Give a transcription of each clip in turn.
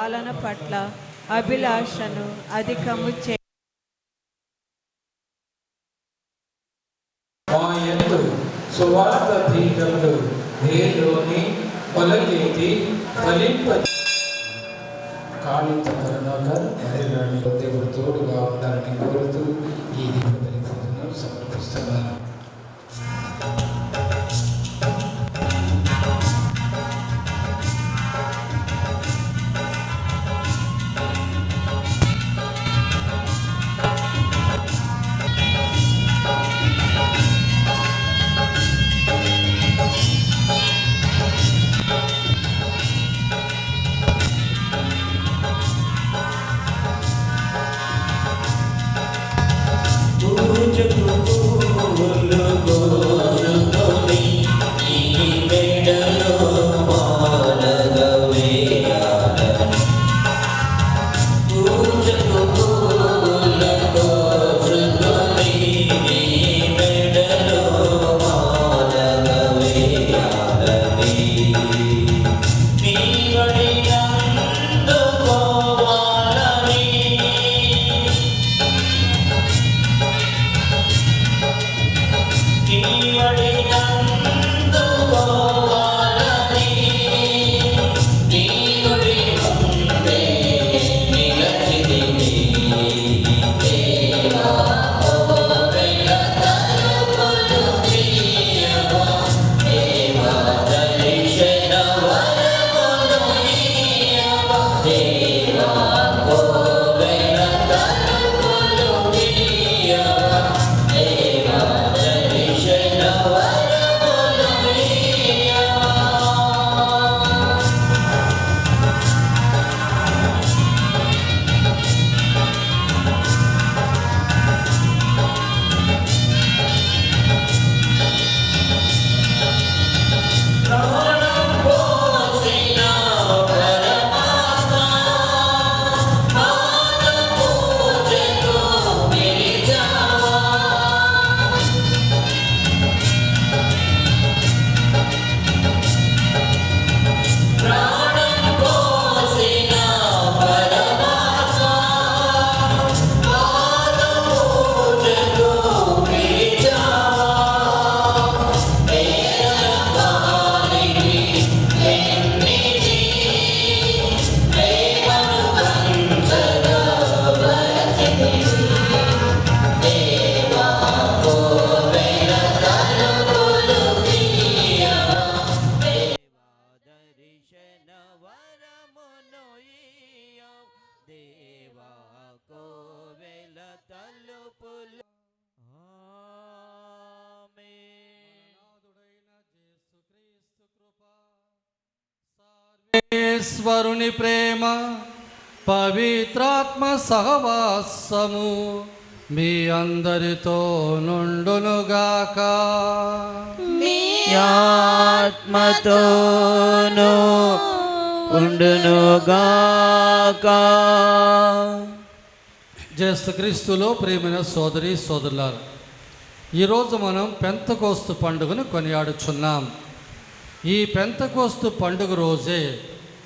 పాలన పట్ల అభిలాషను అధికము చే సువార్త తీగలు వేరులోని పొలకెత్తి ఫలింప కాళింత కరుణాకర్ మహిళని దేవుడు తోడుగా ఉండాలని కోరుతూ ఈ దీపబలి పూజను సమర్పిస్తున్నారు. ఈశ్వరుని ప్రేమ, పవిత్రాత్మ సహవాసము మీ అందరితో నుండునుగాక. మీ ఆత్మతోను ఉండునుగాక. యేసుక్రీస్తులో ప్రియమైన సోదరి సోదరులారా, ఈరోజు మనం పెంతెకోస్తు పండుగను కొనియాడుచున్నాం. ఈ పెంతెకోస్తు పండుగ రోజే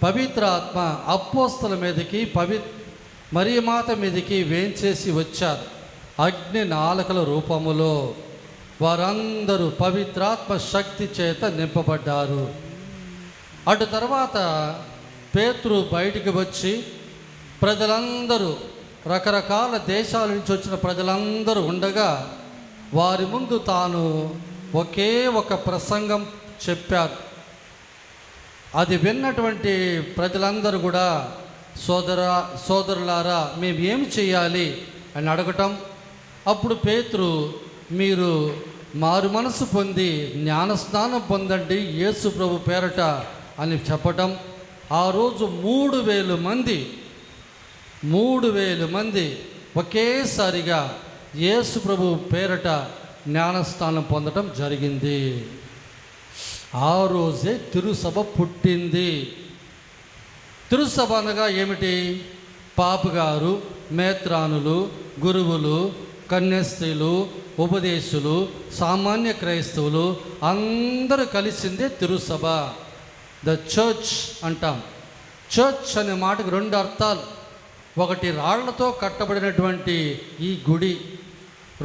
పవిత్ర ఆత్మ అపోస్తల మీదకి మరియమాత మీదకి వేంచేసి వచ్చారు. అగ్ని నాలుకల రూపములో వారందరూ పవిత్రాత్మ శక్తి చేత నింపబడ్డారు. అటు తర్వాత పేతురు బయటికి వచ్చి ప్రజలందరూ, రకరకాల దేశాల నుంచి వచ్చిన ప్రజలందరూ ఉండగా వారి ముందు తాను ఒకే ఒక ప్రసంగం చెప్పారు. అది విన్నటువంటి ప్రజలందరూ కూడా సోదరులారా మేము ఏమి చేయాలి అని అడగటం. అప్పుడు పేతురు, మీరు మారు మనసు పొంది జ్ఞానస్నానం పొందండి యేసు ప్రభు పేరట అని చెప్పటం. ఆ రోజు 3,000 మంది ఒకేసారిగా యేసు ప్రభు పేరట జ్ఞానస్నానం పొందడం జరిగింది. ఆ రోజే తిరుసభ పుట్టింది. తిరుసభ అనగా ఏమిటి? పాపుగారు, మేత్రానులు, గురువులు, కన్యాస్త్రీలు, ఉపదేశులు, సామాన్య క్రైస్తవులు అందరూ కలిసిందే తిరుసభ, ద చర్చ్ అంటాం. చర్చ్ అనే మాటకు రెండు అర్థాలు. ఒకటి రాళ్లతో కట్టబడినటువంటి ఈ గుడి,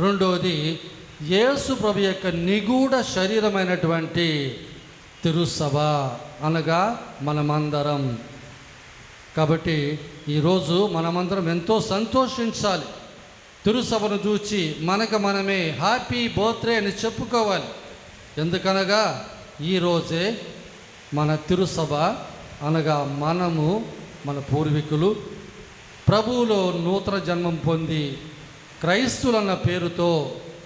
రెండోది యేసు ప్రభు యొక్క నిగూఢ శరీరమైనటువంటి తిరుసభ అనగా మనమందరం. కాబట్టి ఈరోజు మనమందరం ఎంతో సంతోషించాలి. తిరుసభను చూచి మనకు మనమే హ్యాపీ బర్త్డే అని చెప్పుకోవాలి. ఎందుకనగా ఈరోజే మన తిరుసభ అనగా మనము, మన పూర్వీకులు ప్రభువులో నూతన జన్మం పొంది క్రైస్తువులన్న పేరుతో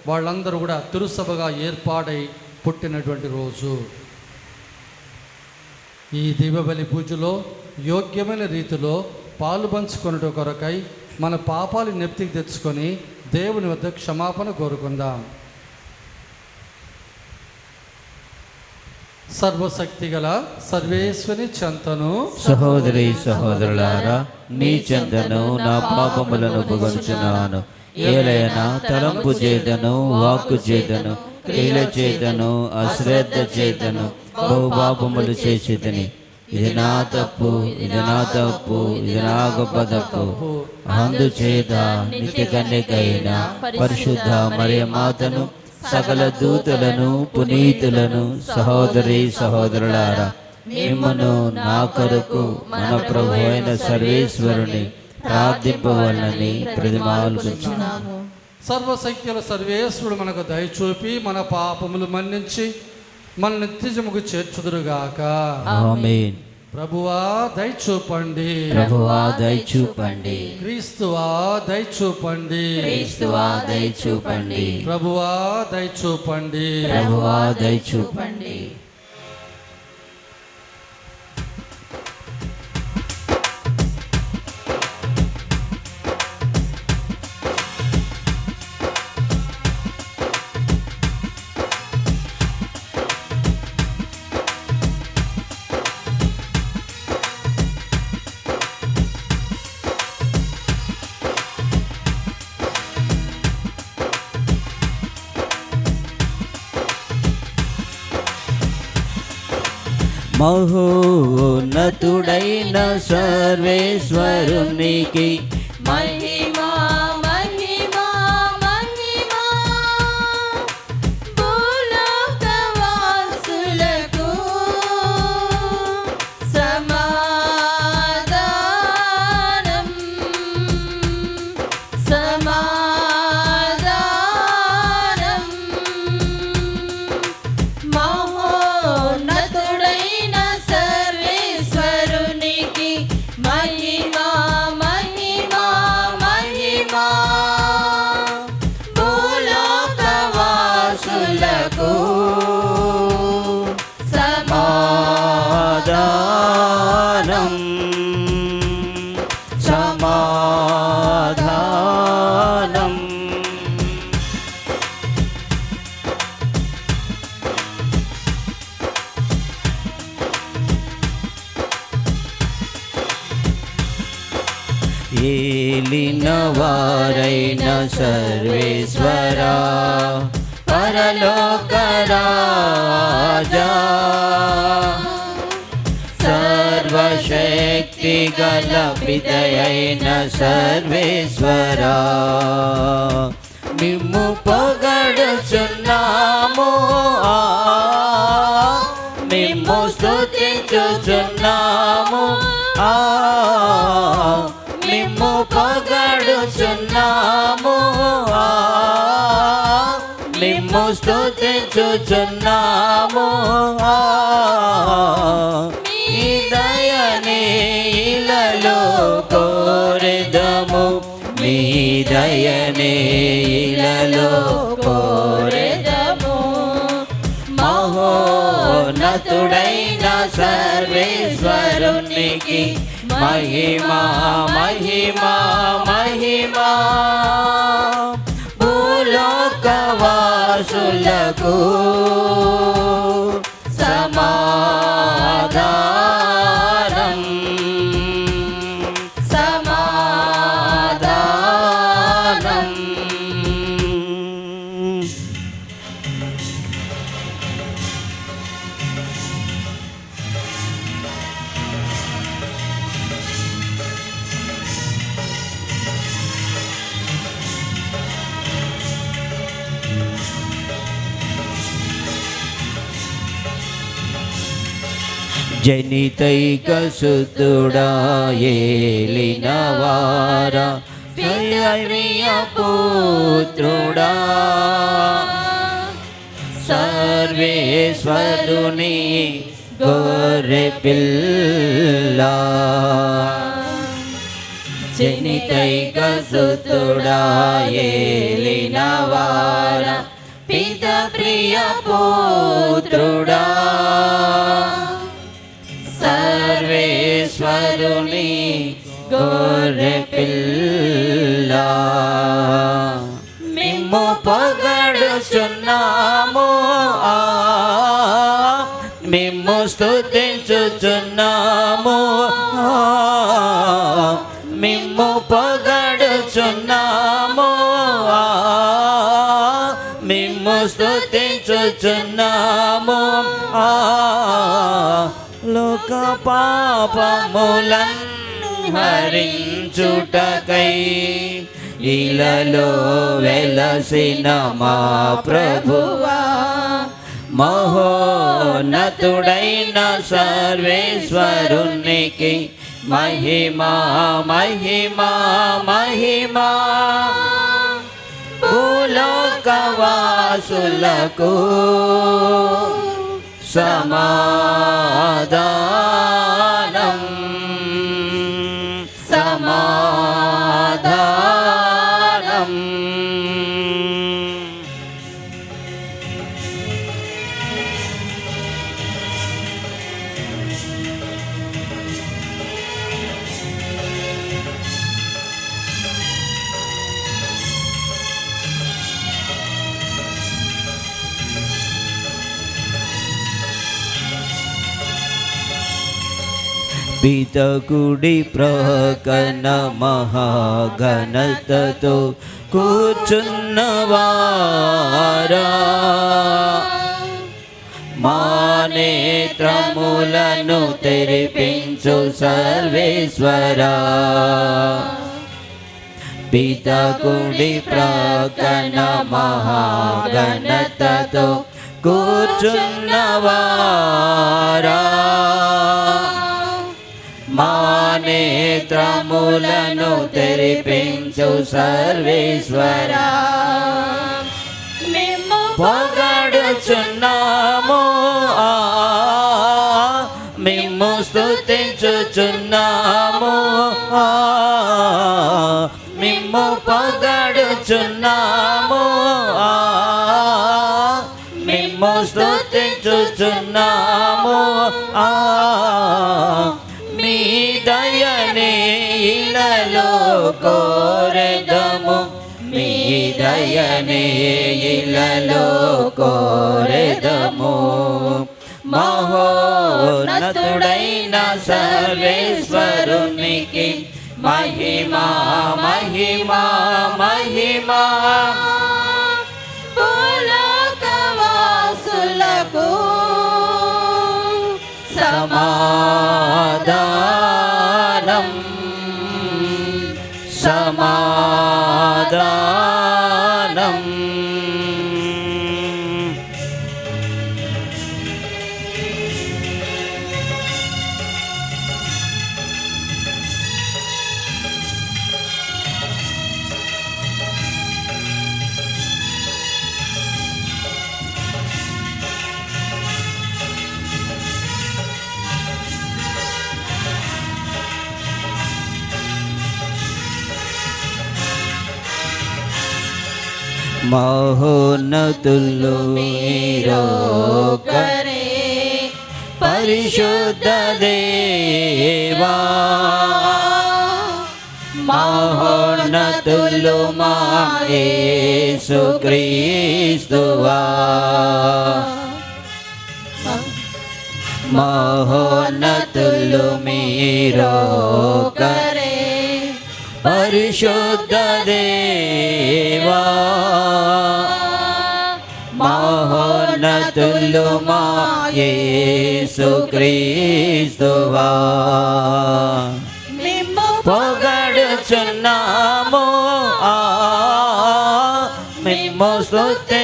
వాళ్ళందరూ కూడా తిరుసభగా ఏర్పాడై పుట్టినటువంటి రోజు. ఈ దివ్యబలి పూజలో యోగ్యమైన రీతిలో పాలు పంచుకొనుట కొరకై మన పాపాలు నెప్తికి తెచ్చుకొని దేవుని వద్ద క్షమాపణ కోరుకుందాం. సర్వశక్తి గల సర్వేశ్వని చెంతను సహోదరి సహోదరులారా, మీ చెంతను నా పాపములను భుగించున్నాను. ఏలైనా తలంపు చేతను, వాక్కు చేతను, క్రియల చేతను, అశ్రద్ధ చేతను బహుపాపములు చేసితిని. ఇది నా తప్పు, ఇది నా తప్పు, ఇది నా గొప్ప తప్పు. అందుచేత నిత్య కన్యకైన పరిశుద్ధ మరియమాతను, సకల దూతలను, పునీతులను, సహోదరి సహోదరులారా, మిమ్మను నా కొరకు మన ప్రభు అయిన సర్వేశ్వరుని ప్రార్థింపవలనని ప్రతిమాలుకుంటున్నాము. సర్వశక్తుల సర్వేశ్వరుడు మనకు దయచూపి మన పాపములు మన్నించి మన నిత్యజముకు చేర్చుదురుగాక. ఆమేన్. ప్రభువా దయచూపండి, ప్రభువా దయచూపండి, క్రీస్తువా దయచూపండి, క్రీస్తువా దయచూపండి, ప్రభువా దయచూపండి, ప్రభువా దయచూపండి. మహోన్నతుడైన సర్వేశ్వరునికి మహిమా మహిమా మహిమా, భూలోకవాసులకు సమాధానం సమాధానం. మహోన్నతుడైన సర్వేశ్వరునికి మహిమా మహిమా మహిమా, భూలోకవాసులకు సమాధానం సమాధానం. ఏలిన వారైన సర్వేశ్వరా, పరలోక రాజా, సర్వశక్తి గల పితయైన సర్వేశ్వరా, మిమ్ము పొగడుచున్నాము, మిమ్ము స్తుతించుచున్నాము, మిమ్ము పొగడుచున్నాము, మిమ్ము స్తుతించుచున్నాము. మీ దయనే ఇలలో కోరెదము, మీ దయనే ఇలలో కోరెదము. మహోన్నతుడైన సర్వేశ్వరునికి మహిమా మహిమా మహిమా, భూలోకవాసులకు సమాధానం సమాధానం. జనితైక సుతుడా ఏలినవారా ప్రియ పుత్రుడా సర్వేశ్వరుని గొర్రె పిల్ల జనితైక సుతుడా ఏలినవారా పిత ప్రియ పుత్రుడా సర్వేశ్వరుని గొర్రె పిల్ల మిమ్ము పొగడుచున్నాము మిమ్ము స్తుతించుచున్నాము మిమ్ము పొగడుచున్నాము మిమ్ము స్తుతించుచున్నాము లోక పాపములను హరించుటకై ఇలలో వెలసిన మా ప్రభువా మహోన్నతుడైన సర్వేశ్వరునికి మహిమా మహిమా మహిమా భూలోకవాసులకు సమాధానం సమాధానం పితకుడి ప్రకన మహాఘనతతో కూర్చున్నవారా మా నేత్రములను తెరిపించు సర్వేశ్వరా పితకుడి ప్రకన మహాఘనతతో కూర్చున్నవారా మా నేత్రములను తెరిపించు సర్వేశ్వరా మేము పొగడుచున్నాము మిమ్ము స్తుతించుచున్నాము మిమ్ము పొగడుచున్నాము మిమ్ము స్తుతించుచున్నాము మీ దయనే ఇలలో కోరెదము మీ దయనే ఇలలో కోరెదము మహోన్నతుడైన సర్వేశ్వరునికి మహిమా మహిమా మహిమా భూలోకవాసులకు సమాధానం సమాధానం మహోన్నతులు మీరొక్కరే పరిశుద్ధ దేవా మహోన్నతులు మా యేసుక్రీస్తువా మహోన్నతులు మీరొక్కరే పరిశుద్ధ దేవా మహోన్నతులు మా యేసుక్రీస్తువా మేము పొగడుచున్నాము మిమ్ము స్తుతించుచున్నాము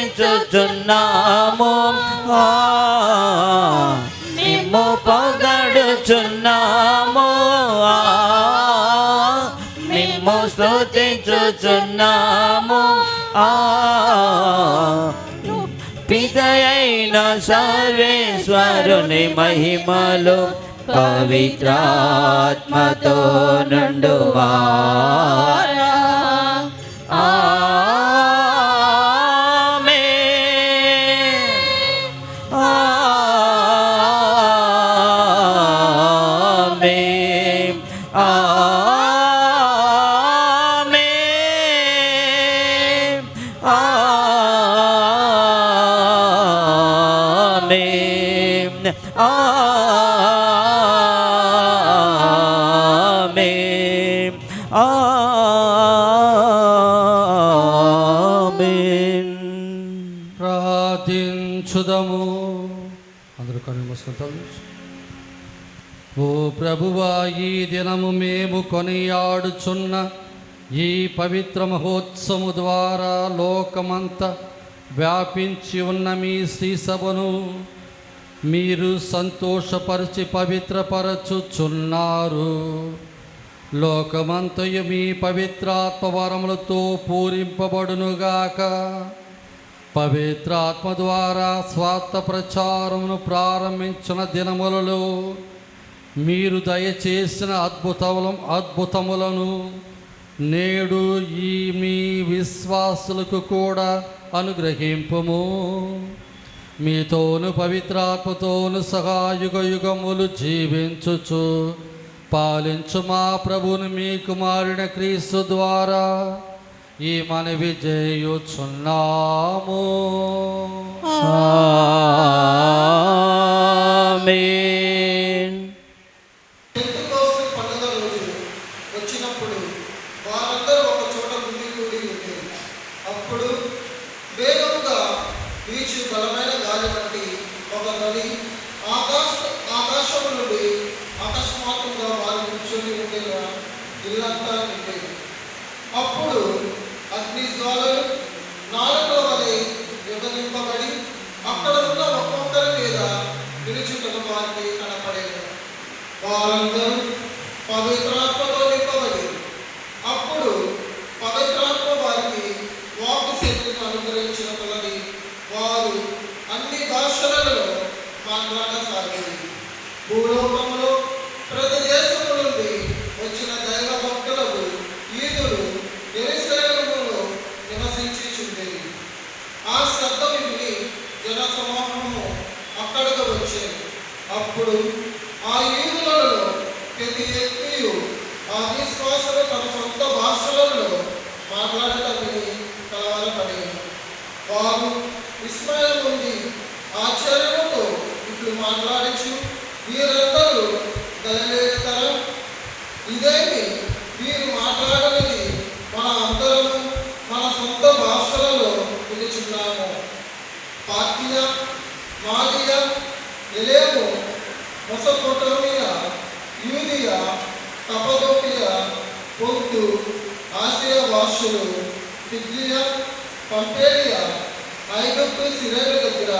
మిమ్ము పొగడు వేడుకొనుచున్నాము. పితయైన సర్వేశ్వరుని మహిమలో పవిత్రాత్మతో నుండువారా. ప్రార్థించుదము. అందరూ కన్నులు మూసుకుంటాము. ఓ ప్రభువా, ఈ దినము మేము కొనియాడుచున్న ఈ పవిత్ర మహోత్సవము ద్వారా లోకమంతా వ్యాపించి ఉన్న మీ శ్రీ సభను మీరు సంతోషపరిచి పవిత్రపరచుచున్నారు. లోకమంతయు మీ పవిత్రాత్మ వరములతో పూరింపబడునుగాక. పవిత్రాత్మ ద్వారా స్వార్థ ప్రచారమును ప్రారంభించిన దినములలో మీరు దయచేసిన అద్భుతములను నేడు ఈ మీ విశ్వాసులకు కూడా అనుగ్రహింపుము. మీతోను పవిత్రాత్మతోను సహాయుగ యుగములు జీవించుచు పాలించు మా ప్రభుని మీ కుమారుడ క్రీస్తు ద్వారా ఈ మనవి చేయుచున్నాము. ఆమేన్. పెంతెకోస్తు పండుగ రోజు వచ్చినప్పుడు వారందరూ ఒక చోట గుమిగూడి ఉండేది. అప్పుడు వేగముగా వీచు బలమైన గాలి వంటి ఒక నది ఆకాశము నుండి అకస్మాత్తుగా వారు కూర్చొని ఉండేలా ఇల్లంతా నిండేది. అప్పుడు అగ్ని జ్వాలలు నాలుగుల వలె విభజింపబడి అక్కడ ఉన్న ఒక్కొక్కరి మీద నిలుచుటకు వారికి కనపడేది. వారందరూ పవిత్రాత్మతో నింపబడి అప్పుడు పవిత్రాత్మ వారికి వాక్కు శక్తిని అనుగ్రహించిన కొలది వారు అన్ని భాషలలో మాట్లాడసాగింది. భూలోకంలో ప్రతి దేశము నుండి వచ్చిన దైవ భక్తులకు ఈదులు యెరూషలేములో నివసించుచుండేది. ఆ శబ్దం విని జన సమూహము అక్కడకు వచ్చేది. అప్పుడు ఆ ఈదులలో ప్రతి వ్యక్తియు ఆ విశ్వాసులు తన సొంత భాషలలో మాట్లాడటం విని కలవరపడేది. వారు విస్మయం నుండి ఆశ్చర్యముతో ఇట్లు మాట్లాడచ్చు, వీరందరూ గలిలయతరా? ఇదేమి వీరు మాట్లాడనిది మన అందరము మన సొంత భాషలలో వినుచున్నాము. పార్తియా, మాదియా, ఎలేము, మెసొపొటామియా, యూదియా, కపదోకియా, పొంతు, ఆసియా భాషలు, ఫిగ్లియా, పంపేలియా, ఐగుప్తు సిరేలు దగ్గర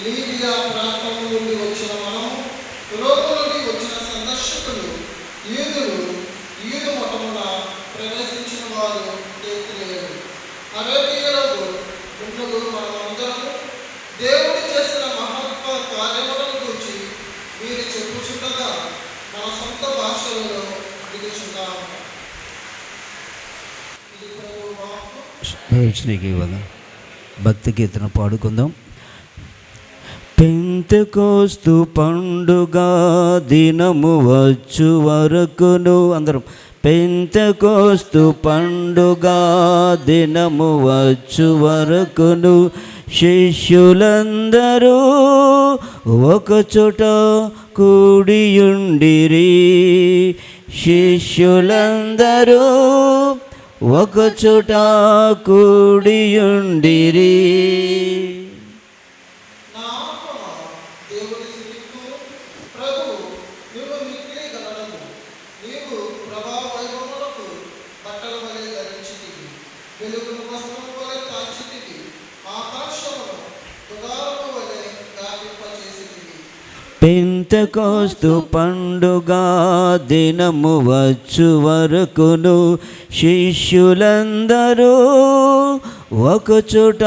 లీబియా ప్రాంతం నుండి వచ్చిన మనము, రోము నుండి వచ్చిన సందర్శకులు, యూదులు, ఈదు మఠమున ప్రవేశించిన వారు లేరు. అరేబియలకు ఉండు మనమందరము దేవుడు చేసిన మహత్వ కార్యములను గురించి మీరు చెప్పుచుండగా మన సొంత భాషలలో వినుచున్నాము. ఇది ప్రభువు వాక్కు. నీకు ఇవ్వగా భక్తి కీర్తన పాడుకుందాం. పెంతెకోస్తు పండుగ దినము వచ్చు వరకును, అందరం పెంతెకోస్తు పండుగ దినము వచ్చు వరకును శిష్యులందరూ ఒకచోట కూడియుండిరి. శిష్యులందరూ ఒకచోట కూడియుండిరి. నా ఆత్మ దేవుని స్తుతింతు. ప్రభు నీవు మిక్కిలి గణనము. నీవు ప్రభావ వైభవములకు బట్టల వలె ధరించితివి. వెలుగును వస్త్రము వలె కాల్చితివి. ఆకాశమును తుగారము వలె వ్యాపింపచేసితివి. పెంతెకోస్తు పండుగ దినము వచ్చు వరకును శిష్యులందరూ ఒకచోట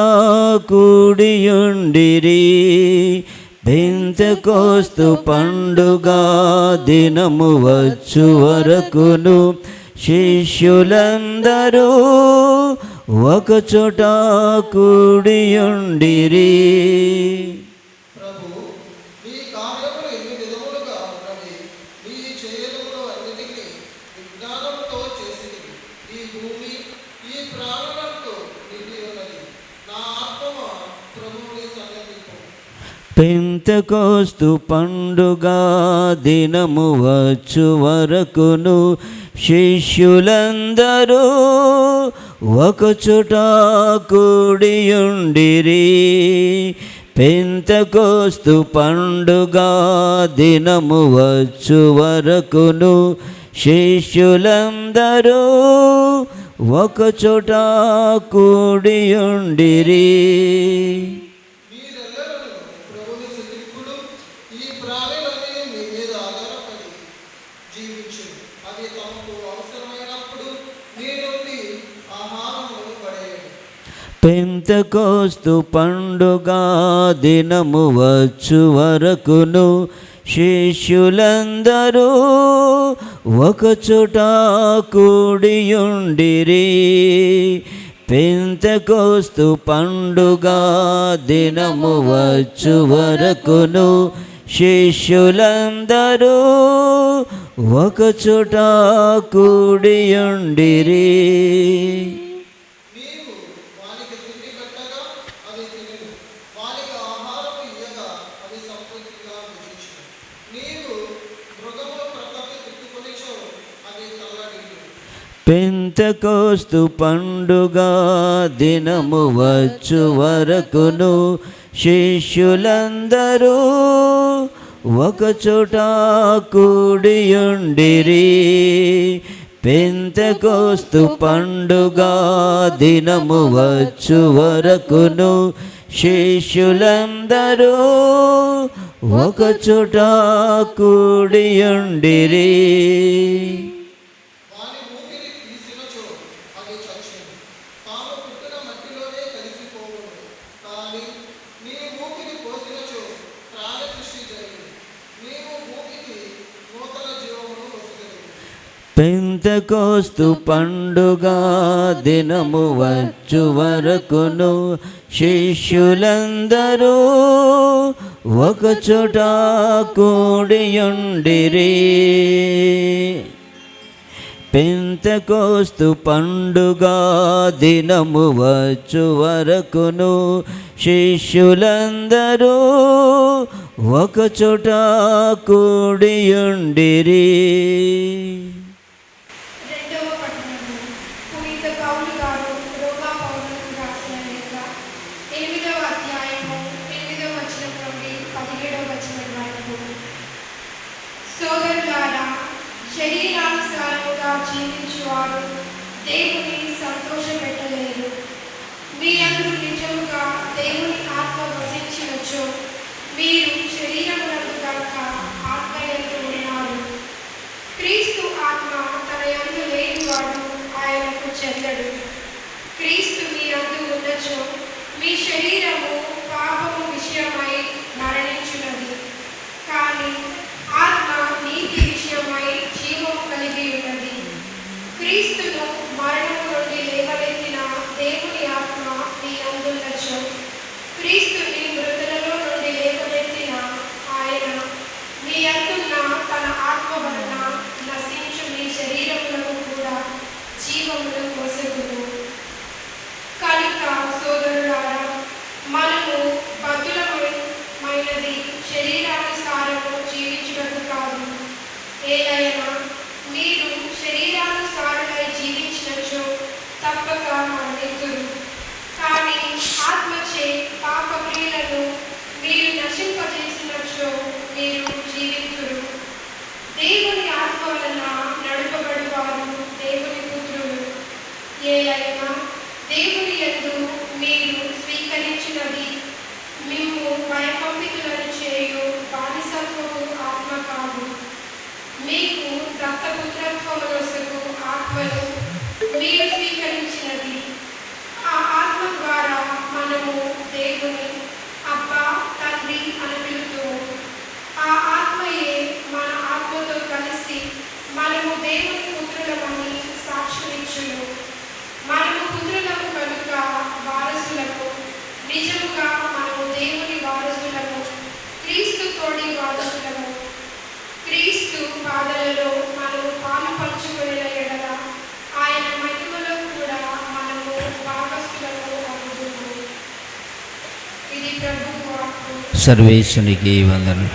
కూడియుండిరి. పెంతెకోస్తు పండుగ దినము వచ్చు వరకును శిష్యులందరూ ఒకచోట కూడియుండిరి. ప్రభు, నీ కార్యములు ఎన్ని విధములుగా ఉన్నవి. నీ చేయములు అన్నిటికీ విజ్ఞానముతో చేసినవి. ఈ భూమి ఈ ప్రాణులతో నిండి ఉన్నది. నా ఆత్మ ప్రభువుని సన్నిధింపు. పెంతెకోస్తు పండుగ దినము వచ్చు వరకును శిష్యులందరూ ఒకచోట కూడియుండిరి. పెంతెకోస్తు పండుగ దినము వచ్చు వరకును శిష్యులందరూ ఒకచోట కూడియుండిరి. మీరెల్లరూ ప్రభుని స్తుతింపుడు. ఈ ప్రాణులన్నీ మీ మీద ఆధారపడి జీవించు. అది తమకు అవసరమైనప్పుడు మీ నుండి ఆహారమును పడేయండి. పెంతెకోస్తు పండుగ దినము వచ్చు వరకును శిష్యులందరూ ఒకచోట కూడియుండిరి. పెంతెకోస్తు పండుగ దినము వచ్చు వరకును శిష్యులందరూ ఒకచోట కూడియుండిరి. నీవు వానికి తిండి పెట్టగా అది తినను. వానికి ఆహారము ఇయ్యగా అది సంపూర్తిగా భుజించును. నీవు మృగముల ప్రక్కకి తిప్పుకొనిచో అది తల్లడిల్లు. పెంతెకోస్తు పండుగ దినము వచ్చు వరకును శిష్యులందరూ ఒకచోట కూడియుండిరి. పెంతెకోస్తు పండుగ దినము వచ్చు వరకును శిష్యులందరూ ఒకచోట కూడియుండిరి. వాని ఊపిరి తీసినచో అది చచ్చును. తాము పుట్టిన మట్టిలోనే కలిసిపోవును. కానీ నీ ఊపిరి పోసినచో ప్రాణ సృష్టి జరిగింది. నీవు భూమికి నూతన జీవమును వసగలిగి. పెంతెకోస్తు పండుగ దినము వచ్చు వరకును శిష్యులందరూ ఒకచోట కూడియుండిరి. పెంతెకోస్తు పండుగ దినము వచ్చు వరకును శిష్యులందరూ ఒకచోట కూడియుండిరి. రెండవ పట్టణము పునీత పౌలు గారు రోమా పౌరులకు రాసిన లేఖ 8వ అధ్యాయము 8వ వచనం నుండి 17వ వచనం వరకు. సోదరులారా, శరీరానుసారముగా జీవించువారు దేవుని సంతోషపెట్టలేరు. మీరందరూ నిజముగా దేవుని ఆత్మ వసించినచో మీరు శరీరమునందు కనుక ఆత్మ యందు ఉన్నారు. క్రీస్తు ఆత్మ తన యందు లేనివాడు ఆయనకు చెందడు. క్రీస్తు మీ యందు ఉన్నచో మీ శరీరము పాపము విషయమై మరణించున్నది, కానీ ఆత్మ నీతి విషయమై జీవము కలిగి ఉన్నది. క్రీస్తును మరణము నుండి లేవనెత్తిన దేవుని ఆత్మ మీ యందున్నచో క్రీస్తుని మృతులలో నుండి లేవనెత్తిన ఆయన మీ యందున్న తన ఆత్మ వలన నశించు మీ శరీరములకు కూడా జీవమును పోసెగును. కనుక సోదరులారా, మనము బద్ధులమై దత్తపుత్రత్వమునొసగు ఆత్మను మీరు స్వీకరించినది. ఆ ఆత్మ ద్వారా మనము దేవుని అబ్బా తండ్రి అని పిలుతుము. ఆ ఆత్మయే మన ఆత్మతో కలిసి మనము దేవుని పుత్రులమని సాక్ష్యమిచ్చును. మనము పుత్రులము కనుక వారసులకు, నిజముగా మనము దేవుని వారసులము, క్రీస్తు తోడి వారసులము. క్రీస్తు బాధలలో మనము పాలు పంచుకొనిన ఎడల ఆయన మహిమలో కూడా మనము భాగస్థులము అవుదుము. ఇది ప్రభువు వాక్కు. సర్వేశ్వనికి వందనం.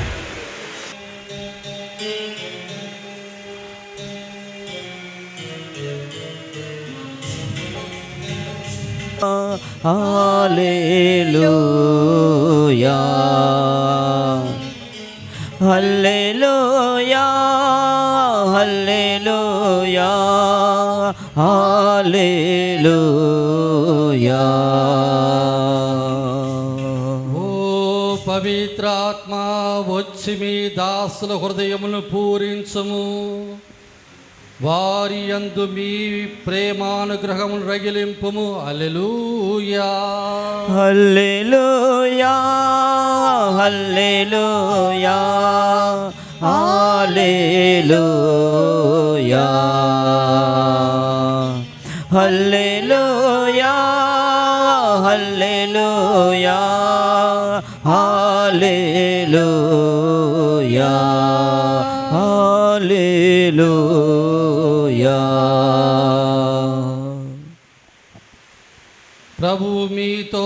హల్లెలూయా హల్లెలూయా హల్లెలూయా హల్లెలూయా. ఓ పవిత్రాత్మ వచ్చి మీ దాసుల హృదయమును పూరించుము. వారి యందు మీ ప్రేమానుగ్రహమును రగిలింపుము. హల్లెలూయా హల్లెలూయా హల్లెలూయా హల్లెలూయా హల్లెలూయా హల్లెలూయా హల్లెలూయా హల్లెలూయా. ప్రభువు మీతో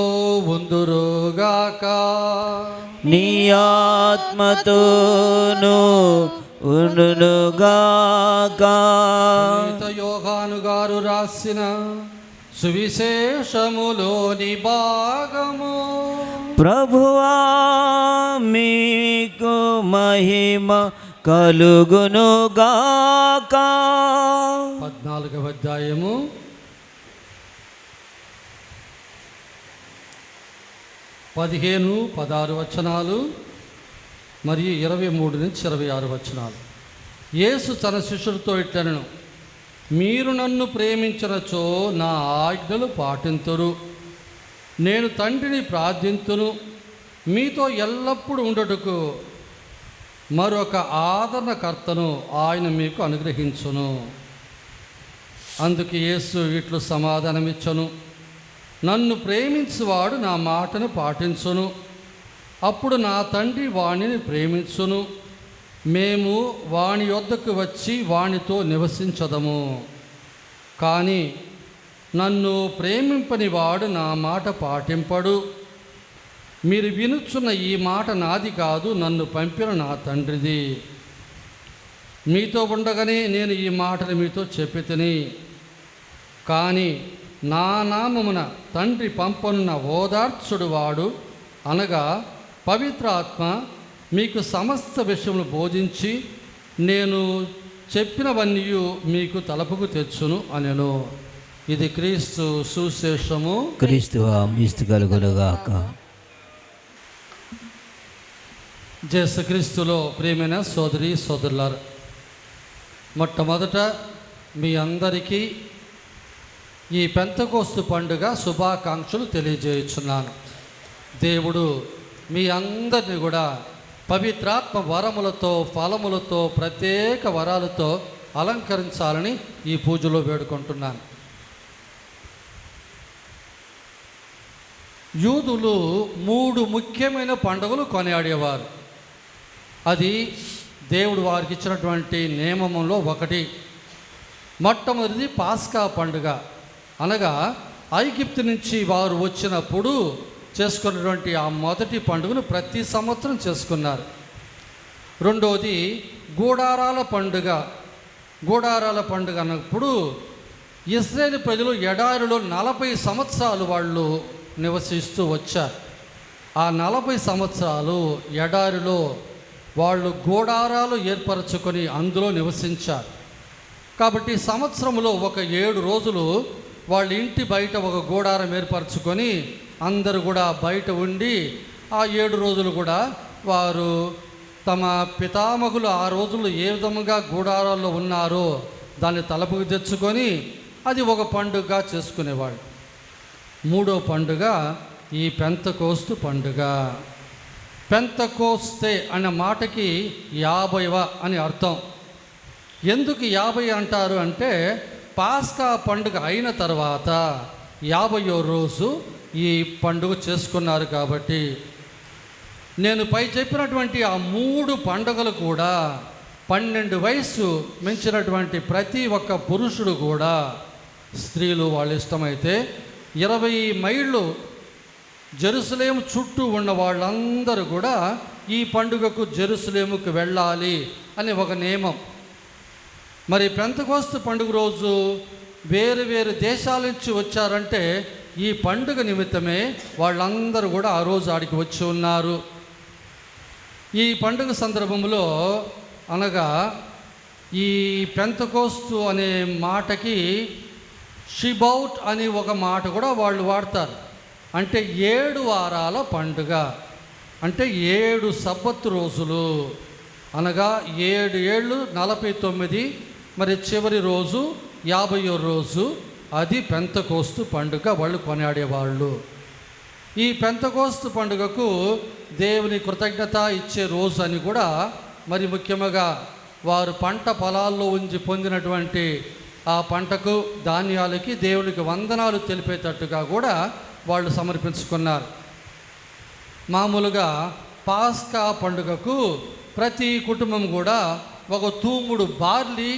ఉందురుగాక. నీ ఆత్మతోను ఉండునుగాక. పునీత యోహాను గారు రాసిన సువిశేషములోని భాగము. ప్రభువా మీకు మహిమ కలుగునుగాక. 14వ అధ్యాయము 15, 16 వచనాలు మరియు 23 నుంచి 26 వచనాలు. యేసు తన శిష్యులతో ఇట్లనెను, మీరు నన్ను ప్రేమించినచో నా ఆజ్ఞలు పాటింతురు. నేను తండ్రిని ప్రార్థింతును, మీతో ఎల్లప్పుడూ ఉండుటకు మరొక ఆదరణకర్తను ఆయన మీకు అనుగ్రహించును. అందుకు యేసు ఇట్లు సమాధానమిచ్చెను, నన్ను ప్రేమించువాడు నా మాటను పాటించును. అప్పుడు నా తండ్రి వాణిని ప్రేమించును, మేము వాని యొద్దకు వచ్చి వానితో నివసించదము. కానీ నన్ను ప్రేమింపని వాడు నా మాట పాటింపడు. మీరు వినుచున్న ఈ మాట నాది కాదు, నన్ను పంపిన నా తండ్రిది. మీతో ఉండగానే నేను ఈ మాటలు మీతో చెప్పితిని. కానీ నా నామమున తండ్రి పంపనున్న ఓదార్చుడు వాడు, అనగా పవిత్రాత్మ, మీకు సమస్త విషయములు బోధించి నేను చెప్పినవన్నీ మీకు తలపుకు తెచ్చును అనెను. ఇది క్రీస్తు సువిశేషము. క్రీస్తువా మీస్తు కలుగునుగాక. యేసుక్రీస్తులో ప్రియమైన సోదరి సోదరులారా, మొట్టమొదట మీ అందరికీ ఈ పెంతెకోస్తు పండుగ శుభాకాంక్షలు తెలియజేయుచున్నాను. దేవుడు మీ అందరినీ కూడా పవిత్రాత్మ వరములతో, ఫలములతో, ప్రత్యేక వరాలతో అలంకరించాలని ఈ పూజలో వేడుకుంటున్నాను. యూదులు 3 ముఖ్యమైన పండుగలు కొనియాడేవారు. అది దేవుడు వారికి ఇచ్చినటువంటి నియమంలో ఒకటి. మొట్టమొదటిది పాస్కా పండుగ, అనగా ఐగుప్తు నుంచి వారు వచ్చినప్పుడు చేసుకున్నటువంటి ఆ మొదటి పండుగను ప్రతి సంవత్సరం చేసుకున్నారు. రెండవది గూడారాల పండుగ. గూడారాల పండుగ అన్నప్పుడు ఇశ్రాయేలు ప్రజలు ఎడారిలో 40 సంవత్సరాలు వాళ్ళు నివసిస్తూ వచ్చారు. ఆ 40 సంవత్సరాలు ఎడారిలో వాళ్ళు గూడారాలు ఏర్పరచుకొని అందులో నివసించారు. కాబట్టి సంవత్సరంలో ఒక 7 రోజులు వాళ్ళ ఇంటి బయట ఒక గూడారం ఏర్పరచుకొని అందరూ కూడా బయట ఉండి ఆ 7 రోజులు కూడా వారు తమ పితామహులు ఆ రోజుల్లో ఏ విధముగా గూడారాల్లో ఉన్నారో దాన్ని తలపుకు తెచ్చుకొని అది ఒక పండుగగా చేసుకునేవాళ్ళు. మూడో పండుగ ఈ పెంతెకోస్తు పండుగ. పెంతెకోస్తే అనే మాటకి 50వ అని అర్థం. ఎందుకు 50 అంటారు అంటే పాస్కా పండుగ అయిన తర్వాత 50వ రోజు ఈ పండుగ చేసుకున్నారు కాబట్టి. నేను పై చెప్పినటువంటి ఆ 3 పండుగలు కూడా 12 వయసు మించినటువంటి ప్రతి ఒక్క పురుషుడు కూడా, స్త్రీలు వాళ్ళ ఇష్టమైతే 20 మైళ్ళు జెరూసలేము చుట్టూ ఉన్న వాళ్ళందరూ కూడా ఈ పండుగకు జెరూసలేముకు వెళ్ళాలి అని ఒక నియమం. మరి పెంతెకోస్తు పండుగ రోజు వేరు వేరు దేశాల నుంచి వచ్చారంటే ఈ పండుగ నిమిత్తమే వాళ్ళందరూ కూడా ఆ రోజు ఆడికి వచ్చి ఉన్నారు. ఈ పండుగ సందర్భంలో అనగా ఈ పెంతెకోస్తు అనే మాటకి షిబౌట్ అని ఒక మాట కూడా వాళ్ళు వాడతారు. అంటే 7 వారాల పండుగ, అంటే 7 సబ్బతు రోజులు అనగా 7 ఏళ్ళు 49, మరి చివరి రోజు 50వ రోజు అది పెంతెకోస్తు పండుగ వాళ్ళు కొనియాడేవాళ్ళు. ఈ పెంతెకోస్తు పండుగకు దేవుని కృతజ్ఞత ఇచ్చే రోజు అని కూడా, మరి ముఖ్యంగా వారు పంట పొలాల్లో ఉంచి పొందినటువంటి ఆ పంటకు ధాన్యాలకి దేవునికి వందనాలు తెలిపేటట్టుగా కూడా వాళ్ళు సమర్పించుకున్నారు. మామూలుగా పాస్కా పండుగకు ప్రతి కుటుంబం కూడా ఒక తూముడు బార్లీ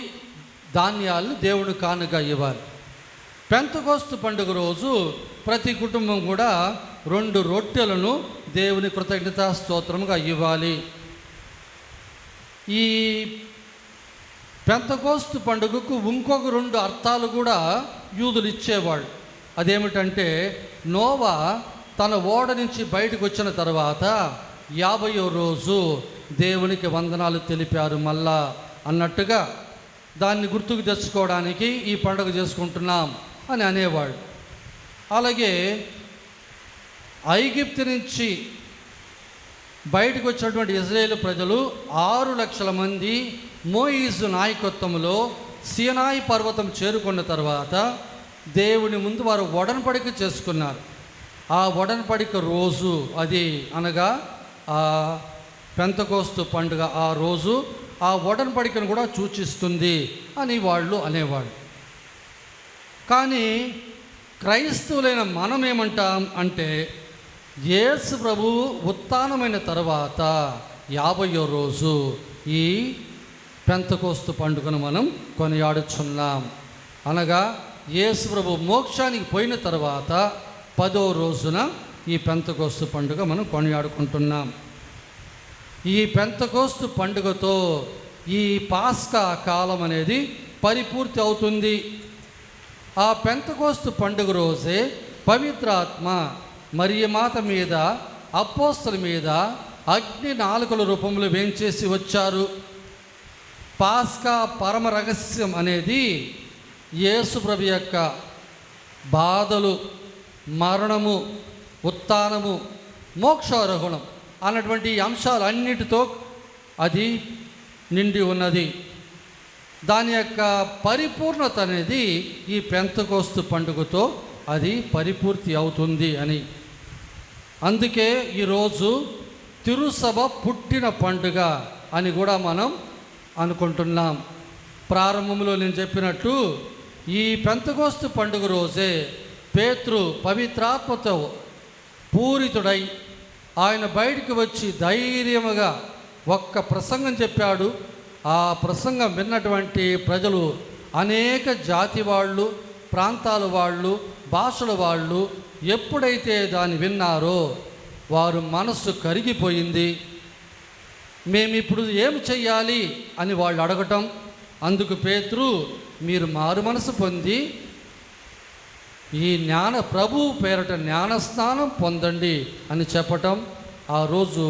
ధాన్యాలు దేవుని కానుగా ఇవ్వాలి. పెంతెకోస్తు పండుగ రోజు ప్రతి కుటుంబం కూడా 2 రొట్టెలను దేవుని కృతజ్ఞతా స్తోత్రంగా ఇవ్వాలి. ఈ పెంతెకోస్తు పండుగకు ఇంకొక 2 అర్థాలు కూడా యూదులు ఇచ్చేవాళ్ళు. అదేమిటంటే నోవా తన ఓడ నుంచి బయటకు వచ్చిన తర్వాత 50వ రోజు దేవునికి వందనాలు తెలిపారు మళ్ళా అన్నట్టుగా దాన్ని గుర్తుకు తెచ్చుకోవడానికి ఈ పండుగ చేసుకుంటున్నాం అని అనేవాళ్ళు. అలాగే ఐగుప్తు నుంచి బయటకు వచ్చినటువంటి ఇజ్రాయేలు ప్రజలు 6 లక్షల మంది మోయిజు నాయకత్వంలో సీనాయి పర్వతం చేరుకున్న తర్వాత దేవుని ముందు వారు ఒడన్పడిక చేసుకున్నారు. ఆ ఒడన్పడిక రోజు అది అనగా ఆ పెంతెకోస్తు పండుగ ఆ రోజు ఆ ఒడన్పడికను కూడా సూచిస్తుంది అని వాళ్ళు అనేవాళ్ళు. కానీ క్రైస్తవులైన మనం ఏమంటాం అంటే యేసు ప్రభువు ఉత్థానమైన తర్వాత 50వ రోజు ఈ పెంతెకోస్తు పండుగను మనం కొనియాడుచున్నాం. అనగా యేసు ప్రభు మోక్షానికి పోయిన తర్వాత 10వ రోజున ఈ పెంతెకోస్తు పండుగ మనం కొనియాడుకుంటున్నాం. ఈ పెంతెకోస్తు పండుగతో ఈ పాస్కా కాలం అనేది పరిపూర్తి అవుతుంది. ఆ పెంతెకోస్తు పండుగ రోజే పవిత్రాత్మ మరియమాత మీద అపోస్తల మీద అగ్ని నాలుకల రూపంలో వేంచేసి వచ్చారు. పాస్కా పరమ రహస్యం అనేది యేసు ప్రభు యొక్క బాధలు, మరణము, ఉత్థానము, మోక్షారోహణం అన్నటువంటి అంశాలన్నిటితో అది నిండి ఉన్నది. దాని యొక్క పరిపూర్ణత అనేది ఈ పెంతెకోస్తు పండుగతో అది పరిపూర్తి అవుతుంది అని. అందుకే ఈరోజు తిరుసభ పుట్టిన పండుగ అని కూడా మనం అనుకుంటున్నాం. ప్రారంభంలో నేను చెప్పినట్టు ఈ పెంతెకోస్తు పండుగ రోజే పేతురు పవిత్రాత్మతో పూరితుడై ఆయన బయటికి వచ్చి ధైర్యముగా ఒక్క ప్రసంగం చెప్పాడు. ఆ ప్రసంగం విన్నటువంటి ప్రజలు అనేక జాతి వాళ్ళు, ప్రాంతాల వాళ్ళు, భాషల వాళ్ళు ఎప్పుడైతే దాన్ని విన్నారో వారు మనస్సు కరిగిపోయింది. మేము ఇప్పుడు ఏం చెయ్యాలి అని వాళ్ళు అడగటం. అందుకు పేతురు మీరు మారు మనసు పొంది ఈ ప్రభువు పేరట జ్ఞానస్నానం పొందండి అని చెప్పటం. ఆ రోజు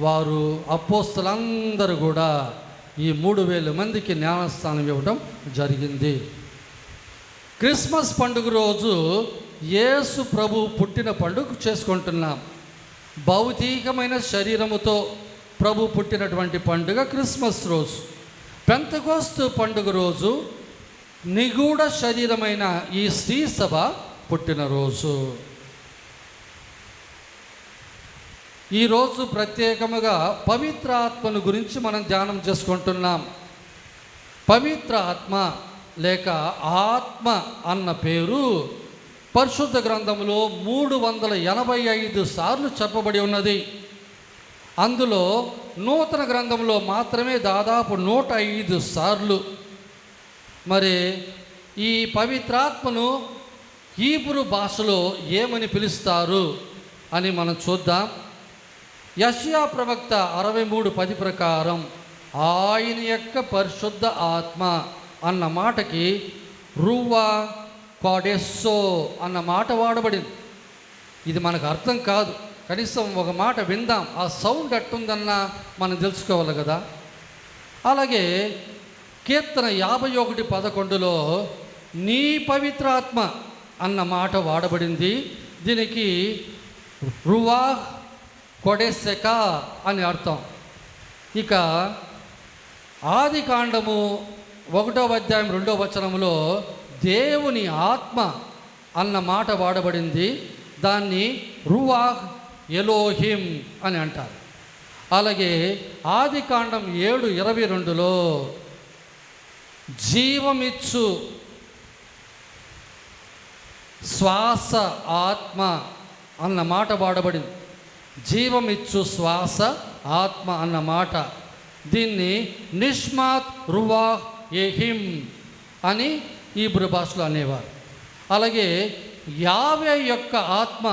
వారు అపోస్తలందరూ కూడా ఈ 3000 మందికి జ్ఞానస్నానం ఇవ్వడం జరిగింది. క్రిస్మస్ పండుగ రోజు యేసు ప్రభు పుట్టిన పండుగ చేసుకుంటున్నాం. భౌతికమైన శరీరముతో ప్రభు పుట్టినటువంటి పండుగ క్రిస్మస్ రోజు. పెంతెకోస్తు పండుగ రోజు నిగూఢ శరీరమైన ఈ శ్రీ సభ పుట్టినరోజు. ఈరోజు ప్రత్యేకముగా పవిత్ర ఆత్మను గురించి మనం ధ్యానం చేసుకుంటున్నాం. పవిత్ర ఆత్మ లేక ఆత్మ అన్న పేరు పరిశుద్ధ గ్రంథంలో 385 సార్లు చెప్పబడి ఉన్నది. అందులో నూతన గ్రంథంలో మాత్రమే దాదాపు 105 సార్లు. మరి ఈ పవిత్రాత్మను హీబ్రూ భాషలో ఏమని పిలుస్తారు అని మనం చూద్దాం. యెషయా ప్రవక్త 63:10 ప్రకారం ఆయన యొక్క పరిశుద్ధ ఆత్మ అన్న మాటకి రువా కోడెస్సో అన్న మాట వాడబడింది. ఇది మనకు అర్థం కాదు, కనీసం ఒక మాట విందాం, ఆ సౌండ్ ఎట్టుందన్నా మనం తెలుసుకోవాలి కదా. అలాగే కీర్తన 51:11లో నీ పవిత్రాత్మ అన్న మాట వాడబడింది. దీనికి రువా కొడెసెక అని అర్థం. ఇక ఆది కాండము 1వ అధ్యాయం 2వ వచనంలో దేవుని ఆత్మ అన్న మాట వాడబడింది. దాన్ని రువాహ్ ఎలోహిం అని అంటారు. అలాగే ఆది కాండం 7:22లో జీవమిచ్చు శ్వాస ఆత్మ అన్న మాట వాడబడింది. జీవమిచ్చు శ్వాస ఆత్మ అన్న మాట, దీన్ని నిష్మాత్ రువాహ్ ఎహిం అని హీబ్రూ భాషలో అనేవారు. అలాగే యావే యొక్క ఆత్మ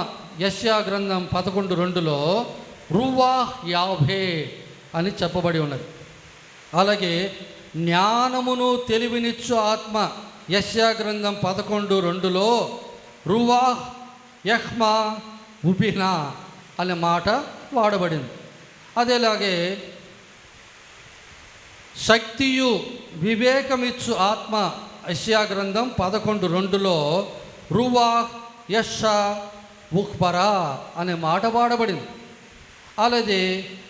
యెషయా గ్రంథం 11:2లో రువాహ్ యావే అని చెప్పబడి ఉన్నది. అలాగే జ్ఞానమును తెలివినిచ్చు ఆత్మ యెషయా గ్రంథం 11:2లో రువాహ్ యహ్మా ఉబినా అనే మాట వాడబడింది. అదేలాగే శక్తియు వివేకమిచ్చు ఆత్మ యెషయా గ్రంథం 11:2లో రువాహ్ యషా ఉఖ్బరా అనే మాట వాడబడింది. అలాగే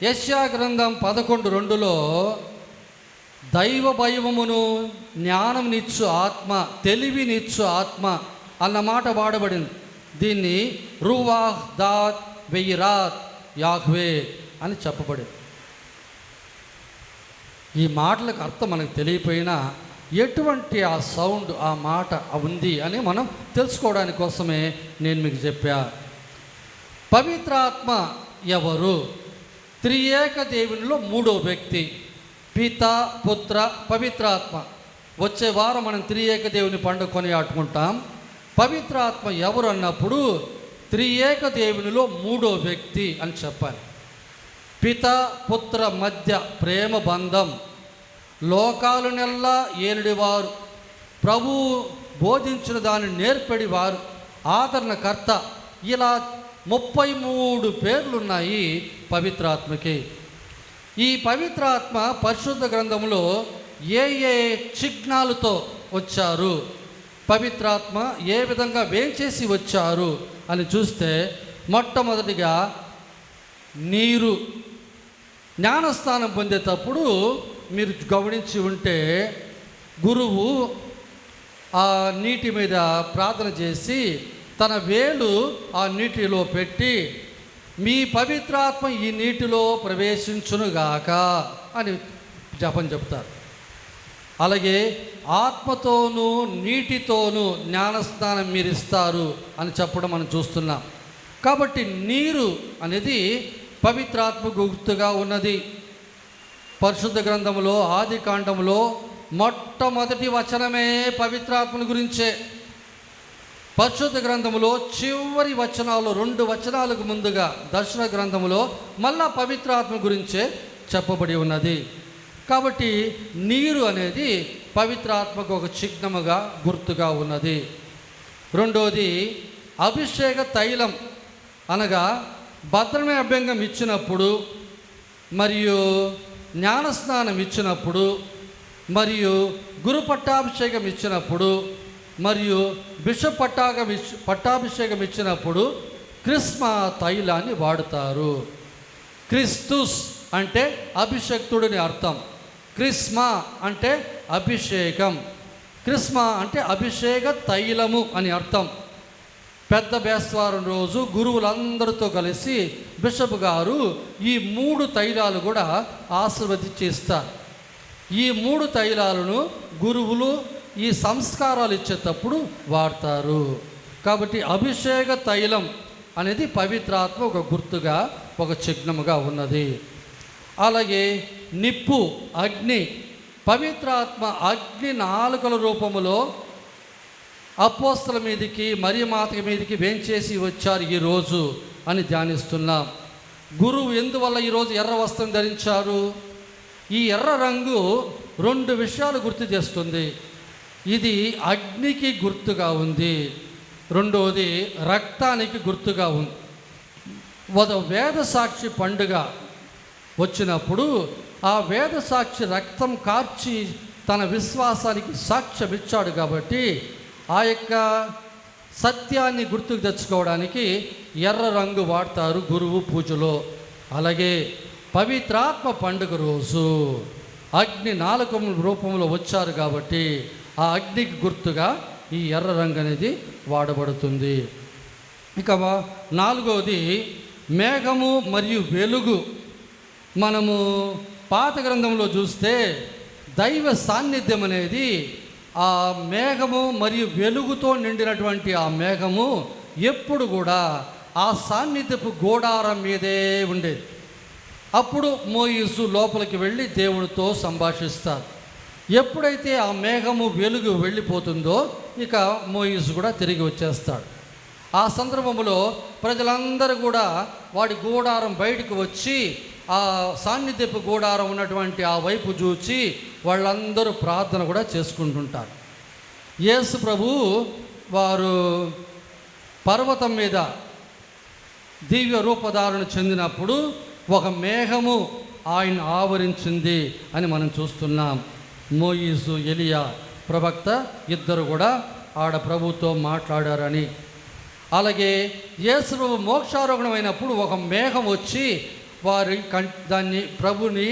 యెషయా గ్రంథం 11:2లో దైవ భయమును జ్ఞానంనిచ్చు ఆత్మ తెలివినిచ్చు ఆత్మ అన్న మాట వాడబడింది. దీన్ని రువాహ్ దాత్ వెయిరాత్ యాహ్వే అని చెప్పబడింది. ఈ మాటలకు అర్థం మనకు తెలియపోయినా ఎటువంటి ఆ సౌండ్ ఆ మాట ఉంది అని మనం తెలుసుకోవడానికి కోసమే నేను మీకు చెప్పా. పవిత్రాత్మ ఎవరు? త్రియేక దేవునిలో 3వ వ్యక్తి పిత పుత్ర పవిత్రాత్మ. వచ్చే వారం మనం త్రియేక దేవుని పండుగ కొనియాడుకుంటాం. పవిత్రాత్మ ఎవరు అన్నప్పుడు త్రియేక దేవునిలో 3వ వ్యక్తి అని చెప్పాలి. పిత పుత్ర మధ్య ప్రేమ బంధం, లోకాలనెల్లా ఏలుడివారు, ప్రభు బోధించిన దాన్ని నేర్పడివారు, ఆదరణకర్త, ఇలా 33 పేర్లున్నాయి పవిత్రాత్మకి. ఈ పవిత్రాత్మ పరిశుద్ధ గ్రంథంలో ఏ ఏ చిహ్నాలతో వచ్చారు, పవిత్రాత్మ ఏ విధంగా వేంచేసి వచ్చారు అని చూస్తే మొట్టమొదటిగా నీరు. జ్ఞానస్నానం పొందేటప్పుడు మీరు గమనించి ఉంటే గురువు ఆ నీటి మీద ప్రార్థన చేసి తన వేలు ఆ నీటిలో పెట్టి మీ పవిత్రాత్మ ఈ నీటిలో ప్రవేశించునుగాక అని జపం చెప్తారు. అలాగే ఆత్మతోనూ నీటితోనూ జ్ఞానస్నానం మీరు ఇస్తారు అని చెప్పడం మనం చూస్తున్నాం. కాబట్టి నీరు అనేది పవిత్రాత్మ గుర్తుగా ఉన్నది. పరిశుద్ధ గ్రంథంలో ఆది కాండంలో మొట్టమొదటి వచనమే పవిత్రాత్మను గురించే. పరిశుద్ధ గ్రంథంలో చివరి వచనాలు 2 వచనాలకు ముందుగా దర్శన గ్రంథంలో మళ్ళా పవిత్రాత్మ గురించే చెప్పబడి ఉన్నది. కాబట్టి నీరు అనేది పవిత్రాత్మకు ఒక చిహ్నముగా గుర్తుగా ఉన్నది. రెండోది అభిషేక తైలం, అనగా భద్రమే అభ్యంగం ఇచ్చినప్పుడు, మరియు జ్ఞానస్నానం ఇచ్చినప్పుడు, మరియు గురు పట్టాభిషేకం ఇచ్చినప్పుడు, మరియు బిషప్ పట్టాభిషేకం ఇచ్చినప్పుడు క్రిస్మా తైలాన్ని వాడుతారు. క్రిస్తుస్ అంటే అభిషక్తుడిని అర్థం. క్రిస్మా అంటే అభిషేకం. క్రిస్మా అంటే అభిషేక తైలము అని అర్థం. పెద్ద బేస్తవారం రోజు గురువులందరితో కలిసి బిషప్ గారు ఈ 3 తైలాలు కూడా ఆశీర్వదించి ఇస్తారు. ఈ 3 తైలాలను గురువులు ఈ సంస్కారాలు ఇచ్చేటప్పుడు వాడతారు. కాబట్టి అభిషేక తైలం అనేది పవిత్రాత్మ ఒక గుర్తుగా, ఒక చిహ్నముగా ఉన్నది. అలాగే నిప్పు, అగ్ని, పవిత్రాత్మ అగ్ని నాలుకల రూపములో అపోస్తల మీదికి మరియమాత మీదికి వేంచేసి వచ్చారు ఈరోజు అని ధ్యానిస్తున్నాం. గురువు ఎందువల్ల ఈరోజు ఎర్ర వస్త్రం ధరించారు? ఈ ఎర్ర రంగు 2 విషయాలు గుర్తు చేస్తుంది. ఇది అగ్నికి గుర్తుగా ఉంది, రెండవది రక్తానికి గుర్తుగా ఉంది. వేద సాక్షి పండుగ వచ్చినప్పుడు ఆ వేద సాక్షి రక్తం కార్చి తన విశ్వాసానికి సాక్ష్యం ఇచ్చాడు. కాబట్టి ఆ యొక్క సత్యాన్ని గుర్తుకు తెచ్చుకోవడానికి ఎర్ర రంగు వాడతారు గురువు పూజలో. అలాగే పవిత్రాత్మ పండుగ రోజు అగ్ని నాలుక రూపంలో వచ్చారు కాబట్టి ఆ అగ్నికి గుర్తుగా ఈ ఎర్ర రంగు అనేది వాడబడుతుంది. ఇక 4వది మేఘము మరియు వెలుగు. మనము పాత గ్రంథంలో చూస్తే దైవ సాన్నిధ్యం అనేది ఆ మేఘము మరియు వెలుగుతో నిండినటువంటి ఆ మేఘము ఎప్పుడు కూడా ఆ సాన్నిధ్యపు గోడారం మీదే ఉండేది. అప్పుడు మోయిసు లోపలికి వెళ్ళి దేవునితో సంభాషిస్తారు. ఎప్పుడైతే ఆ మేఘము వెలుగు వెళ్ళిపోతుందో ఇక మోయిసు కూడా తిరిగి వచ్చేస్తాడు. ఆ సందర్భంలో ప్రజలందరూ కూడా వాడి గూడారం బయటకు వచ్చి ఆ సాన్నిధ్యపు గూడారం ఉన్నటువంటి ఆ వైపు చూచి వాళ్ళందరూ ప్రార్థన కూడా చేసుకుంటుంటారు. యేసు ప్రభు వారు పర్వతం మీద దివ్య రూపధారణ చెందినప్పుడు ఒక మేఘము ఆయన ఆవరించింది అని మనం చూస్తున్నాం. మోయిసు, ఎలియా ప్రవక్త ఇద్దరు కూడా ఆడ ప్రభుతో మాట్లాడారని. అలాగే యేసు ప్రభు మోక్షారోహణం అయినప్పుడు ఒక మేఘం వచ్చి వారి దాన్ని ప్రభుని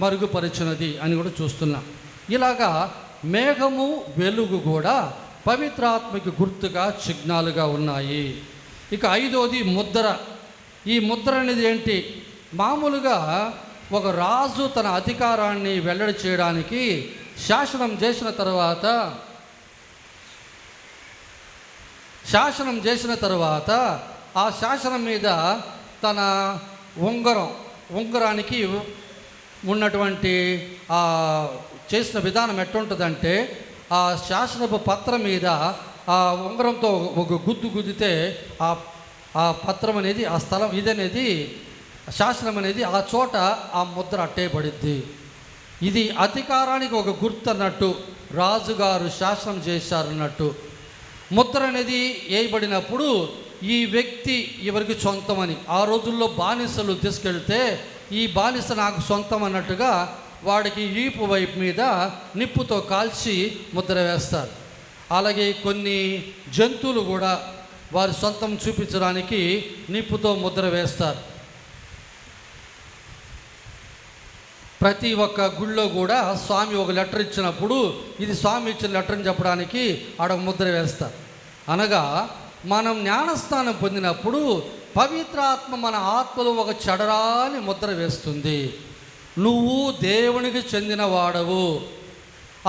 మరుగుపరిచినది అని కూడా చూస్తున్నాం. ఇలాగా మేఘము వెలుగు కూడా పవిత్రాత్మకి గుర్తుగా, చిహ్నాలుగా ఉన్నాయి. ఇక 5వది ముద్ర. ఈ ముద్ర అనేది ఏంటి? మామూలుగా ఒక రాజు తన అధికారాన్ని వెల్లడి చేయడానికి శాసనం చేసిన తర్వాత ఆ శాసనం మీద తన ఉంగరానికి ఉన్నటువంటి ఆ చేసిన విధానం ఎట్టుంటుందంటే ఆ శాసనపు పత్రం మీద ఆ ఉంగరంతో ఒక గుద్దు గుద్దితే ఆ పత్రం అనేది, ఆ స్థలం ఇదనేది, శాసనం అనేది ఆ చోట ఆ ముద్ర అట్టేయబడిద్ది. ఇది అధికారానికి ఒక గుర్తు అన్నట్టు, రాజుగారు శాసనం చేశారన్నట్టు. ముద్ర అనేది వేయబడినప్పుడు ఈ వ్యక్తి ఎవరికి సొంతమని, ఆ రోజుల్లో బానిసలు తీసుకెళ్తే ఈ బానిస నాకు సొంతం అన్నట్టుగా వాడికి ఈపు వైపు మీద నిప్పుతో కాల్చి ముద్ర వేస్తారు. అలాగే కొన్ని జంతువులు కూడా వారి సొంతం చూపించడానికి నిప్పుతో ముద్ర వేస్తారు. ప్రతి ఒక్క గుళ్ళో కూడా స్వామి ఒక లెటర్ ఇచ్చినప్పుడు ఇది స్వామి ఇచ్చిన లెటర్ అని చెప్పడానికి ఆడ ముద్ర వేస్తారు. అనగా మనం జ్ఞానస్నానం పొందినప్పుడు పవిత్రాత్మ మన ఆత్మలో ఒక చెడరాని ముద్ర వేస్తుంది. నువ్వు దేవునికి చెందిన వాడవు,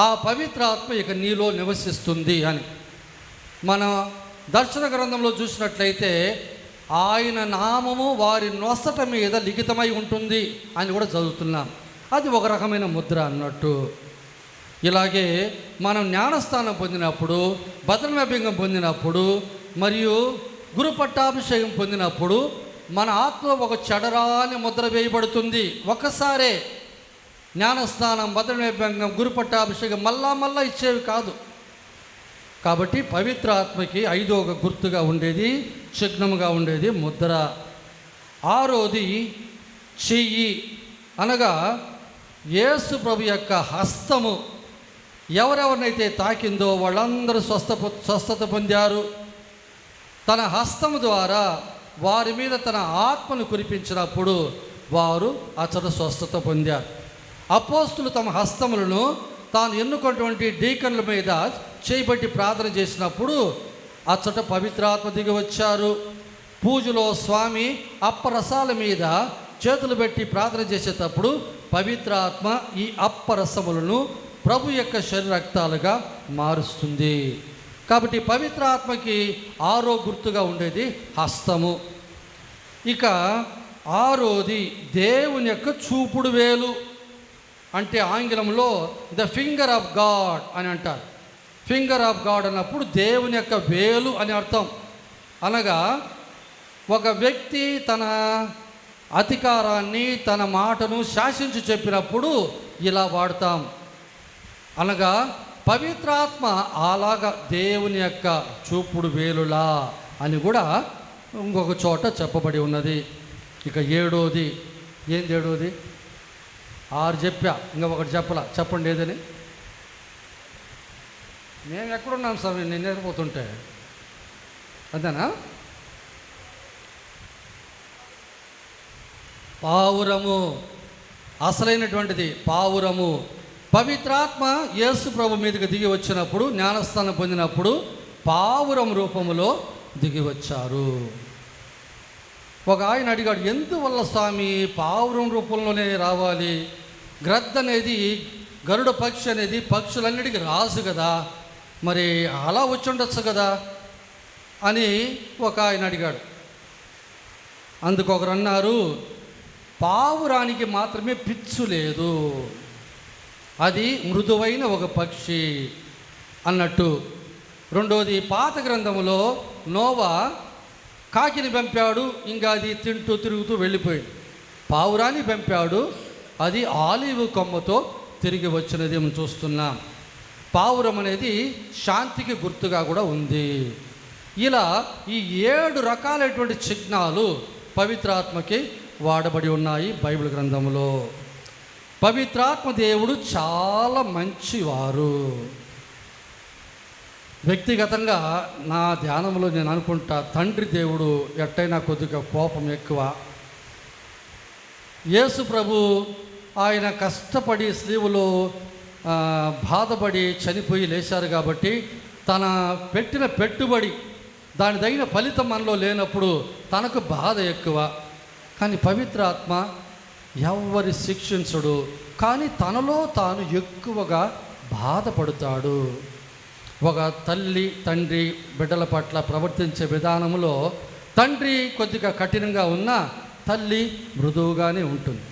ఆ పవిత్రాత్మ ఇక నీలో నివసిస్తుంది అని. మన దర్శన గ్రంథంలో చూసినట్లయితే ఆయన నామము వారి నొసట మీద లిఖితమై ఉంటుంది అని కూడా చదువుతున్నాం. అది ఒక రకమైన ముద్ర అన్నట్టు. ఇలాగే మనం జ్ఞానస్థానం పొందినప్పుడు, బదలనభ్యంగం పొందినప్పుడు మరియు గురు పట్టాభిషేకం పొందినప్పుడు మన ఆత్మలో ఒక చెడరాని ముద్ర వేయబడుతుంది. ఒక్కసారే జ్ఞానస్నానం, బదలనభ్యంగం, గురు పట్టాభిషేకం మళ్ళా ఇచ్చేవి కాదు. కాబట్టి పవిత్ర ఆత్మకి 5వ గుర్తుగా ఉండేది, చిహ్నముగా ఉండేది ముద్ర. 6వది చెయ్యి. అనగా యేసు ప్రభు యొక్క హస్తము ఎవరెవరినైతే తాకిందో వాళ్ళందరూ స్వస్థత పొందారు. తన హస్తము ద్వారా వారి మీద తన ఆత్మను కురిపించినప్పుడు వారు అచ్చట స్వస్థత పొందారు. అపోస్తులు తమ హస్తములను తాను ఎన్నుకున్నటువంటి డీకన్ల మీద చేయబట్టి ప్రార్థన చేసినప్పుడు అచ్చట పవిత్రాత్మ దిగి వచ్చారు. పూజలో స్వామి అప్పరసాల మీద చేతులు పెట్టి ప్రార్థన చేసేటప్పుడు పవిత్రాత్మ ఈ అప్పరసములను ప్రభు యొక్క శరీర రక్తాలుగా మారుస్తుంది. కాబట్టి పవిత్రాత్మకి 6వ గుర్తుగా ఉండేది హస్తము. ఇక 6వది దేవుని యొక్క చూపుడు వేలు, అంటే ఆంగ్లంలో ద ఫింగర్ ఆఫ్ గాడ్ అని అంటారు. ఫింగర్ ఆఫ్ గాడ్ అన్నప్పుడు దేవుని యొక్క వేలు అని అర్థం. అనగా ఒక వ్యక్తి తన అధికారాన్ని, తన మాటను శాసించి చెప్పినప్పుడు ఇలా వాడతాం. అనగా పవిత్రాత్మ అలాగా దేవుని యొక్క చూపుడు వేలులా అని కూడా ఇంకొక చోట చెప్పబడి ఉన్నది. ఇక 7వది ఏంది? 7వది 6 చెప్పా, ఇంకా ఒకటి చెప్పలా. చెప్పండి ఏదని. మేము ఎక్కడున్నాం స్వామి నేను నిద్రపోతుంటే? అంతేనా? పావురము, అసలైనటువంటిది పావురము. పవిత్రాత్మ యేసు ప్రభు మీదకి దిగి వచ్చినప్పుడు, జ్ఞానస్థానం పొందినప్పుడు పావురం రూపములో దిగి వచ్చారు. ఒక ఆయన అడిగాడు, ఎందువల్ల స్వామి పావురం రూపంలోనే రావాలి? గ్రద్ద అనేది, గరుడ పక్షి అనేది పక్షులన్నిటికీ రాజు కదా, మరి అలా వచ్చి ఉండొచ్చు కదా అని ఒక ఆయన అడిగాడు. అందుకు ఒకరు అన్నారు, పావురానికి మాత్రమే పిచ్చు లేదు, అది మృదువైన ఒక పక్షి అన్నట్టు. రెండోది, పాత గ్రంథములో నోవా కాకిని పంపాడు, ఇంకా అది తింటూ తిరుగుతూ వెళ్ళిపోయింది. పావురాన్ని పంపాడు, అది ఆలివ్ కొమ్మతో తిరిగి వచ్చినది మనం చూస్తున్నాం. పావురం అనేది శాంతికి గుర్తుగా కూడా ఉంది. ఇలా ఈ 7 రకాలైనటువంటి చిహ్నాలు పవిత్రాత్మకి వాడబడి ఉన్నాయి బైబిల్ గ్రంథంలో. పవిత్రాత్మ దేవుడు చాలా మంచివారు. వ్యక్తిగతంగా నా ధ్యానంలో నేను అనుకుంటా, తండ్రి దేవుడు ఎట్టయినా కొద్దిగా కోపం ఎక్కువ. యేసు ప్రభు ఆయన కష్టపడి స్లీవులో బాధపడి చనిపోయి లేచారు కాబట్టి తన పెట్టిన పెట్టుబడి దాని తగిన ఫలితం మనలో లేనప్పుడు తనకు బాధ ఎక్కువ. కానీ పవిత్రాత్మ ఎవరి శిక్షించడు, కానీ తనలో తాను ఎక్కువగా బాధపడతాడు. ఒక తల్లి తండ్రి బిడ్డల పట్ల ప్రవర్తించే విధానంలో తండ్రి కొద్దిగా కఠినంగా ఉన్నా తల్లి మృదువుగానే ఉంటుంది.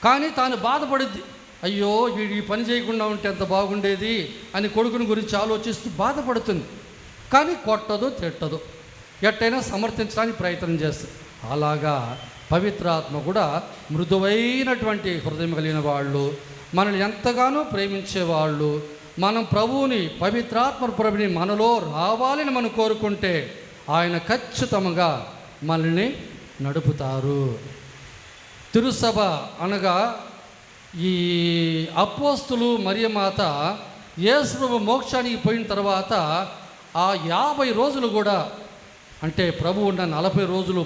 కానీ తాను బాధపడింది, అయ్యో వీడు ఈ పని చేయకుండా ఉంటే ఎంత బాగుండేది అని కొడుకుని గురించి ఆలోచిస్తూ బాధపడుతుంది. కానీ కొట్టదు, తిట్టదు, ఎట్టయినా సమర్థించడానికి ప్రయత్నం చేస్తుంది. అలాగా పవిత్రాత్మ కూడా మృదువైనటువంటి హృదయం కలిగిన వాళ్ళు, మనల్ని ఎంతగానో ప్రేమించేవాళ్ళు. మనం ప్రభువుని, పవిత్రాత్మ ప్రభుని మనలో రావాలని మనం కోరుకుంటే ఆయన ఖచ్చితంగా మనల్ని నడుపుతారు. తిరుసభ అనగా ఈ అపోస్తులు మరియమాత యేసు ప్రభు మోక్షానికి పోయిన తర్వాత ఆ 50 రోజులు కూడా, అంటే ప్రభు ఉన్న 40 రోజులు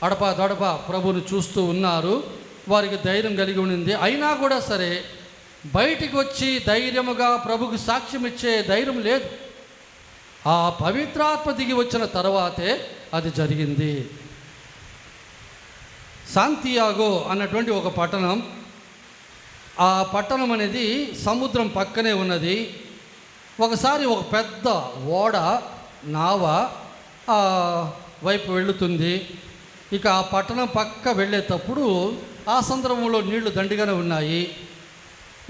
అడపా దడపా ప్రభుని చూస్తూ ఉన్నారు. వారికి ధైర్యం కలిగి ఉండింది. అయినా కూడా సరే బయటికి వచ్చి ధైర్యముగా ప్రభుకు సాక్ష్యం ఇచ్చే ధైర్యం లేదు. ఆ పవిత్రాత్మ దిగి వచ్చిన తర్వాతే అది జరిగింది. శాంతియాగో అన్నటువంటి ఒక పట్టణం, ఆ పట్టణం అనేది సముద్రం పక్కనే ఉన్నది. ఒకసారి ఒక పెద్ద ఓడ నావ ఆ వైపు వెళుతుంది. ఇక ఆ పట్టణం పక్క వెళ్ళేటప్పుడు ఆ సందర్భంలో నీళ్లు దండిగానే ఉన్నాయి.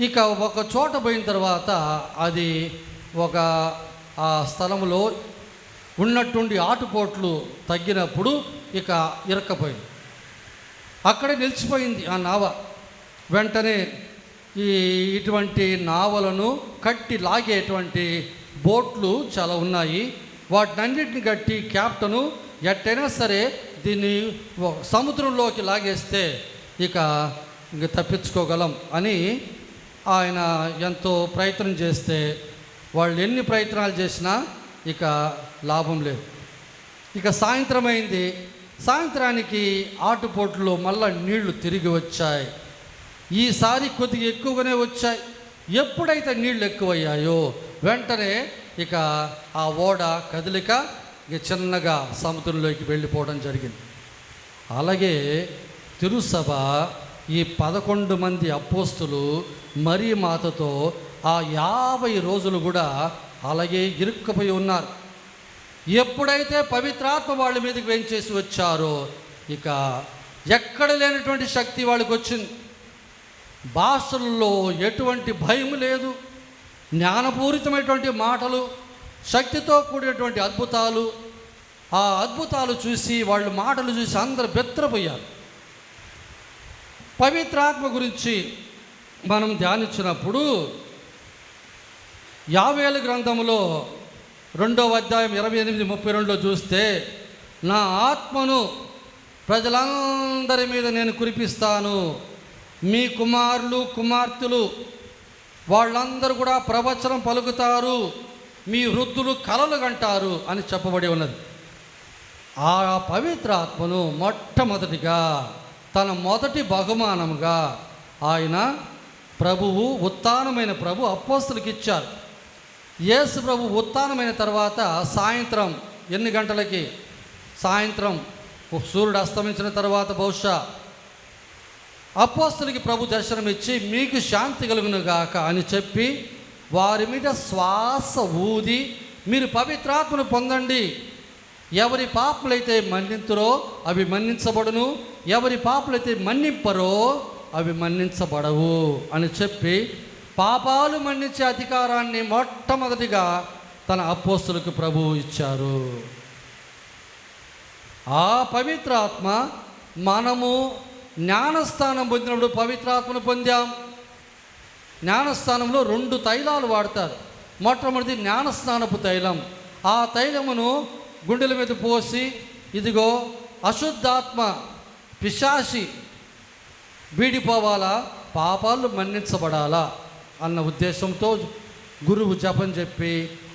ఇక ఒక చోట పోయిన తర్వాత అది ఒక ఆ స్థలంలో ఉన్నట్టుండి ఆటుపోట్లు తగ్గినప్పుడు ఇక ఇరక్కపోయింది. అక్కడే నిలిచిపోయింది ఆ నావ. వెంటనే ఇటువంటి నావలను కట్టి లాగేటువంటి బోట్లు చాలా ఉన్నాయి. వాటినన్నిటిని కట్టి క్యాప్టెను ఎట్టయినా సరే దీన్ని సముద్రంలోకి లాగేస్తే ఇక తప్పించుకోగలం అని ఆయన ఎంతో ప్రయత్నం చేస్తే వాళ్ళు ఎన్ని ప్రయత్నాలు చేసినా ఇక లాభం లేదు. ఇక సాయంత్రం అయింది. సాయంత్రానికి ఆటుపోట్లో మళ్ళా నీళ్లు తిరిగి వచ్చాయి. ఈసారి కొద్దిగా ఎక్కువగానే వచ్చాయి. ఎప్పుడైతే నీళ్లు ఎక్కువయ్యాయో వెంటనే ఇక ఆ ఓడ కదిలిక ఇక చిన్నగా సముద్రంలోకి వెళ్ళిపోవడం జరిగింది. అలాగే తిరుసభ ఈ 11 మంది అపోస్తులు మరియ మాతతో ఆ 50 రోజులు కూడా అలాగే ఇరుక్కుపోయి ఉన్నారు. ఎప్పుడైతే పవిత్రాత్మ వాళ్ళ మీదకి వెంచేసి వచ్చారో ఇక ఎక్కడ లేనటువంటి శక్తి వాళ్ళకి వచ్చింది. భాషల్లో ఎటువంటి భయం లేదు, జ్ఞానపూరితమైనటువంటి మాటలు, శక్తితో కూడినటువంటి అద్భుతాలు. ఆ అద్భుతాలు చూసి వాళ్ళ మాటలు చూసి అందరు బెత్తరపోయారు. పవిత్రాత్మ గురించి మనం ధ్యానించినప్పుడు యావేలు గ్రంథంలో 2వ అధ్యాయం 28-32లో చూస్తే, నా ఆత్మను ప్రజలందరి మీద నేను కురిపిస్తాను, మీ కుమారులు కుమార్తెలు వాళ్ళందరూ కూడా ప్రవచనం పలుకుతారు, మీ వృద్ధులు కలలు కంటారు అని చెప్పబడి ఉన్నది. ఆ పవిత్రాత్మను మొట్టమొదటిగా తన మొదటి బహుమానముగా ఆయన ప్రభువు, ఉత్థానమైన ప్రభు అపోస్తలుకి ఇచ్చారు. యేసు ప్రభు ఉత్థానమైన తర్వాత సాయంత్రం ఎన్ని గంటలకి? సాయంత్రం సూర్యుడు అస్తమించిన తర్వాత బహుశా అపోస్తలుకి ప్రభు దర్శనమిచ్చి, మీకు శాంతి కలుగునుగాక అని చెప్పి వారి మీద శ్వాస ఊది, మీరు పవిత్రాత్మను పొందండి, ఎవరి పాపలైతే మన్నింతురో అవి మన్నించబడును, ఎవరి పాపలైతే మన్నింపరో అవి మన్నించబడవు అని చెప్పి పాపాలు మన్నించే అధికారాన్ని మొట్టమొదటిగా తన అపోస్తలుకు ప్రభువు ఇచ్చారు. ఆ పవిత్రాత్మ మనము జ్ఞానస్థానం పొందినప్పుడు పవిత్రాత్మను పొందాం. జ్ఞానస్థానంలో 2 తైలాలు వాడతారు. మొట్టమొదటి జ్ఞానస్నానపు తైలం. ఆ తైలమును గుండెల మీద పోసి, ఇదిగో అశుద్ధాత్మ పిశాచి వీడిపోవాలా, పాపాలు మన్నించబడాలా అన్న ఉద్దేశంతో గురువు జపం చెప్పి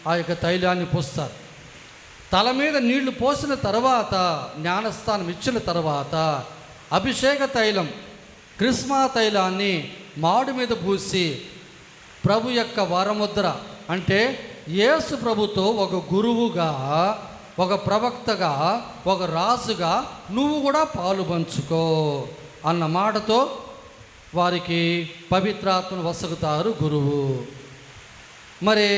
ఆ యొక్క తైలాన్ని పోస్తారు. తల మీద నీళ్లు పోసిన తర్వాత, జ్ఞానస్థానం ఇచ్చిన తర్వాత అభిషేక తైలం, క్రిస్మా తైలాన్ని మాడు మీద పూసి ప్రభు యొక్క వరముద్ర అంటే యేసు ప్రభుతో ఒక గురువుగా, ఒక ప్రవక్తగా, ఒక రాజుగా నువ్వు కూడా పాలు పంచుకో అన్న మాటతో వారికి పవిత్రాత్మను వసగుతారు గురువు. మరి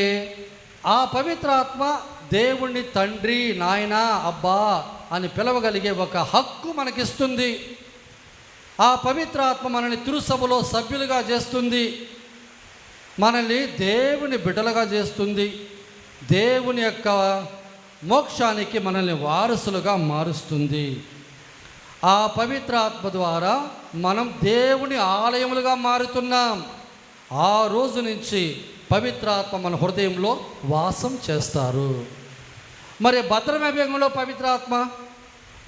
ఆ పవిత్రాత్మ దేవుణ్ణి తండ్రి, నాయన, అబ్బా అని పిలవగలిగే ఒక హక్కు మనకిస్తుంది. ఆ పవిత్రాత్మ మనల్ని తిరుసభలో సభ్యులుగా చేస్తుంది, మనల్ని దేవుని బిడ్డలుగా చేస్తుంది, దేవుని యొక్క మోక్షానికి మనల్ని వారసులుగా మారుస్తుంది. ఆ పవిత్రాత్మ ద్వారా మనం దేవుని ఆలయములుగా మారుతున్నాం. ఆ రోజు నుంచి పవిత్రాత్మ మన హృదయంలో వాసం చేస్తారు. మరి భద్రమ అభ్యంగంలో పవిత్రాత్మ,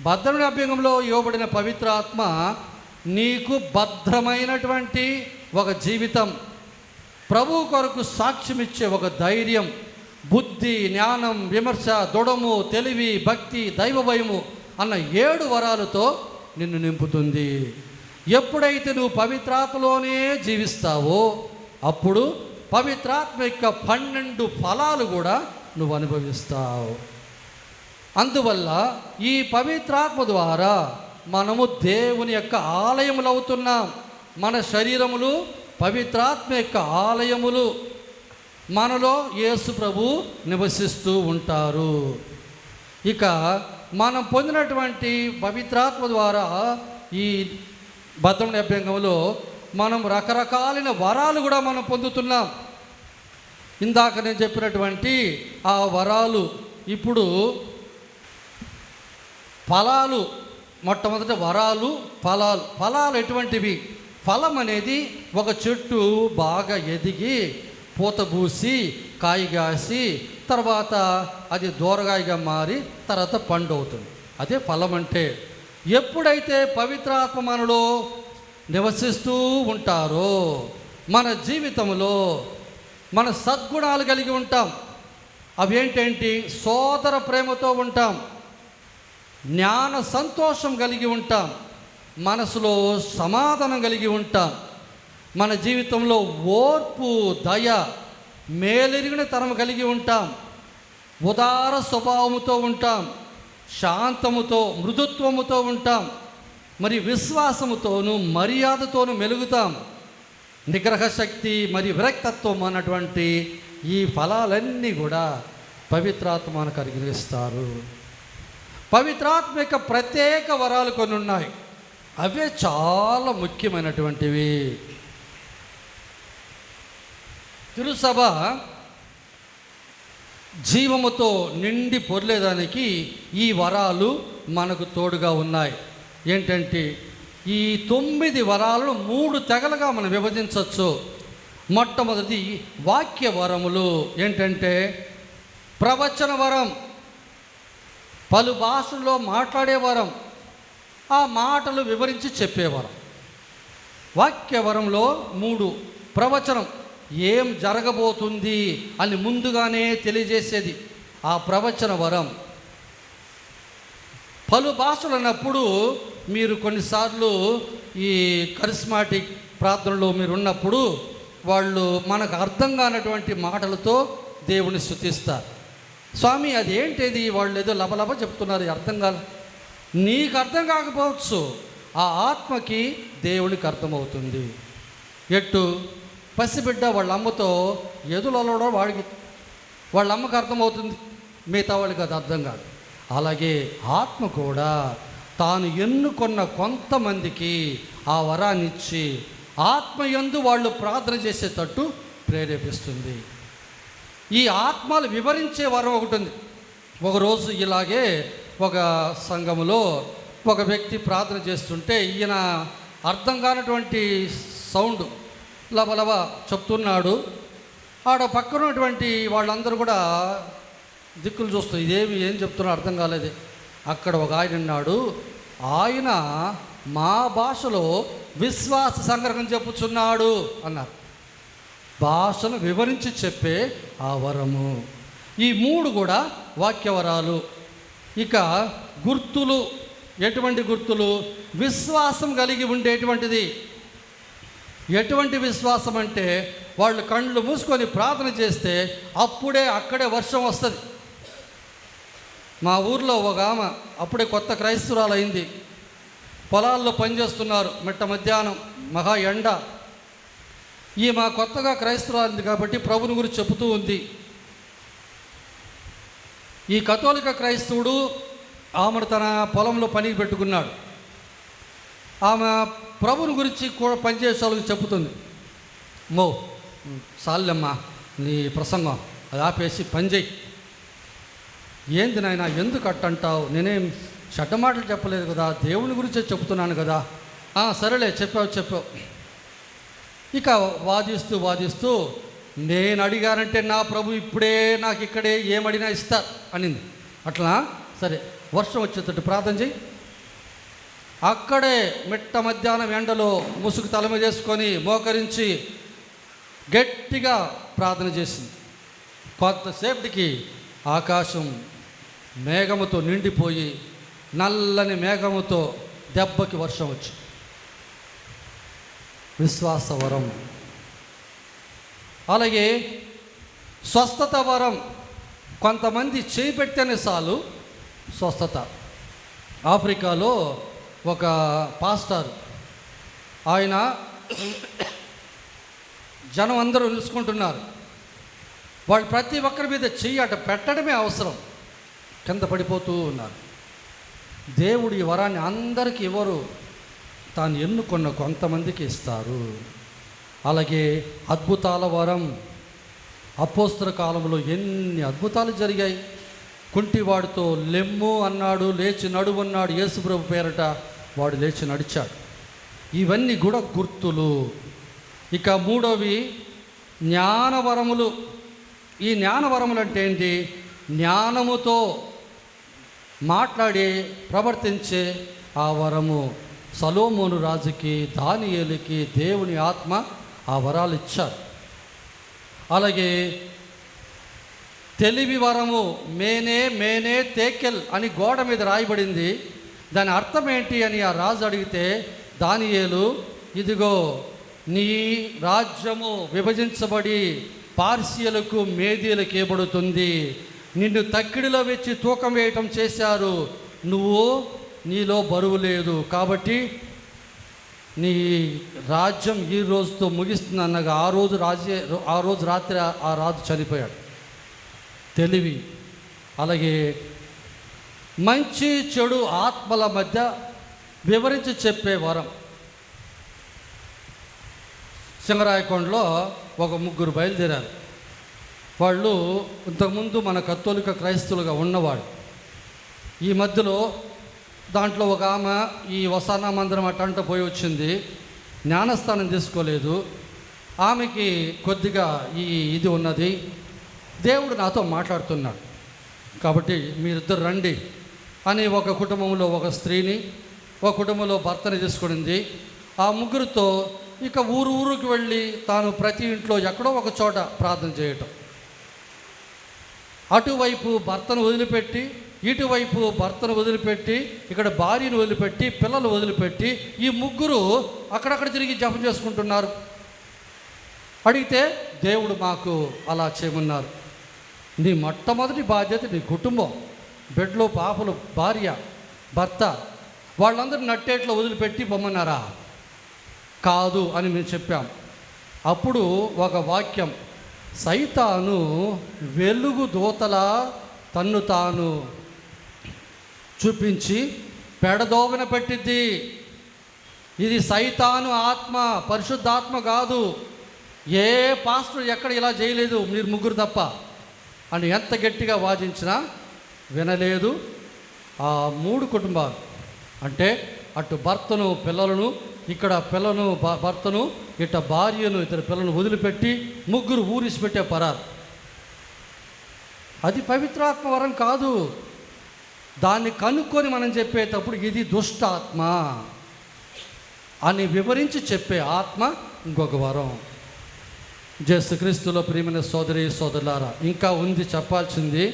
భద్రమ అభ్యంగంలో ఇవ్వబడిన పవిత్రాత్మ నీకు భద్రమైనటువంటి ఒక జీవితం, ప్రభు కొరకు సాక్ష్యమిచ్చే ఒక ధైర్యం, బుద్ధి, జ్ఞానం, విమర్శ, దృఢము, తెలివి, భక్తి, దైవ భయము అన్న 7 వరాలతో నిన్ను నింపుతుంది. ఎప్పుడైతే నువ్వు పవిత్రాత్మలోనే జీవిస్తావో అప్పుడు పవిత్రాత్మ యొక్క 12 ఫలాలు కూడా నువ్వు అనుభవిస్తావు. అందువల్ల ఈ పవిత్రాత్మ ద్వారా మనము దేవుని యొక్క ఆలయములు అవుతున్నాం. మన శరీరములు పవిత్రాత్మ యొక్క ఆలయములు. మనలో యేసు ప్రభు నివసిస్తూ ఉంటారు. ఇక మనం పొందినటువంటి పవిత్రాత్మ ద్వారా ఈ భద్రమణి అభ్యంగంలో మనం రకరకాలైన వరాలు కూడా మనం పొందుతున్నాం. ఇందాక నేను చెప్పినటువంటి ఆ వరాలు ఇప్పుడు ఫలాలు. మొట్టమొదట వరాలు, ఫలాలు. ఫలాలు ఎటువంటివి? ఫలం అనేది ఒక చెట్టు బాగా ఎదిగి పూత పూసి కాయగాసి తర్వాత అది దూరగాయగా మారి తర్వాత పండు అవుతుంది. అదే ఫలం అంటే. ఎప్పుడైతే పవిత్రాత్మ మనలో నివసిస్తూ ఉంటారో మన జీవితంలో మన సద్గుణాలు కలిగి ఉంటాం. అవేంటేంటి? సోదర ప్రేమతో ఉంటాం, జ్ఞాన సంతోషం కలిగి ఉంటాం, మనసులో సమాధానం కలిగి ఉంటాం, మన జీవితంలో ఓర్పు, దయ, మేలెరిగిన తరం కలిగి ఉంటాం, ఉదార స్వభావముతో ఉంటాం, శాంతముతో, మృదుత్వముతో ఉంటాం, మరి విశ్వాసముతోనూ మర్యాదతోనూ మెలుగుతాం. నిగ్రహ శక్తి మరి విరక్తత్వం అన్నటువంటి ఈ ఫలాలన్నీ కూడా పవిత్రాత్మ మనకు అనుగ్రహిస్తారు. పవిత్రాత్మ యొక్క ప్రత్యేక వరాలు కొన్ని ఉన్నాయి, అవే చాలా ముఖ్యమైనటువంటివి. తిరుసభ జీవముతో నిండి పొర్లేదానికి ఈ వరాలు మనకు తోడుగా ఉన్నాయి. ఏంటంటే ఈ 9 వరాలను 3 తెగలుగా మనం విభజించవచ్చు. మొట్టమొదటి వాక్య వరములు. ఏంటంటే ప్రవచన వరం, పలు భాషల్లో మాట్లాడే వరం, ఆ మాటలు వివరించి చెప్పేవరం. వాక్య వరంలో 3. ప్రవచనం, ఏం జరగబోతుంది అని ముందుగానే తెలియజేసేది ఆ ప్రవచన వరం. పలు భాషలు అన్నప్పుడు మీరు కొన్నిసార్లు ఈ కరిస్మాటిక్ ప్రార్థనలో మీరు ఉన్నప్పుడు వాళ్ళు మనకు అర్థం కానటువంటి మాటలతో దేవుని స్తుతిస్తారు. స్వామి అదేంటిది, వాళ్ళు ఏదో లబలబ చెప్తున్నారు, అర్థం కాదు. నీకు అర్థం కాకపోవచ్చు, ఆ ఆత్మకి దేవునికి అర్థమవుతుంది. ఎట్టు పసిబిడ్డ వాళ్ళ అమ్మతో ఎదులలో వాడికి వాళ్ళ అమ్మకు అర్థమవుతుంది, మిగతా వాళ్ళకి అది అర్థం కాదు. అలాగే ఆత్మ కూడా తాను ఎన్నుకొన్న కొంతమందికి ఆ వరాన్ని ఇచ్చి ఆత్మ యందు వాళ్ళు ప్రార్థన చేసేటట్టు ప్రేరేపిస్తుంది. ఈ ఆత్మలు వివరించే వరం ఒకటి ఉంది. ఒకరోజు ఇలాగే ఒక సంఘములో ఒక వ్యక్తి ప్రార్థన చేస్తుంటే ఈయన అర్థం కానటువంటి సౌండ్ లబలబ చెప్తున్నాడు. ఆడ పక్కనటువంటి వాళ్ళందరూ కూడా దిక్కులు చూస్తూ ఇదేమి ఏం చెప్తున్నా అర్థం కాలేదు. అక్కడ ఒక ఆయన ఉన్నాడు, ఆయన మా భాషలో విశ్వాస సంగ్రహం చెప్పుచున్నాడు అన్నారు. భాషను వివరించి చెప్పే ఆ వరము. ఈ 3 కూడా వాక్యవరాలు. ఇక గుర్తులు. ఎటువంటి గుర్తులు? విశ్వాసం కలిగి ఉండేటువంటిది. ఎటువంటి విశ్వాసం అంటే వాళ్ళు కళ్ళు మూసుకొని ప్రార్థన చేస్తే అప్పుడే అక్కడే వర్షం వస్తుంది. మా ఊర్లో ఒక ఆమె అప్పుడే కొత్త క్రైస్తవురాలు అయింది. పొలాల్లో పనిచేస్తున్నారు, మిట్ట మధ్యాహ్నం మహా ఎండ. మా కొత్తగా క్రైస్తవురాలింది కాబట్టి ప్రభుని గురించి చెబుతూ ఉంది. ఈ కథోలిక క్రైస్తవుడు ఆమెను తన పొలంలో పనికి పెట్టుకున్నాడు. ఆమె ప్రభుని గురించి కూడా పనిచేసే వాళ్ళకి చెబుతుంది. మో సాల్లెమ్మా నీ ప్రసంగం అది ఆపేసి పని చేయి. ఏంది నాయన ఎందుకు అట్టంటావు? నేనేం చెడ్డ మాటలు చెప్పలేదు కదా, దేవుని గురించే చెప్తున్నాను కదా. సరేలే చెప్పావు. ఇక వాదిస్తూ నేను అడిగానంటే నా ప్రభు ఇప్పుడే నాకు ఇక్కడే ఏమడినా ఇస్తా అనింది. అట్లా సరే వర్షం వచ్చేటట్టు ప్రార్థన చేయి. అక్కడే మిట్ట మధ్యాహ్నం ఎండలో ముసుగు తలమ చేసుకొని మోకరించి గట్టిగా ప్రార్థన చేసింది. కొంతసేపటికి ఆకాశం మేఘముతో నిండిపోయి నల్లని మేఘముతో దెబ్బకి వర్షం వచ్చి. విశ్వాస వరం. అలాగే స్వస్థత వరం. కొంతమంది చేయి పెడితేనే చాలు స్వస్థత. ఆఫ్రికాలో ఒక పాస్టర్, ఆయన జనం అందరూ నిలుచుకుంటున్నారు. వాళ్ళు ప్రతి ఒక్కరి మీద చెయ్యి అట పెట్టడమే అవసరం, కింద పడిపోతూ ఉన్నారు. దేవుడు ఈ వరాన్ని అందరికీ ఇవ్వరు, తాను ఎన్నుకున్న కొంతమందికి ఇస్తారు. అలాగే అద్భుతాల వరం. అపోస్తల కాలంలో ఎన్ని అద్భుతాలు జరిగాయి. కుంటివాడితో లెమ్ము అన్నాడు, లేచి నడువన్నాడు. యేసుప్రభు పేరట వాడు లేచి నడిచాడు. ఇవన్నీ కూడా గుర్తులు. ఇక 3వవి జ్ఞానవరములు. ఈ జ్ఞానవరములు అంటే ఏంటి? జ్ఞానముతో మాట్లాడి ప్రవర్తించే ఆ వరము. సొలొమోను రాజుకి, దానియేలుకి దేవుని ఆత్మ ఆ వరాలు ఇచ్చారు. అలాగే తెలివి వరము మేనే మేనే తేకెల్ అని గోడ మీద రాయబడింది. దాని అర్థం ఏంటి అని ఆ రాజు అడిగితే దానియేలు, ఇదిగో నీ రాజ్యము విభజించబడి పార్సీయులకు మేదీయులకు ఇవ్వబడుతుంది. నిన్ను తక్కిడిలో వెచ్చి తూకం వేయటం చేశారు. నీలో బరువు లేదు కాబట్టి నీ రాజ్యం ఈ రోజుతో ముగిస్తుంది అన్నగా ఆ రోజు రాత్రి ఆ రాజు చనిపోయాడు. తెలివి, అలాగే మంచి చెడు ఆత్మల మధ్య వివరించి చెప్పే వరం. సింగరాయకొండలో ఒక ముగ్గురు బయలుదేరారు. వాళ్ళు ఇంతకుముందు మన కత్తోలిక క్రైస్తవులుగా ఉన్నవాడు. ఈ మధ్యలో దాంట్లో ఒక ఆమె ఈ వసానా మందిరం అట్టంట పోయి వచ్చింది, జ్ఞానస్థానం తీసుకోలేదు. ఆమెకి కొద్దిగా ఇది ఉన్నది. దేవుడు నాతో మాట్లాడుతున్నాడు కాబట్టి మీరిద్దరు రండి అని ఒక కుటుంబంలో ఒక స్త్రీని, ఒక కుటుంబంలో భర్తని తీసుకునింది. ఆ ముగ్గురితో ఇక ఊరికి వెళ్ళి తాను ప్రతి ఇంట్లో ఎక్కడో ఒక చోట ప్రార్థన చేయటం. అటువైపు భర్తను వదిలిపెట్టి, ఇటువైపు భర్తను వదిలిపెట్టి, ఇక్కడ భార్యను వదిలిపెట్టి, పిల్లలు వదిలిపెట్టి ఈ ముగ్గురు అక్కడక్కడ తిరిగి జపం చేసుకుంటున్నారు. అడిగితే దేవుడు మాకు అలా చేయమన్నారు. నీ మొట్టమొదటి బాధ్యత నీ కుటుంబం, బిడ్డలు, పాపలు, భార్య, భర్త, వాళ్ళందరూ నట్టేట్లో వదిలిపెట్టి పొమ్మన్నారా? కాదు అని మేము చెప్పాం. అప్పుడు ఒక వాక్యం, సైతాను వెలుగు దూతలా తన్ను తాను చూపించి పెడదోవన పెట్టిద్ది. ఇది సైతాను ఆత్మ, పరిశుద్ధాత్మ కాదు. ఏ పాస్టర్ ఎక్కడ ఇలా చేయలేదు, మీరు ముగ్గురు తప్ప అని ఎంత గట్టిగా వాదించినా వినలేదు. ఆ మూడు కుటుంబాలు అంటే అటు భర్తను పిల్లలను, ఇక్కడ పిల్లను భర్తను, ఇట భార్యను, ఇతర పిల్లలను వదిలిపెట్టి ముగ్గురు ఊరిసిపెట్టే పరారు. అది పవిత్రాత్మ వరం కాదు. దాన్ని కనుక్కొని మనం చెప్పేటప్పుడు ఇది దుష్టాత్మ అని వివరించి చెప్పే ఆత్మ ఇంకొక వరం. యేసుక్రీస్తులో ప్రియమైన సోదరి సోదరులారా, ఇంకా ఉంది చెప్పాల్సింది,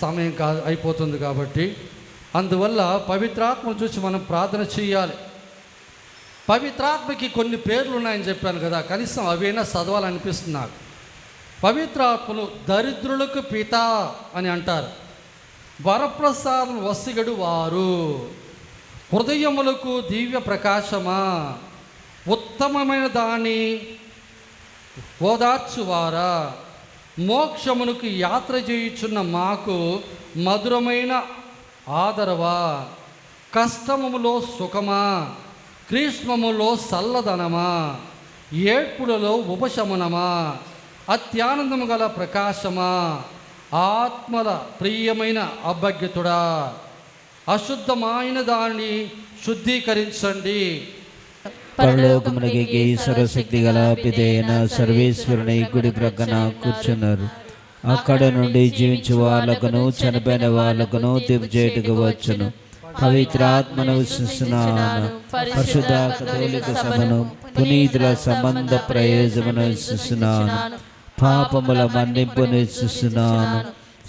సమయం అయిపోతుంది కాబట్టి అందువల్ల పవిత్రాత్మను చూసి మనం ప్రార్థన చేయాలి. పవిత్రాత్మకి కొన్ని పేర్లు ఉన్నాయని చెప్పాను కదా, కనీసం అవైనా చదవాలనిపిస్తుంది నాకు. పవిత్రాత్మను దరిద్రులకు పిత అని అంటారు, వరప్రసాదం వసిగడు వారు, హృదయములకు దివ్య ప్రకాశమా, ఉత్తమమైన దాని ఓదార్చువారా, మోక్షమునకు యాత్ర చేయుచున్న మాకు మధురమైన ఆదరవా, కష్టములో సుఖమా, గ్రీష్మములో చల్లదనమా, ఏడ్పులలో ఉపశమనమా, అత్యానందము గల ప్రకాశమా, ఆత్మల ప్రియమైన అభ్యర్థుడా, అశుద్ధమైన దాన్ని శుద్ధీకరించండి. పరలోకమునకి సర్వశక్తి గల పితైన సర్వేశ్వరుని కుడి ప్రక్కన కూర్చున్నారు. అక్కడ నుండి జీవించే వాళ్ళకును చనిపోయిన వాళ్ళకును తీర్పు చేయుటకు వచ్చును. పవిత్రాత్మను విశ్వసిస్తున్నాను. పరిశుద్ధ కథోలిక సభను, పునీతుల సంబంధ ప్రయోజనమును విశ్వసిస్తున్నాను. పాపముల మన్నింపును విశ్వసిస్తున్నాను.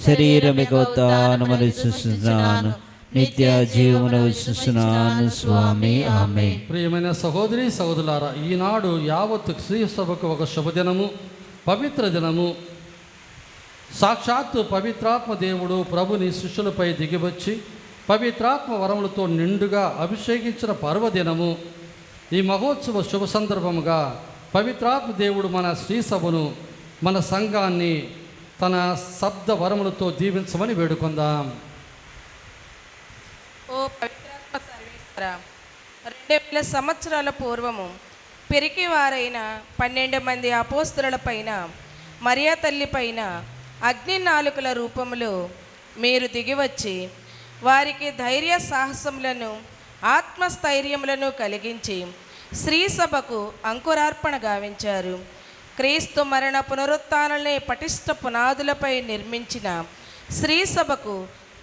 శరీరమిక ఉత్థానమును విశ్వసిస్తున్నాను. నిత్య జీవమును విశ్వసిస్తున్నాను స్వామి. ఆమేన్. ప్రియమైన సహోదరి సహోదరులారా, ఈనాడు యావత్ శ్రీ సభకు ఒక శుభదినము, పవిత్ర దినము. సాక్షాత్తు పవిత్రాత్మ దేవుడు ప్రభుని శిష్యులపై దిగివచ్చి పవిత్రాత్మ వరములతో నిండుగా అభిషేకించిన పర్వదినము. ఈ మహోత్సవ శుభ సందర్భముగా పవిత్రాత్మ దేవుడు మన శ్రీ సభను, మన సంఘాన్ని తన శబ్ద వరములతో దీవించమని వేడుకుందాం. ఓ పవిత్రాత్మ సర్వేశ్వర, 2000 సంవత్సరాల పూర్వము పెరికివారైన 12 మంది అపోస్తలుల పైన, మరియా తల్లి పైన అగ్ని నాలుకల రూపములో మీరు దిగివచ్చి వారికి ధైర్య సాహసములను ఆత్మస్థైర్యములను కలిగించి శ్రీ సభకు అంకురార్పణ గావించారు. క్రీస్తు మరణ పునరుత్థానాలనే పటిష్ట పునాదులపై నిర్మించిన శ్రీ సభకు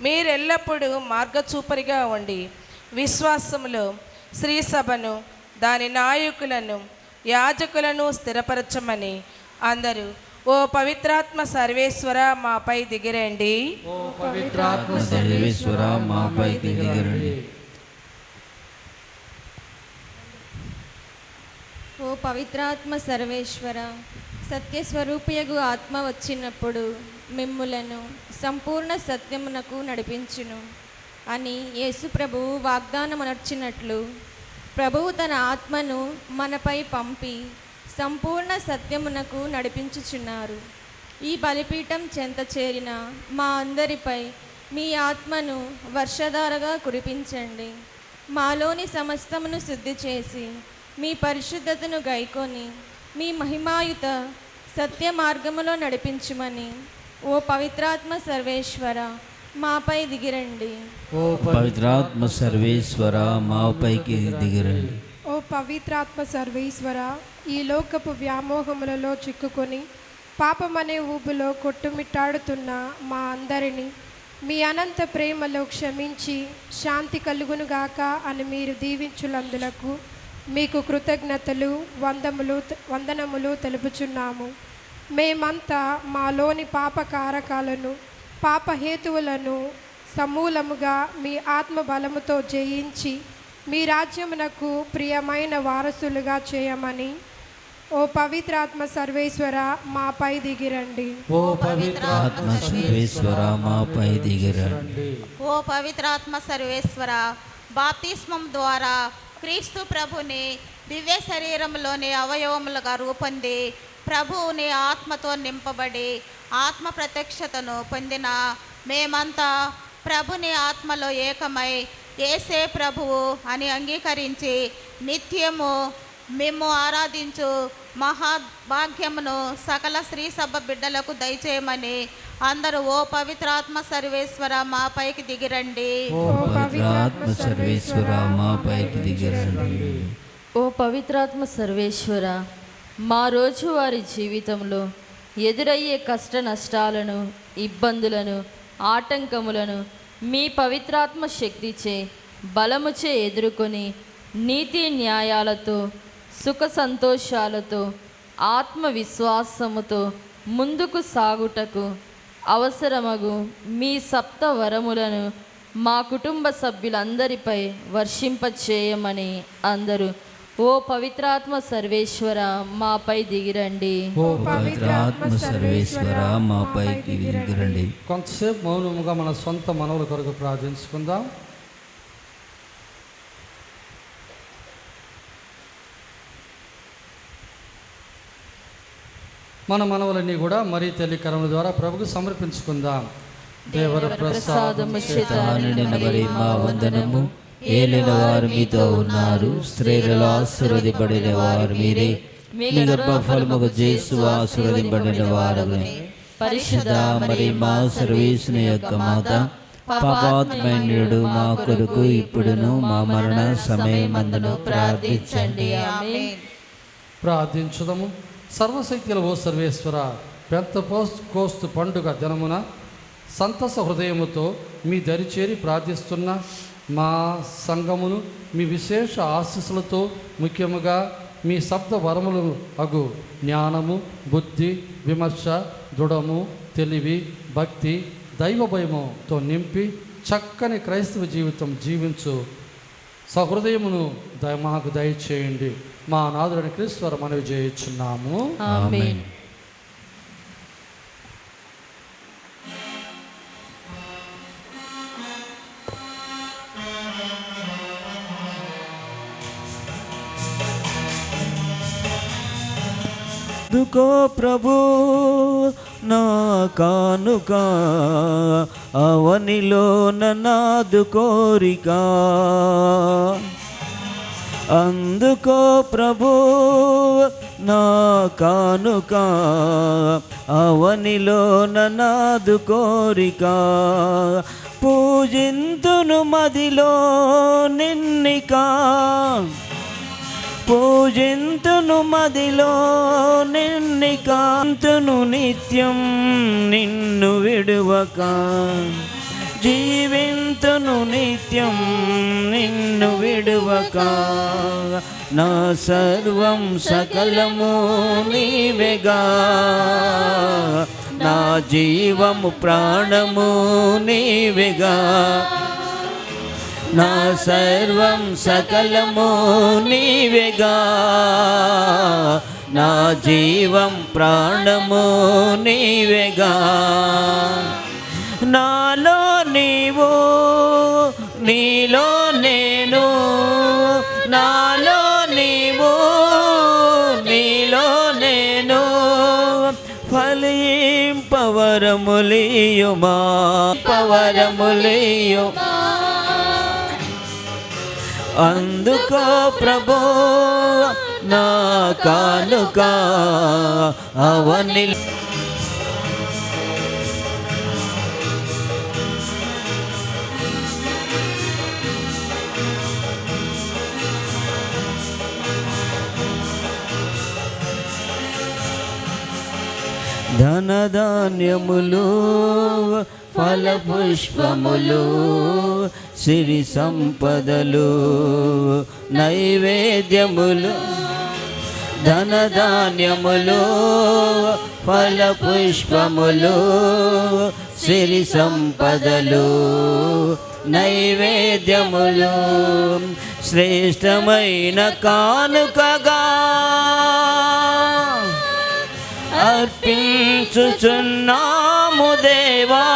మీరెల్లప్పుడూ మార్గచూపరిగా ఉండి విశ్వాసములో శ్రీ సభను, దాని నాయకులను, యాజకులను స్థిరపరచమని అందరూ ఓ పవిత్రాత్మ సర్వేశ్వర మాపై దిగిరండి. ఓ పవిత్రాత్మ సర్వేశ్వర మాపై దిగిరండి. ఓ పవిత్రాత్మ సర్వేశ్వర, సత్యస్వరూపియగు ఆత్మ వచ్చినప్పుడు మిమ్ములను సంపూర్ణ సత్యమునకు నడిపించును అని యేసు ప్రభువు వాగ్దానమునర్చినట్లు ప్రభువు తన ఆత్మను మనపై పంపి సంపూర్ణ సత్యమునకు నడిపించుచున్నారు. ఈ బలిపీఠం చెంత చేరిన మా అందరిపై మీ ఆత్మను వర్షధారగా కురిపించండి. మాలోని సమస్తమును శుద్ధి చేసి మీ పరిశుద్ధతను గైకొని మీ మహిమాయుత సత్య మార్గములో నడిపించుమని ఓ పవిత్రాత్మ సర్వేశ్వర మాపై దిగిరండి. ఓ పవిత్రాత్మ సర్వేశ్వర మాపైకి దిగిరండి. ఓ పవిత్రాత్మ సర్వేశ్వర, ఈ లోకపు వ్యామోహములలో చిక్కుకొని పాపమనే ఊబులో కొట్టుమిట్టాడుతున్న మా అందరినీ మీ అనంత ప్రేమలో క్షమించి శాంతి కలుగునుగాక అని మీరు దీవించులందులకు మీకు కృతజ్ఞతలు వందనములు తెలుపుచున్నాము. మేమంతా మాలోని పాప కారకాలను పాపహేతువులను సమూలముగా మీ ఆత్మ బలముతో జయించి మీ రాజ్యమునకు ప్రియమైన వారసులుగా చేయమని ఓ పవిత్రాత్మ సర్వేశ్వర మాపై దిగిరండి. ఓ పవిత్రాత్మ సర్వేశ్వర మాపై దిగిరండి. ఓ పవిత్రాత్మ సర్వేశ్వర, బాప్తిస్మం ద్వారా క్రీస్తు ప్రభుని దివ్య శరీరంలోని అవయవములుగా రూపొంది ప్రభువుని ఆత్మతో నింపబడి ఆత్మ ప్రత్యక్షతను పొందిన మేమంతా ప్రభుని ఆత్మలో ఏకమై యేసే ప్రభువు అని అంగీకరించి నిత్యము మేము ఆరాధించు మహాభాగ్యమును సకల స్త్రీ సభ బిడ్డలకు దయచేయమని అందరూ ఓ పవిత్రాత్మ సర్వేశ్వర మాపైకి దిగిరండి. ఓ పవిత్రాత్మ సర్వేశ్వర మాపైకి దిగిరండి. ఓ పవిత్రాత్మ సర్వేశ్వర, మా రోజువారి జీవితంలో ఎదురయ్యే కష్ట నష్టాలను, ఇబ్బందులను, ఆటంకములను మీ పవిత్రాత్మ శక్తిచే బలముచే ఎదుర్కొని నీతి న్యాయాలతో సుఖ సంతోషాలతో ఆత్మవిశ్వాసముతో ముందుకు సాగుటకు అవసరమగు మీ సప్త వరములను మా కుటుంబ సభ్యులందరిపై వర్షింపచేయమని అందరూ ఓ పవిత్రాత్మ సర్వేశ్వర మాపై దిగిరండి. ఓ పవిత్రాత్మ సర్వేశ్వర మాపైకి దిగిరండి. కొంతసేపు మౌనముగా మన సొంత మనవుల కొరకు ప్రార్థించుకుందాం. మన మనవులన్నీ కూడా మరీ తల్లి కరముల ద్వారా ప్రభుకు సమర్పించుకుందాం. దేవర ప్రసాదము చేత నిండిన మరి మా వందనము. ఏలిన వారు మీతో ఉన్నారు, స్త్రీలలో ఆశీర్వదింపబడిన వారు మీరే. మీ గర్భఫలముకు యేసు ఆశీర్వదింపబడిన వారు. పరిశుద్ధ మరి మా సర్వేశ్వరుని యొక్క మాత, పాపాత్మయుడు మా కొరకు ఇప్పుడును మా మరణ సమయమందును ప్రార్థించండి. ఆమేన్. ప్రార్థించుదము. సర్వశక్తుల ఓ సర్వేశ్వర, పెంతకోస్తు పండుగ దినమున సంతస హృదయముతో మీ దరిచేరి ప్రార్థిస్తున్న మా సంఘమును మీ విశేష ఆశీస్సులతో, ముఖ్యముగా మీ శబ్ద వరములు అగు జ్ఞానము, బుద్ధి, విమర్శ, దృఢము, తెలివి, భక్తి, దైవ భయముతో నింపి చక్కని క్రైస్తవ జీవితం జీవించు సహృదయమును మాకు దయచేయండి. మా నాథుడైన క్రీస్తు ద్వారా మనవి చేయుచున్నాము. ఆమేన్. అందుకో ప్రభు నా కానుక, అవనిలో నాదు కోరిక. అందుకో ప్రభు నా కానుక, అవనిలో నాదు కోరిక. పూజింతును మదిలో నిన్నికా, పూజింతును మదిలో నిన్నికాంతును నిత్యం నిన్ను విడువక. జీవింతును నిత్యం నిన్ను విడువక, నా సర్వం సకలము నీవేగా, నా జీవము ప్రాణము నీవేగా, నా సర్వం సకలము నీవేగా, నా జీవం ప్రాణము నీవేగా. నాలో నీవు నీలో నేను, నాలో నీవు నీలో నేను, ఫలింపవరములియుమా పవరములియుమా. అందుకో ప్రభు నా కానుక అవని. ధనధాన్యములు ఫలపుష్పములు సిరి సంపదలు నైవేద్యములు, ధనధాన్యములు ఫలపుష్పములు సిరి సంపదలు నైవేద్యములు, శ్రేష్టమైన కానుకగా అర్పించుచున్నాము దేవా,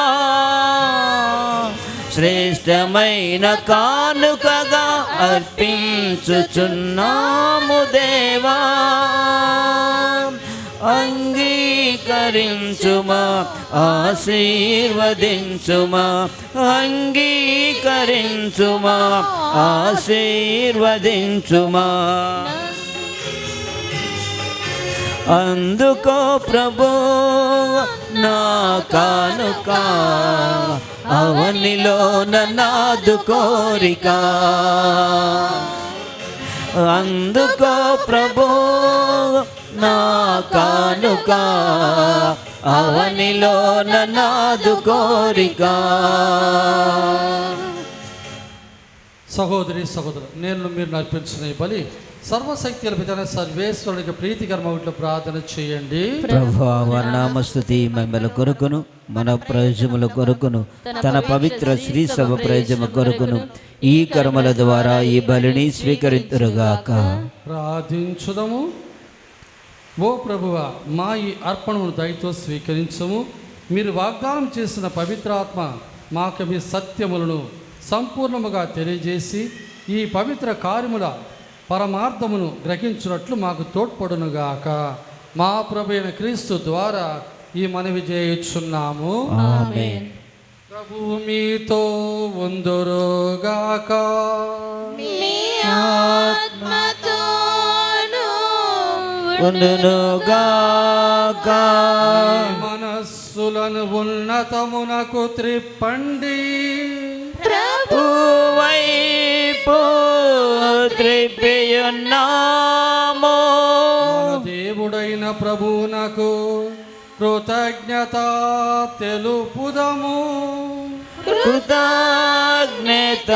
శ్రేష్టమైన కానుకగా అర్పించుచున్నాము దేవా. అంగీకరించుమా ఆశీర్వదించుమా, అంగీకరించుమా ఆశీర్వదించుమా. అందుకో ప్రభు నా కానుక అవనిలోన నాదు కోరిక, అందుకో ప్రభు నా కానుక అవనిలోన నాదు కోరిక. సహోదరి సహోదరు, నేను మీరు నడిపించిన ఈ బలి సర్వశక్తి పితైన సర్వేశ్వరునికి ప్రీతికరమవుట్లో ప్రార్థన చేయండి. ప్రభువా వారి నామస్తుతి మహిమల కొరకును మన ప్రయోజముల కొరకును తన పవిత్ర శ్రీ సభ ప్రయోజన కొరకును ఈ కర్మల ద్వారా ఈ బలిని స్వీకరింతురుగాక. ప్రార్థించుదము. ఓ ప్రభువా, మా ఈ అర్పణను దయతో స్వీకరించము. మీరు వాగ్దానం చేసిన పవిత్రాత్మ మాకు మీ సత్యములను సంపూర్ణముగా తెలియజేసి ఈ పవిత్ర కార్యముల పరమార్థమును గ్రహించినట్లు మాకు తోడ్పడునుగాక. మా ప్రభు అయిన క్రీస్తు ద్వారా ఈ మనవి చేయుచున్నాము. ఆమేన్. ప్రభువు మీతో ఉందురుగాక. ఉండునుగాక. మనస్సులను ఉన్నతమునకు త్రిప్పండి. ప్రభువైపు త్రిప్పియున్నాము. దేవుడైన ప్రభువునకు కృతజ్ఞత తెలుపుదము. కృతజ్ఞత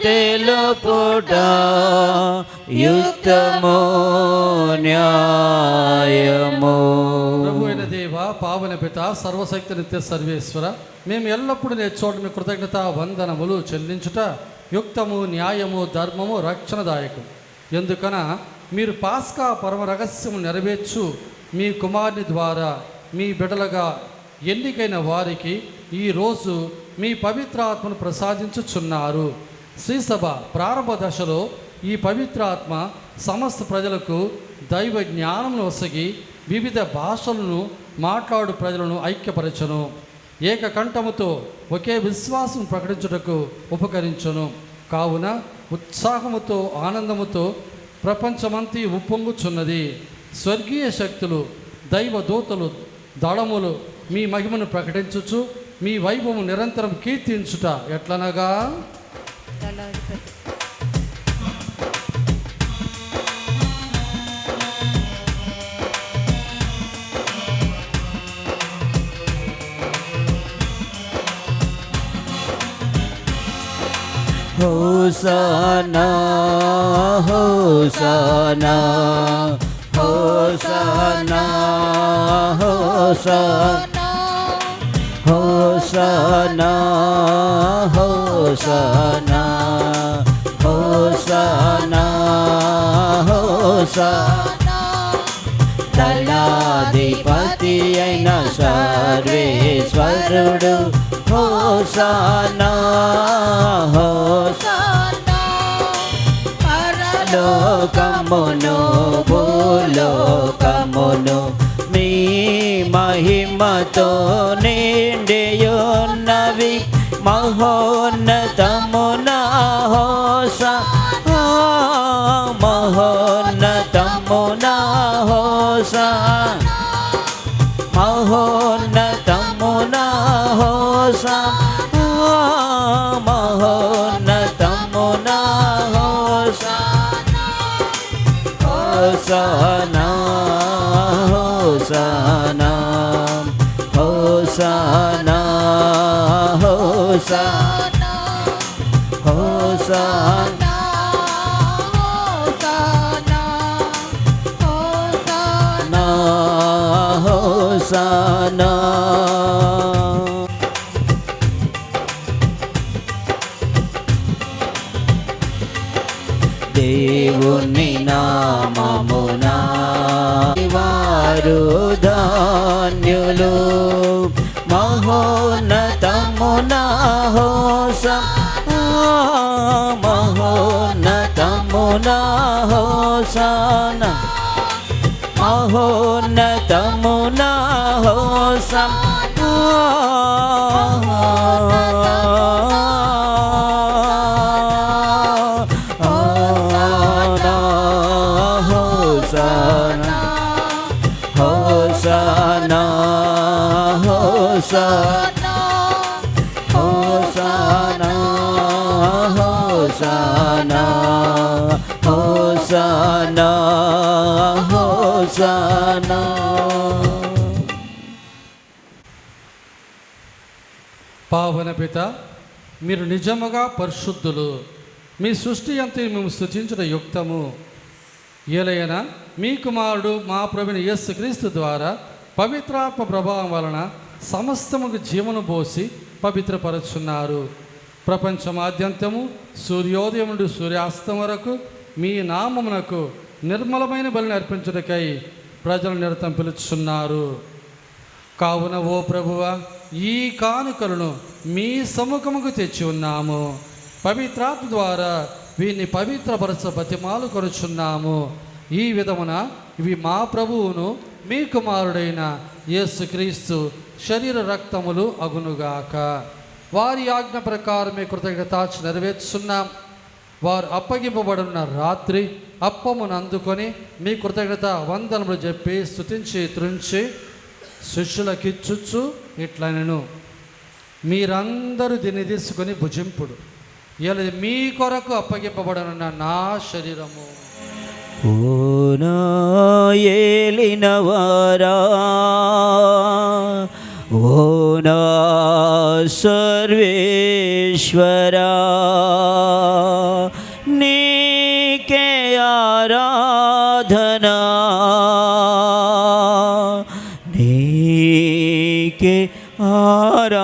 తెలుపుట యుక్తము న్యాయము. ప్రభు అయిన దేవ, పావన పిత, సర్వశక్తి నిత్య సర్వేశ్వర, మేము ఎల్లప్పుడూ నేర్చోట మీ కృతజ్ఞత వందనములు చెల్లించుట యుక్తము న్యాయము ధర్మము రక్షణదాయకం. ఎందుకన మీరు పాస్కా పరమ రహస్యము నెరవేర్చు మీ కుమారుని ద్వారా మీ బిడ్డలుగా ఎన్నికైన వారికి ఈరోజు మీ పవిత్రాత్మను ప్రసాదించుచున్నారు. శ్రీసభ ప్రారంభ దశలో ఈ పవిత్రాత్మ సమస్త ప్రజలకు దైవ జ్ఞానమును వసగి వివిధ భాషలను మాట్లాడు ప్రజలను ఐక్యపరచను. ఏకకంఠముతో ఒకే విశ్వాసం ప్రకటించుటకు ఉపకరించును. కావున ఉత్సాహముతో ఆనందముతో ప్రపంచమంతా ఉప్పొంగుచున్నది. స్వర్గీయ శక్తులు దైవ దూతలు దళములు మీ మహిమను ప్రకటించుచు మీ వైభవము నిరంతరం కీర్తించుట ఎట్లనగా, హోసనా హోసనా హోసనా హోసనా హోసనా హోసనా హోసనా హోసనా దళాధిపతి అయిన సర్వేశ్వరుడు హోసనా హోసనా పరలోకమును భూలోకమును మీ మహిమతో నిండియున్నవి మహోన్నతమున హోసనా మహోన్నతమున హోసనా మహోన్నతమున హోసనా మహోన్నతమున హోసనా హోసనా హోసనా హోసనా హోసనా హోసనా హోసనా దేవుని నామమున వారు ధాన్యులు మహోన్నతమున హోసనా మహోన్నతమున హోసనా మహోన్నతమున హోసనా హోసనా హోసనా హోసనా హోసనా హోసనా హోసనా హోసనా పావన పిత, మీరు నిజముగా పరిశుద్ధులు. మీ సృష్టి అంతా మేము స్తుతించడం యుక్తము. ఏలైనా మీ కుమారుడు మా ప్రభువైన యేసుక్రీస్తు ద్వారా పవిత్రాత్మ ప్రభావం వలన సమస్తముకు జీవను పోసి పవిత్రపరచున్నారు. ప్రపంచమాద్యంతము సూర్యోదయం నుండి సూర్యాస్తం వరకు మీ నామమునకు నిర్మలమైన బలిని అర్పించుటకై ప్రజలు నిరతం పిలుచున్నారు. కావున ఓ ప్రభువా, ఈ కానుకలను మీ సముఖముకు తెచ్చి ఉన్నాము. పవిత్రాత్మ ద్వారా వీరిని పవిత్రపరచ బతిమాలు కొనుచున్నాము. ఈ విధమున ఇవి మా ప్రభువును మీ కుమారుడైన యేసుక్రీస్తు శరీర రక్తములు అగునుగాక. వారి ఆజ్ఞ ప్రకారమే కృతజ్ఞతార్చన నెరవేర్చున్నాం. వారు అప్పగింపబడిన రాత్రి అప్పమును అందుకొని మీ కృతజ్ఞత వందనములు చెప్పి స్తుతించి త్రుంచి శిష్యులకిచ్చుచ్చు ఇట్లనెను, మీరందరూ దీన్ని తీసుకొని భుజింపుడు. ఇలా మీ కొరకు అప్పగింపబడనున్న నా శరీరము. ఓ నా ఏలినవారా, ఓ నా సర్వేశ్వరా, నీకే ఆరాధనా, నీకే ఆరాధనా.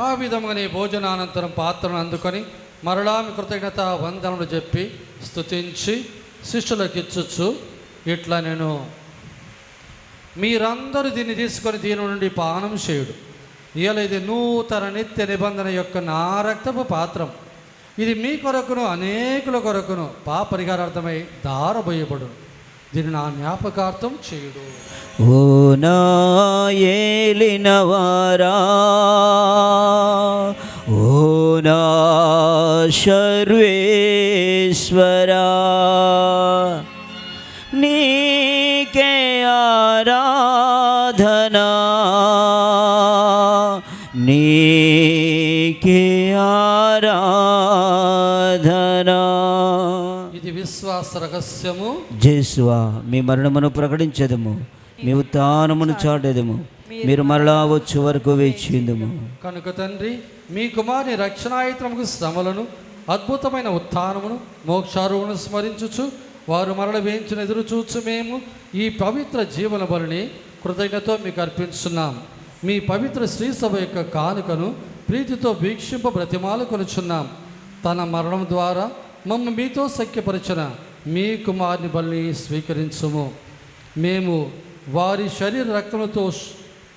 ఆ విధముగానే భోజనానంతరం పాత్రను అందుకొని మరలా మీ కృతజ్ఞత వందనములు చెప్పి స్తుతించి శిష్యులకిచ్చుచ్చు ఇట్లా నేను, మీరందరూ దీన్ని తీసుకొని దీని నుండి పానం చేయుడు. ఇలా ఇది నూతన నిత్య నిబంధన యొక్క నా రక్తపు పాత్రం. ఇది మీ కొరకును అనేకుల కొరకును పాపరిహారార్థమై దారబోయబడు. దీన్ని నా జ్ఞాపకార్థం చేయుడు. ఓ నా ఏలినవారా, ఓ నా సర్వేశ్వరా, నీకే ఆరాధనా, నీకే ఆరాధనా. ఇది విశ్వాస రహస్యము. జేసువా, మీ మరణమును ప్రకటించదము, మీ ఉత్థానమును చాటెదము. మీరు మరలా వచ్చే వరకు వేచిందుము. కనుక తండ్రి, మీ కుమారుని రక్షణాయుతముకు శ్రమలను, అద్భుతమైన ఉత్థానమును, మోక్షారువును స్మరించుచు వారు మరల వేయించిన ఎదురు చూచు మేము ఈ పవిత్ర జీవన బలిని కృతజ్ఞతతో మీకు అర్పించున్నాం. మీ పవిత్ర శ్రీ సభ యొక్క కానుకను ప్రీతితో వీక్షింప బ్రతిమాలు కొనుచున్నాం. తన మరణం ద్వారా మమ్మ మీతో సఖ్యపరిచిన మీ కుమారుని బలిని స్వీకరించుము. మేము వారి శరీర రక్తములతో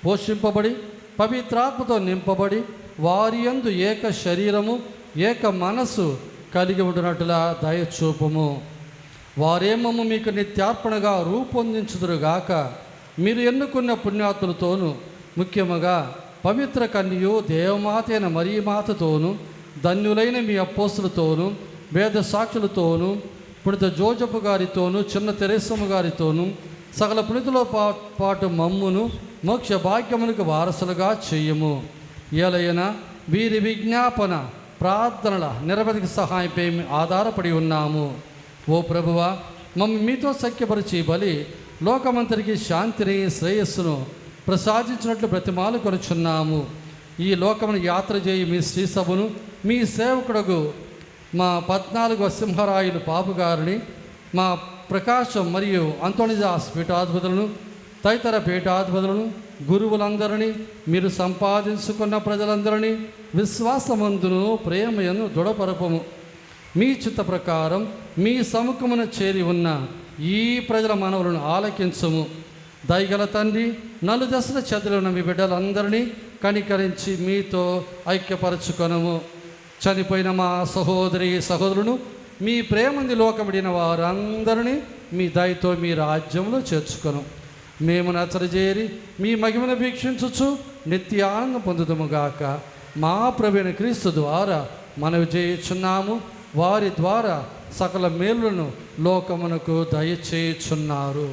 పోషింపబడి పవిత్రాత్మతో నింపబడి వారి యందు ఏక శరీరము ఏక మనస్సు కలిగి ఉండినట్లుగా దయచూపము. వారేమము మీకు నిత్యార్పణగా రూపొందించుదురుగాక. మీరు ఎన్నుకున్న పుణ్యాతులతోనూ ముఖ్యముగా పవిత్ర కన్యయు దేవమాత అయిన మరియమాతతోనూ ధన్యులైన మీ అపోస్తులతోనూ వేద సాక్షులతోనూ పుణిత జోజపు గారితోనూ చిన్న తెరేసమ్మ గారితోనూ సకల పుణితుల పాటు మమ్మును మోక్ష భాగ్యమునికి వారసులుగా చెయ్యము. ఏలైనా వీరి విజ్ఞాపన ప్రార్థనల నిరవధిక సహాయంపై ఆధారపడి ఉన్నాము. ఓ ప్రభువా, మమ్మ మీతో సఖ్యపరిచి బలి లోకమంతరికి శాంతిని శ్రేయస్సును ప్రసాదించినట్లు బ్రతిమాలు కొనుచున్నాము. ఈ లోకమును యాత్ర చేయి మీ శ్రీసభను మీ సేవకుడుగు మా 14 సింహరాయులు పాపుగారిని, మా ప్రకాశం మరియు అంతోనిదాస్ పీఠాధిపతులను, తదితర పీఠాధిపతులను, గురువులందరినీ, మీరు సంపాదించుకున్న ప్రజలందరినీ విశ్వాసమందును ప్రేమయను దృఢపరపము. మీ చిత్త ప్రకారం మీ సముఖమున చేరి ఉన్న ఈ ప్రజల మనవులను ఆలకించము. దయగల తండ్రి, నలుదశల చెదలున్న మీ బిడ్డలందరినీ కనికరించి మీతో ఐక్యపరచుకొనము. చనిపోయిన మా సహోదరి సహోదరులను మీ ప్రేమంది లోకమిడిన వారందరినీ మీ దయతో మీ రాజ్యంలో చేర్చుకొను. మేము నచ్చరజేరి మీ మహిమను వీక్షించుచు నిత్య ఆనందం పొందుదుముగాక. మా ప్రభువైన క్రీస్తు ద్వారా మనవి చేయుచున్నాము. వారి ద్వారా సకల మేలులను లోకమునకు దయచేయుచున్నారు.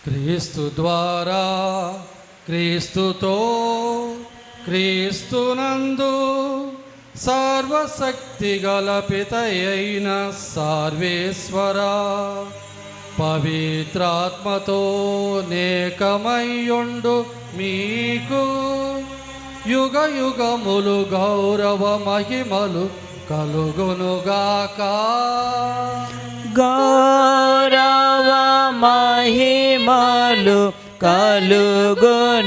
క్రీస్తు ద్వారా, క్రీస్తుతో, క్రీస్తునందు సర్వశక్తి గల పితయైన సర్వేశ్వర పవిత్రాత్మతో నేకమయ్యుండు మీకు యుగ యుగములు గౌరవ మహిమలు కలుగునుగాక. గౌరవ మహిమలు కలుగునుగాక.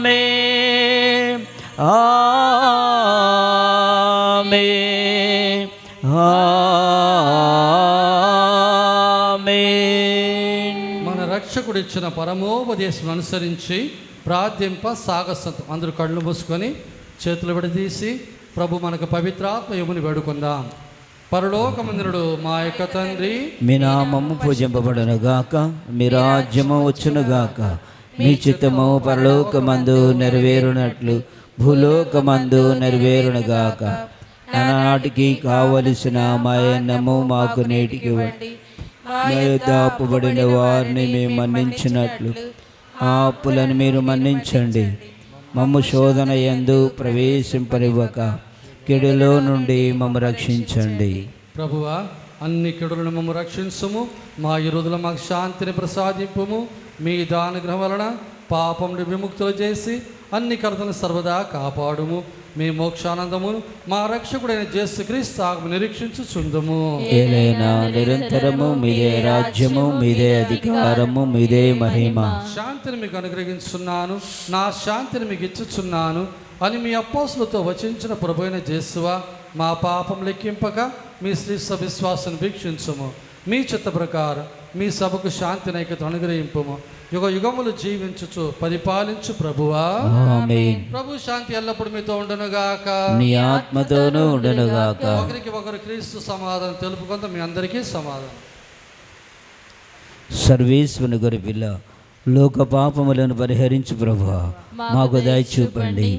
ఆమేన్, ఆమేన్, ఆమేన్. మన రక్షకుడు ఇచ్చిన పరమోపదేశం అనుసరించి ప్రార్థింప సాగసంతం. అందరూ కళ్ళు మూసుకొని చేతులు విడదీసి ప్రభు మనకు పవిత్రాత్మ యముని వేడుకుందాం. పరలోకమందుడు మా యొక్క తండ్రి, మీ నామము పూజింపబడునుగాక. మీ రాజ్యము వచ్చునుగాక. మీ చిత్తము పరలోకమందు నెరవేరునట్లు భూలోకమందు నెరవేరునుగాక. నానాటికి కావలసిన మాయన్నము మాకు నేటికి ఇవ్వండి. దాపుబడిన వారిని మేము మన్నించినట్లు ఆ అప్పులను మీరు మన్నించండి. మమ్ము శోధన యందు ప్రవేశింపనివ్వక కెడులో నుండి మమ్ము రక్షించండి. ప్రభువా, అన్ని కెడులను మమ్ము రక్షించుము. మా ఇరుదుల మాకు శాంతిని ప్రసాదింపుము. మీ దానుగ్రహం వలన పాపం విముక్తులు చేసి అన్ని కర్తలను సర్వదా కాపాడుము. మీ మోక్షానందమును మా రక్షకుడైన యేసుక్రీస్తు ఆత్మ నిరీక్షించుచుందుము. ఏలైనా నిరంతరము మీదే రాజ్యము, మీదే అధికారము, మీదే మహిమ. శాంతిని మీకు అనుగ్రహించున్నాను, నా శాంతిని మీకు ఇచ్చుచున్నాను అని మీ అపోస్తులతో వచించిన ప్రభువైన యేసువా, మా పాపం లెక్కింపక మీ శ్రీ విశ్వాసం వీక్షించుము. మీ చిత్త ప్రకారం మీ సభకు శాంతి నైక్యత అనుగ్రహింపుము. యుగ యుగములు జీవించుచు పరిపాలించు ప్రభువా. ఆమేన్. ప్రభు శాంతి ఎల్లప్పుడు మీతో ఉండునుగాక. నీ ఆత్మతోనూ ఉండునుగాక. ఒకరికి ఒకరు క్రీస్తు సమాధానం తెలుపుకుంటూ మీ అందరికీ సమాధానం. సర్వేశ్వరుని గొర్రెపిల్ల, లోక పాపములను పరిహరించు ప్రభువా, మాకు దయ చూపండి.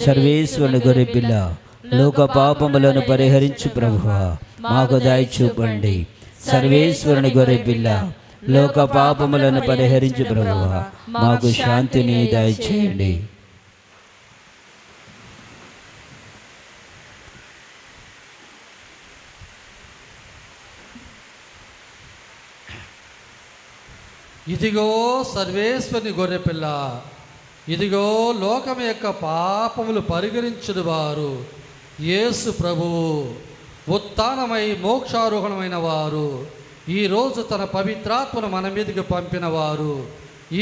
సర్వేశ్వరుని గొర్రెపిల్ల, లోక పాపములను పరిహరించు ప్రభువా, మాకు దయ చూపండి. సర్వేశ్వరుని గొర్రెపిల్ల, లోక పాపములను పరిహరించు ప్రభువా, మాకు శాంతిని దయచేయండి. ఇదిగో సర్వేశ్వరుని గొర్రెపిల్ల, ఇదిగో లోకం యొక్క పాపములు పరిగణించుడు వారు, యేసు ప్రభువు, ఉత్థానమై మోక్షారోహణమైన వారు, ఈరోజు తన పవిత్రాత్మను మన మీదకి పంపిన వారు,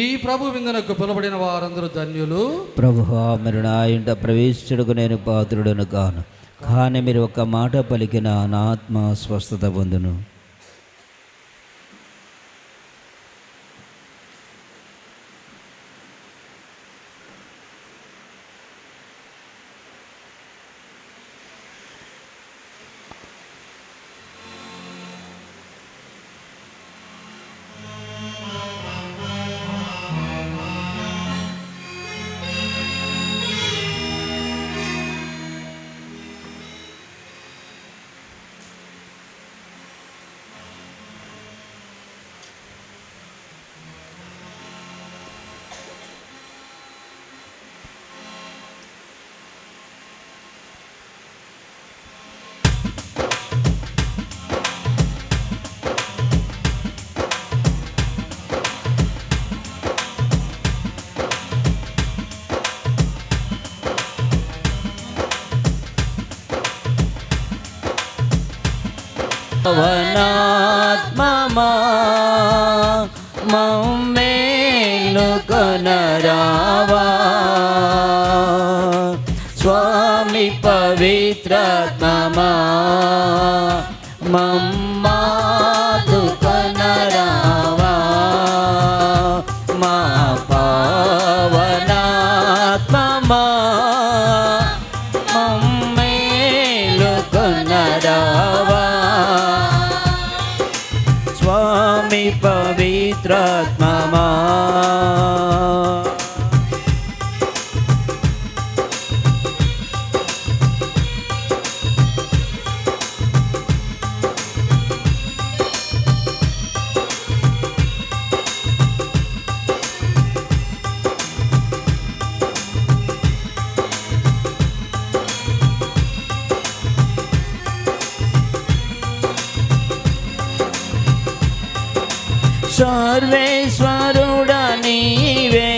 ఈ ప్రభు విందునకు పిలువబడిన వారందరూ ధన్యులు. ప్రభువా, మీరు నా ఇంట ప్రవేశించుటకు నేను పాత్రుడను కాను, కానీ మీరు ఒక్క మాట పలికిన నా ఆత్మ స్వస్థత పొందును. పవనాత్మమా మమ్మేలు కొనరావా, స్వామి పవిత్రాత్మమా మమ్మాదు కొనరావా, మా పవనాత్మమా మమ్మేలు కొనరావా, స్వామి పవిత్రాత్మమా. సర్వేశ్వరుడా నీవే,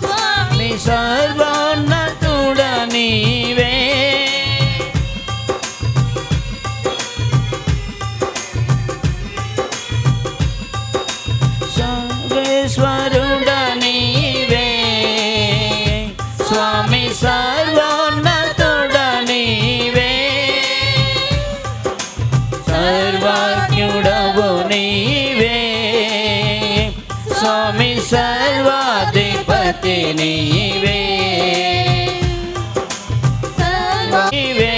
స్వామి సర్వోన్నతుడా నీవే, సర్వేశ్వరుడా నీవే, స్వామి సర్వోన్నతుడా నీవే, సర్వజ్ఞుడవు నీవే, స్వామి సర్వాధిపతి నీవే, నీవే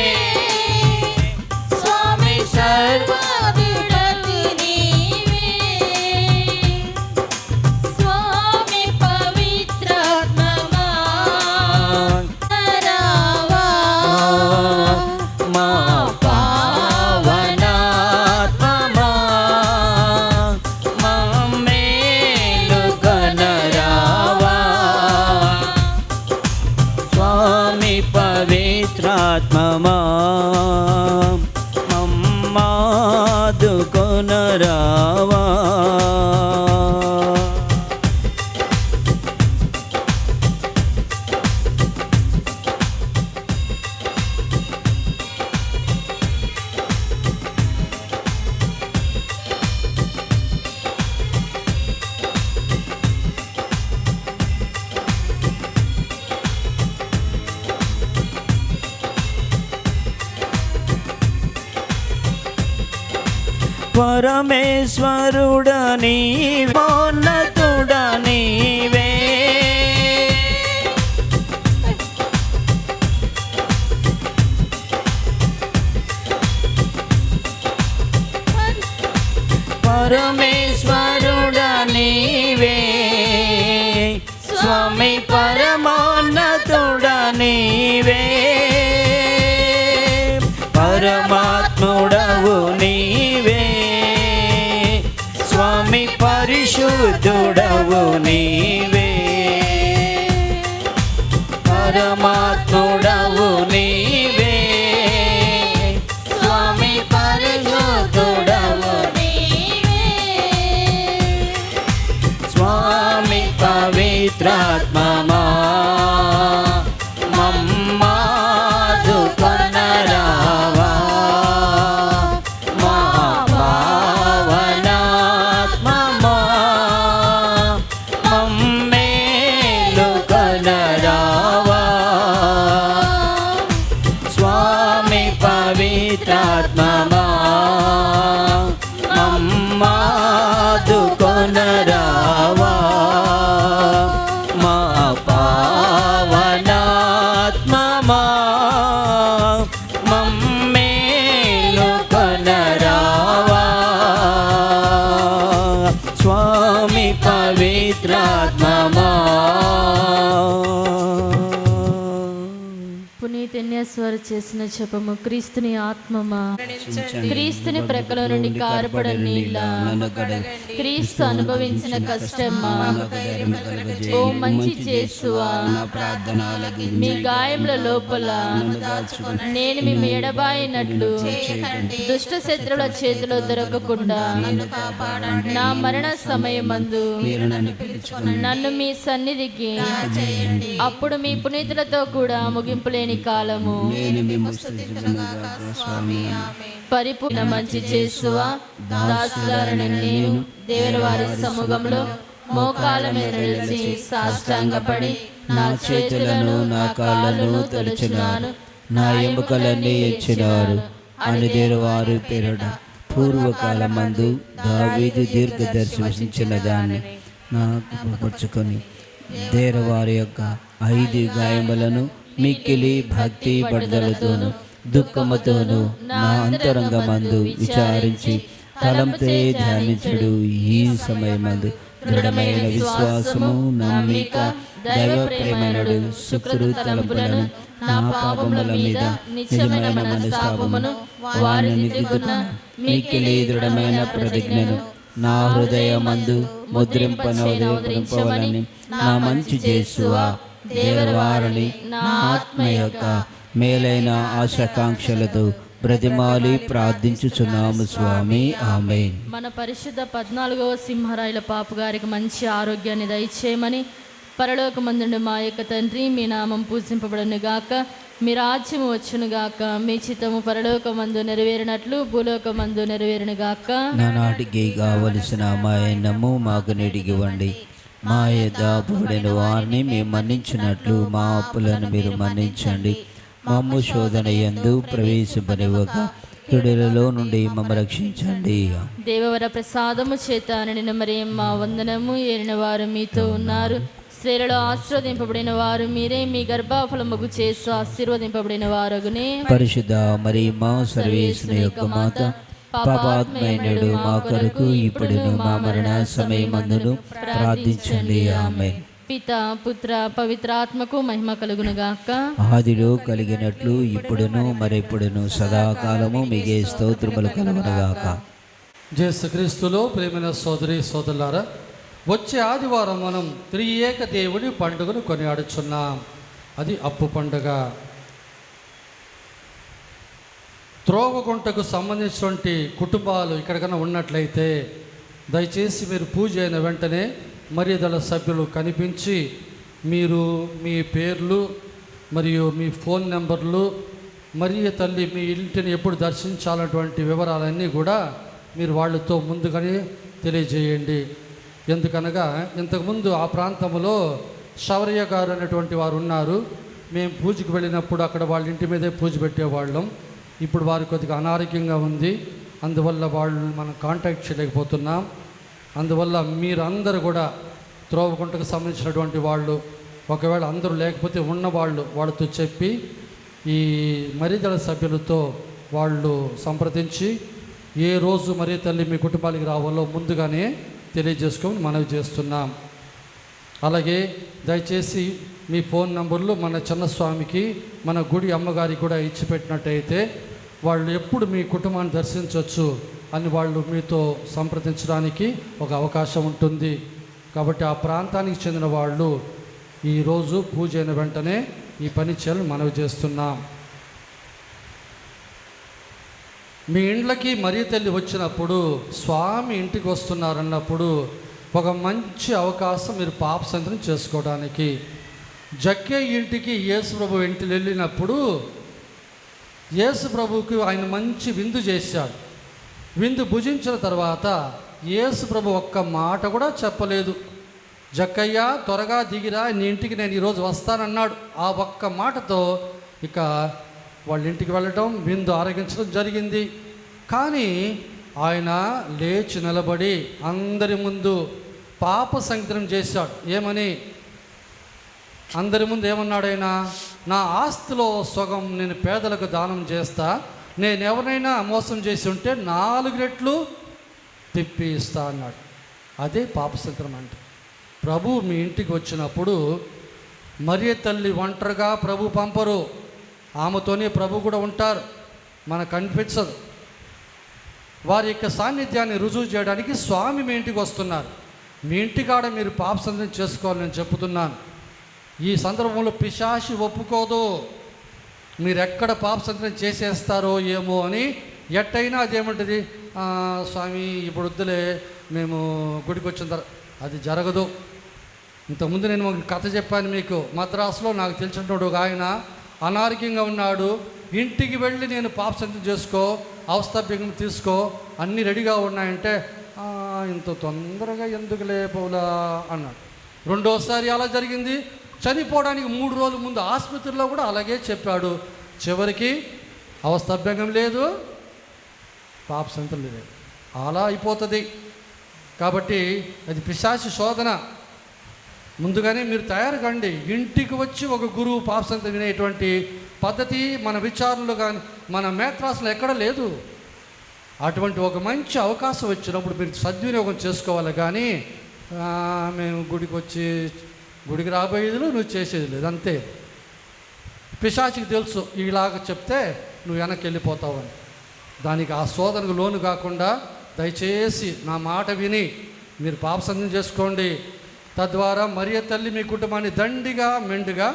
స్వామి సర్వాధిపతి నీవే, స్వామి పవిత్రాత్మమా రావా, మా పావనాత్మమా మమ్మేలు కొనరావా, స్వామి పవిత్రాత్మమా మమ్మాదు కొనరావా. పరమేశ్వరుడా నీవే, మోన్నతుడా నీవే, పరమేశ్వరుడా నీవే, స్వామి పరమోన్నతుడా నీవే, పరమాత్ముడవు నీవే, స్వామి పరిశుద్ధుడవు నీవే, పరమాత్ముడవు నీవే, స్వామి పరిశుద్ధుడవు నీవే, పవిత్రాత్మమా మమ్మాదుకొనరావా మా పావనాత్మమా మమ్మేలుకొనరావా స్వామి పవిత్రాత్మమా మమ్మాదుకొనరావా మా పావనాత్మమా మమ్మేలుకొనరావా స్వామి పవిత్రాత్మమా. పునీతన్యస్వారు చేసిన జపము. క్రీస్తుని ఆత్మమా, క్రీస్తుని ప్రక్కల నుండి కారపడ నీళ్ళ, క్రీస్తు అనుభవించిన కష్టమా, ఓ మంచి చేసువా, మీ గాయముల లోపల నేను మీ ఎడబాయినట్లు దుష్ట శత్రువుల చేతిలో దొరకకుండా నా మరణ సమయమందు నన్ను మీ సన్నిధికి, అప్పుడు మీ పునీతులతో కూడా ముగింపు లేని కాలము పరిపూర్ణ మంచి చేసువా, దాసులారని నేను దేవుని వారి సముఖంలో మోకాళ్ళ మీద నిలిచి సాష్టాంగపడి నా చేతులను నా కాళ్ళను తొలచున్నాను, నా ఎముకలన్నీ ఇచ్చినారు అని దేవుని వారి పేరట పూర్వకాలమందు దావీదు దీర్ఘదర్శించిన దాన్ని నాకు పరుచుకొని దేవవారి యొక్క 5 గాయములను మిక్కిలి భక్తి బడుదలతోను దుఃఖముతోను నా అంతరంగమందు విచారించి తలంతే ధ్యానించుడు. ఈ సమయమందు దృఢమైన విశ్వాసము, నమ్మిక, దైవ ప్రేమనుడు శుక్రు తలంపులను నా పాపముల మీద నిజమైన మనస్తాపమును వారిని దిగున మిక్కిలి దృఢమైన ప్రతిజ్ఞను నా హృదయమందు ముద్రింపనవలని నా మంచి చేసువా దేవవారిని నా ఆత్మ యొక్క మేలైన ఆశాకాంక్షలతో బ్రతిమాలి ప్రార్థించుచున్నాము స్వామి. ఆమేన్. మన పరిశుద్ధ 14వ సింహరాయుల పాపు గారికి మంచి ఆరోగ్యాన్ని దయచేయమని, పరలోకమందుండు మా యొక్క తండ్రి, మీ నామం పూజింపబడును గాక, మీ రాజ్యము వచ్చును గాక, మీ చిత్తము పరలోకమందు నెరవేరినట్లు భూలోకమందు నెరవేరును గాక. నానాటికి కావలసిన మా అన్నము మాకు నేటికి ఇవ్వండి, మా యథాపడిన వారిని మేము మన్నించినట్లు మా అప్పులను మీరు మన్నించండి, మమ్ము శోధన యందు ప్రవేశింపనివ్వక కీడులలో నుండి మమ్మ రక్షించండి. దేవవర ప్రసాదము చేత నిన్న మరియమ్మ వందనము. ఏలిన వారు మీతో ఉన్నారు, స్త్రీలలో ఆశీర్వదింపబడిన వారు మీరే, మీ గర్భఫలముగు చేసి ఆశీర్వదింపబడిన వారగునే. పరిశుద్ధ మరియమ్మ సర్వేశ్వరుని యొక్క మాత, పాపాత్మైనడు మా కొరకు ఇప్పుడును మా మరణ సమయమందును ప్రార్థించండి. ఆమేన్. పిత పుత్ర పవిత్రాత్మకు మహిమ కలుగును గాక. ఆదిలో కలిగినట్లు ఇప్పుడును మరెప్పుడును సదాకాలము మీకే స్తోత్రములు కలుగును గాక. యేసుక్రీస్తులో ప్రేమైన సోదరి సోదరులారా, వచ్చే ఆదివారం మనం త్రియేక దేవుని పండుగను కొనియాడుచున్నాం. అది అప్పు పండుగ. త్రోవగుంటకు సంబంధించినటువంటి కుటుంబాలు ఇక్కడికన్నా ఉన్నట్లయితే దయచేసి మీరు పూజ అయిన వెంటనే మర్యాదల సభ్యులు కనిపించి మీరు మీ పేర్లు మరియు మీ ఫోన్ నెంబర్లు మరియు తల్లి మీ ఇంటిని ఎప్పుడు దర్శించాలన్నటువంటి వివరాలన్నీ కూడా మీరు వాళ్ళతో ముందుగానే తెలియజేయండి. ఎందుకనగా ఇంతకుముందు ఆ ప్రాంతంలో శౌర్య గారు అనేటువంటి వారు ఉన్నారు. మేము పూజకు వెళ్ళినప్పుడు అక్కడ వాళ్ళ ఇంటి మీదే పూజ పెట్టేవాళ్ళం. ఇప్పుడు వారు కొద్దిగా అనారోగ్యంగా ఉంది, అందువల్ల వాళ్ళు మనం కాంటాక్ట్ చేయలేకపోతున్నాం. అందువల్ల మీరందరూ కూడా త్రోవగుంటకు సంబంధించినటువంటి వాళ్ళు, ఒకవేళ అందరూ లేకపోతే ఉన్నవాళ్ళు వాళ్ళతో చెప్పి ఈ మర్యాదల సభ్యులతో వాళ్ళు సంప్రదించి ఏ రోజు మరీ తల్లి మీ కుటుంబానికి రావాలో ముందుగానే తెలియజేసుకొని మనవి చేస్తున్నాం. అలాగే దయచేసి మీ ఫోన్ నంబర్లు మన చిన్నస్వామికి మన గుడి అమ్మగారికి కూడా ఇచ్చిపెట్టినట్టయితే వాళ్ళు ఎప్పుడు మీ కుటుంబాన్ని దర్శించవచ్చు అని వాళ్ళు మీతో సంప్రదించడానికి ఒక అవకాశం ఉంటుంది. కాబట్టి ఆ ప్రాంతానికి చెందిన వాళ్ళు ఈరోజు పూజ అయిన వెంటనే ఈ పని చేయాలని మనవి చేస్తున్నాం. మీ ఇండ్లకి మరీ తల్లి వచ్చినప్పుడు స్వామి ఇంటికి వస్తున్నారన్నప్పుడు ఒక మంచి అవకాశం మీరు పాపసంతరం చేసుకోవడానికి. జక్కే ఇంటికి యేసు ప్రభు ఇంటికి వెళ్ళినప్పుడు యేసు ప్రభువుకి ఆయన మంచి విందు చేశాడు. విందు భుజించిన తర్వాత యేసు ప్రభు ఒక్క మాట కూడా చెప్పలేదు. జక్కయ్య త్వరగా దిగిరా, నీ ఇంటికి నేను ఈరోజు వస్తానన్నాడు. ఆ ఒక్క మాటతో ఇక వాళ్ళ ఇంటికి వెళ్ళటం, విందు ఆరగించడం జరిగింది. కానీ ఆయన లేచి నిలబడి అందరి ముందు పాప సంకటం చేశాడు. ఏమని? అందరి ముందు ఏమన్నాడు ఆయన? నా ఆస్తిలో సగం నేను పేదలకు దానం చేస్తా, నేను ఎవరినైనా మోసం చేసి ఉంటే 4 రెట్లు తిప్పి ఇస్తా అన్నాడు. అదే పాప సంకటం అంటే. ప్రభు మీ ఇంటికి వచ్చినప్పుడు మరియ తల్లి ఒంటరిగా ప్రభు పంపరు, ఆమెతోనే ప్రభు కూడా ఉంటారు. మనకు కనిపించదు. వారి యొక్క సాన్నిధ్యాన్ని రుజువు చేయడానికి స్వామి మీ ఇంటికి వస్తున్నారు. మీ ఇంటికాడ మీరు పాప సంకటం చేసుకోవాలని నేను చెప్తున్నాను. ఈ సందర్భంలో పిశాచి ఒప్పుకోదు. మీరు ఎక్కడ పాప సంకటం చేసేస్తారో ఏమో అని. ఎట్టయినా అదేమంటుంది, స్వామి ఇప్పుడు వద్దులే, మేము గుడికి వచ్చిన తర్వాత. అది జరగదు. ఇంతకుముందు నేను ఒక కథ చెప్పాను మీకు. మద్రాసులో నాకు తెలిసినటువంటి ఒక ఆయన అనారోగ్యంగా ఉన్నాడు. ఇంటికి వెళ్ళి నేను పాప సంకటం చేసుకో, అవస్థాభ్యంగం తీసుకో, అన్నీ రెడీగా ఉన్నాయంటే ఇంత తొందరగా ఎందుకులే పౌలా అన్నాడు. రెండోసారి అలా జరిగింది. చనిపోవడానికి 3 రోజుల ముందు ఆసుపత్రిలో కూడా అలాగే చెప్పాడు. చివరికి అవస్థాభ్యంగం లేదు, పాప సంకటం లేదు. అలా అయిపోతుంది. కాబట్టి అది పిశాచి శోధన. ముందుగానే మీరు తయారు కండి. ఇంటికి వచ్చి ఒక గురువు పాప సంకటం వినేటువంటి పద్ధతి మన విచారణలో కానీ మన మేత్రాసులో ఎక్కడ లేదు. అటువంటి ఒక మంచి అవకాశం వచ్చినప్పుడు మీరు సద్వినియోగం చేసుకోవాలి. కానీ మేము గుడికి వచ్చి గుడికి రాబోయేది నువ్వు చేసేది లేదు, అంతే. పిశాచికి తెలుసు ఇలాగ చెప్తే నువ్వు వెనక్కి వెళ్ళిపోతావని. దానికి ఆ శోధనకు లోను కాకుండా దయచేసి నా మాట విని మీరు పాప సంకటం చేసుకోండి. తద్వారా మరియ తల్లి మీ కుటుంబాన్ని దండిగా మెండుగా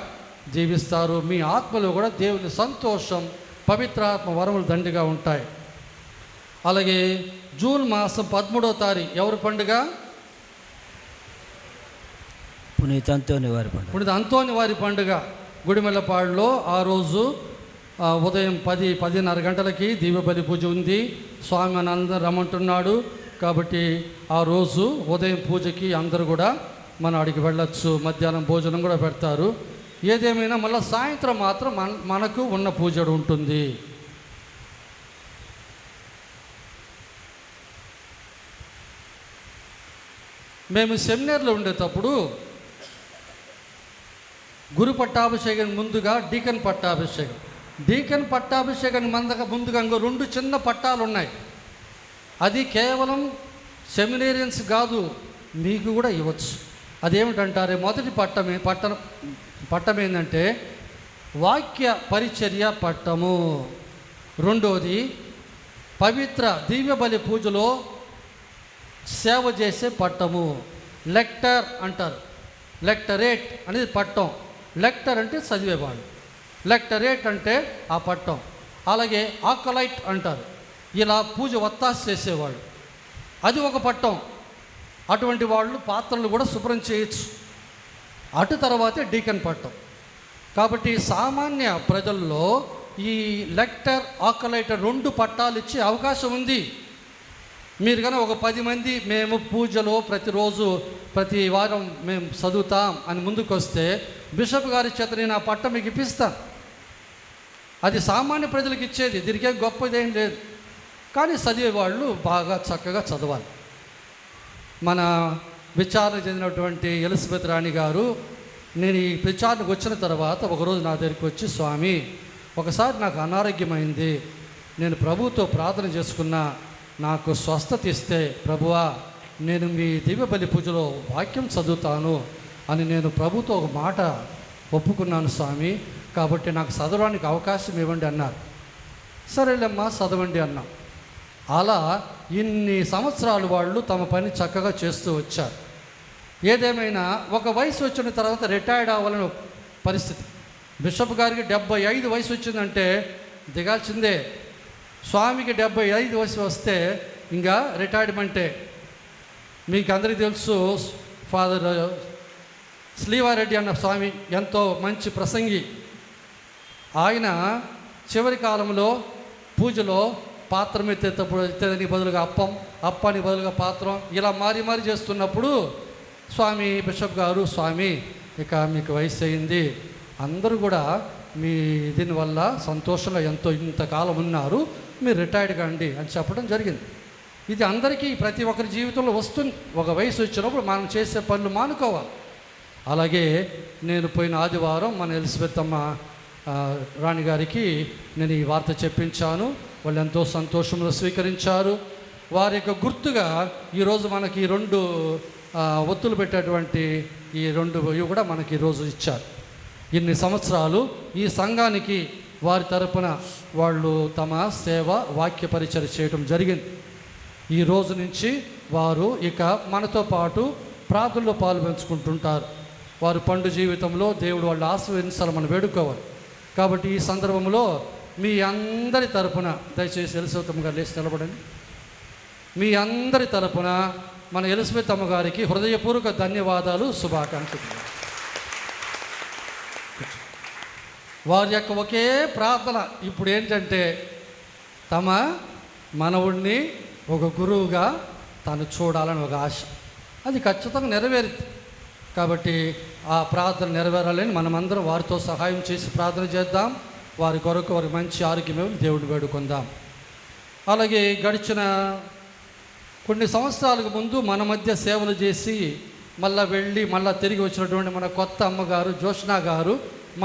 జీవిస్తారు. మీ ఆత్మలో కూడా దేవుని సంతోషం, పవిత్రాత్మ వరములు దండిగా ఉంటాయి. అలాగే జూన్ మాసం 13వ తారీఖు ఎవరి పండుగ? పునీత అంతోని వారి పండుగ. పునీత అంతోని వారి పండుగ. గుడిమెల్లపాడులో ఆ రోజు ఉదయం 10-10:30 గంటలకి దివ్యబలి పూజ ఉంది. స్వామి అని అందరూ రమ్మంటున్నాడు. కాబట్టి ఆ రోజు ఉదయం పూజకి అందరూ కూడా మన అడిగి వెళ్ళచ్చు. మధ్యాహ్నం భోజనం కూడా పెడతారు. ఏదేమైనా మళ్ళీ సాయంత్రం మాత్రం మనకు ఉన్న పూజ ఉంటుంది. మేము సెమినార్లో ఉండేటప్పుడు గురు పట్టాభిషేకం ముందుగా డీకన్ పట్టాభిషేకం. డీకన్ పట్టాభిషేకానికి ముందుగా ఇంకో 2 చిన్న పట్టాలు ఉన్నాయి. అది కేవలం సెమినేరియన్స్ కాదు, మీకు కూడా ఇవ్వచ్చు. అదేమిటంటారే, మొదటి పట్టం ఏంటంటే వాక్య పరిచర్య పట్టము. రెండోది పవిత్ర దివ్య బలి పూజలో సేవ చేసే పట్టము. లెక్టర్ అంటారు. లెక్టరేట్ అనేది పట్టం. లెక్టర్ అంటే చదివేవాడు, లెక్టరేట్ అంటే ఆ పట్టం. అలాగే ఆకలైట్ అంటారు, ఇలా పూజ వత్తాసు చేసేవాడు, అది ఒక పట్టం. అటువంటి వాళ్ళు పాత్రలు కూడా శుభ్రం చేయొచ్చు. అటు తర్వాతే డీకన్ పట్టం. కాబట్టి సామాన్య ప్రజల్లో ఈ లెక్టర్, ఆకలైటర్ 2 పట్టాలు ఇచ్చే అవకాశం ఉంది. మీరు కనుక ఒక 10 మంది మేము పూజలో ప్రతిరోజు ప్రతి వారం మేము చదువుతాం అని ముందుకు వస్తే బిషప్ గారి చేత నేను ఆ పట్టం మీకు ఇప్పిస్తాను. అది సామాన్య ప్రజలకు ఇచ్చేది, దీనికేం గొప్పదేం లేదు. కానీ చదివేవాళ్ళు బాగా చక్కగా చదవాలి. మన విచారణ చెందినటువంటి ఎలిజబెత్ రాణి గారు, నేను ఈ విచారణకు వచ్చిన తర్వాత ఒకరోజు నా దగ్గరికి వచ్చి, స్వామి ఒకసారి నాకు అనారోగ్యమైంది, నేను ప్రభువుతో ప్రార్థన చేసుకున్నా, నాకు స్వస్థత ఇస్తే ప్రభువా నేను మీ దివ్య బలి పూజలో వాక్యం చదువుతాను అని నేను ప్రభుతో ఒక మాట ఒప్పుకున్నాను స్వామి, కాబట్టి నాకు చదవడానికి అవకాశం ఇవ్వండి అన్నారు. సరేలేమ్మా చదవండి అన్నాం. అలా ఇన్ని సంవత్సరాలు వాళ్ళు తమ పని చక్కగా చేస్తూ వచ్చారు. ఏదేమైనా ఒక వయసు వచ్చిన తర్వాత రిటైర్డ్ అవ్వాలని పరిస్థితి. బిషప్ గారికి 75 వయసు వచ్చిందంటే దిగాల్సిందే. స్వామికి 75 వయసు వస్తే ఇంకా రిటైర్మెంటే. మీకు అందరికీ తెలుసు, ఫాదర్ శ్రీవారెడ్డి అన్న స్వామి ఎంతో మంచి ప్రసంగి. ఆయన చివరి కాలంలో పూజలో పాత్రం ఎత్తేదానికి బదులుగా అప్పానికి బదులుగా పాత్రం ఇలా మారి చేస్తున్నప్పుడు స్వామి బిషప్ గారు, స్వామి ఇక మీకు వయసు అయింది, అందరూ కూడా మీ దీనివల్ల సంతోషంగా ఇంతకాలం ఉన్నారు, మీరు రిటైర్డ్ కాండి అని చెప్పడం జరిగింది. ఇది అందరికీ ప్రతి ఒక్కరి జీవితంలో వస్తుంది. ఒక వయసు వచ్చినప్పుడు మనం చేసే పనులు మానుకోవాలి. అలాగే నేను పోయిన ఆదివారం మన ఎలిజబెత్ అమ్మ రాణి గారికి నేను ఈ వార్త చెప్పించాను. వాళ్ళు ఎంతో సంతోషంలో స్వీకరించారు. వారి యొక్క గుర్తుగా ఈరోజు మనకి 2 ఒత్తులు పెట్టేటువంటి ఈ 2 ఇవి కూడా మనకి ఈరోజు ఇచ్చారు. ఇన్ని సంవత్సరాలు ఈ సంఘానికి వారి తరపున వాళ్ళు తమ సేవ వాక్య పరిచయం చేయడం జరిగింది. ఈ రోజు నుంచి వారు ఇక మనతో పాటు ప్రార్థనలో పాలు పంచుకుంటుంటారు. వారు పండు జీవితంలో దేవుడు వాళ్ళు ఆశీర్వదించాలని మనం వేడుకోవాలి. కాబట్టి ఈ సందర్భంలో మీ అందరి తరపున దయచేసి ఎలిజబెత్ అమ్మ గారు లేచి నిలబడండి. మీ అందరి తరపున మన ఎలిజబెత్ అమ్మ గారికి హృదయపూర్వక ధన్యవాదాలు, శుభాకాంక్షలు. వారి యొక్క ఒకే ప్రార్థన ఇప్పుడు ఏంటంటే తమ మనవుడిని ఒక గురువుగా తను చూడాలని ఒక ఆశ. అది ఖచ్చితంగా నెరవేరుతుంది. కాబట్టి ఆ ప్రార్థన నెరవేరాలని మనమందరం వారితో సహాయం చేసి ప్రార్థన చేద్దాం. వారి కొరకు వారికి మంచి ఆరోగ్యం దేవుడిని వేడుకుందాం. అలాగే గడిచిన కొన్ని సంవత్సరాలకు ముందు మన మధ్య సేవలు చేసి మళ్ళీ తిరిగి వచ్చినటువంటి మన కొత్త అమ్మగారు జోష్నా గారు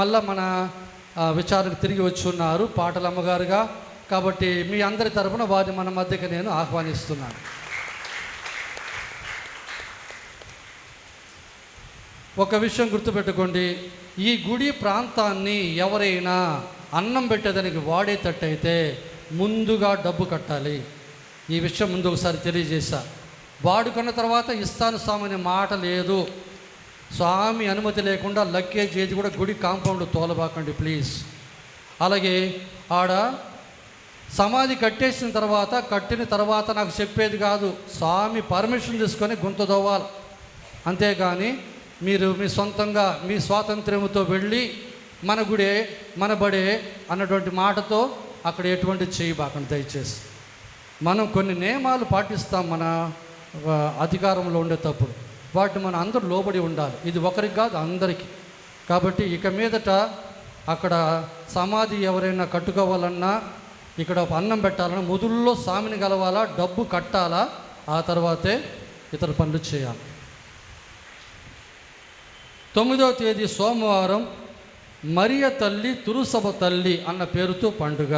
మళ్ళీ మన విచారణకు తిరిగి వచ్చి ఉన్నారు పాటల అమ్మగారుగా. కాబట్టి మీ అందరి తరపున వారిని మన మధ్యకి నేను ఆహ్వానిస్తున్నాను. ఒక విషయం గుర్తుపెట్టుకోండి, ఈ గుడి ప్రాంతాన్ని ఎవరైనా అన్నం పెట్టేదానికి వాడేటట్టయితే ముందుగా డబ్బు కట్టాలి. ఈ విషయం ముందు ఒకసారి తెలియజేశా. వాడుకున్న తర్వాత ఇస్తాను స్వామి అనే మాట లేదు. స్వామి అనుమతి లేకుండా లగ్గేజ్ ఏది కూడా గుడి కాంపౌండ్ తోలబాకండి ప్లీజ్. అలాగే ఆడ సమాధి కట్టిన తర్వాత నాకు చెప్పేది కాదు, స్వామి పర్మిషన్ తీసుకొని గుంత దవ్వాలి. అంతేగాని మీరు మీ సొంతంగా మీ స్వాతంత్ర్యంతో వెళ్ళి మన గుడే మన బడే అన్నటువంటి మాటతో అక్కడ ఎటువంటి చేయబాకండి దయచేసి. మనం కొన్ని నియమాలు పాటిస్తాం మన అధికారంలో ఉండేటప్పుడు, వాటిని మనం అందరూ లోబడి ఉండాలి. ఇది ఒకరికి కాదు అందరికీ. కాబట్టి ఇక మీదట అక్కడ సమాధి ఎవరైనా కట్టుకోవాలన్నా ఇక్కడ అన్నం పెట్టాలన్నా మొదల్లో స్వామిని కలవాలా, డబ్బు కట్టాలా, ఆ తర్వాతే ఇతర పనులు చేయాలి. 9వ తేదీ సోమవారం మరియ తల్లి తురుసభ తల్లి అన్న పేరుతో పండుగ.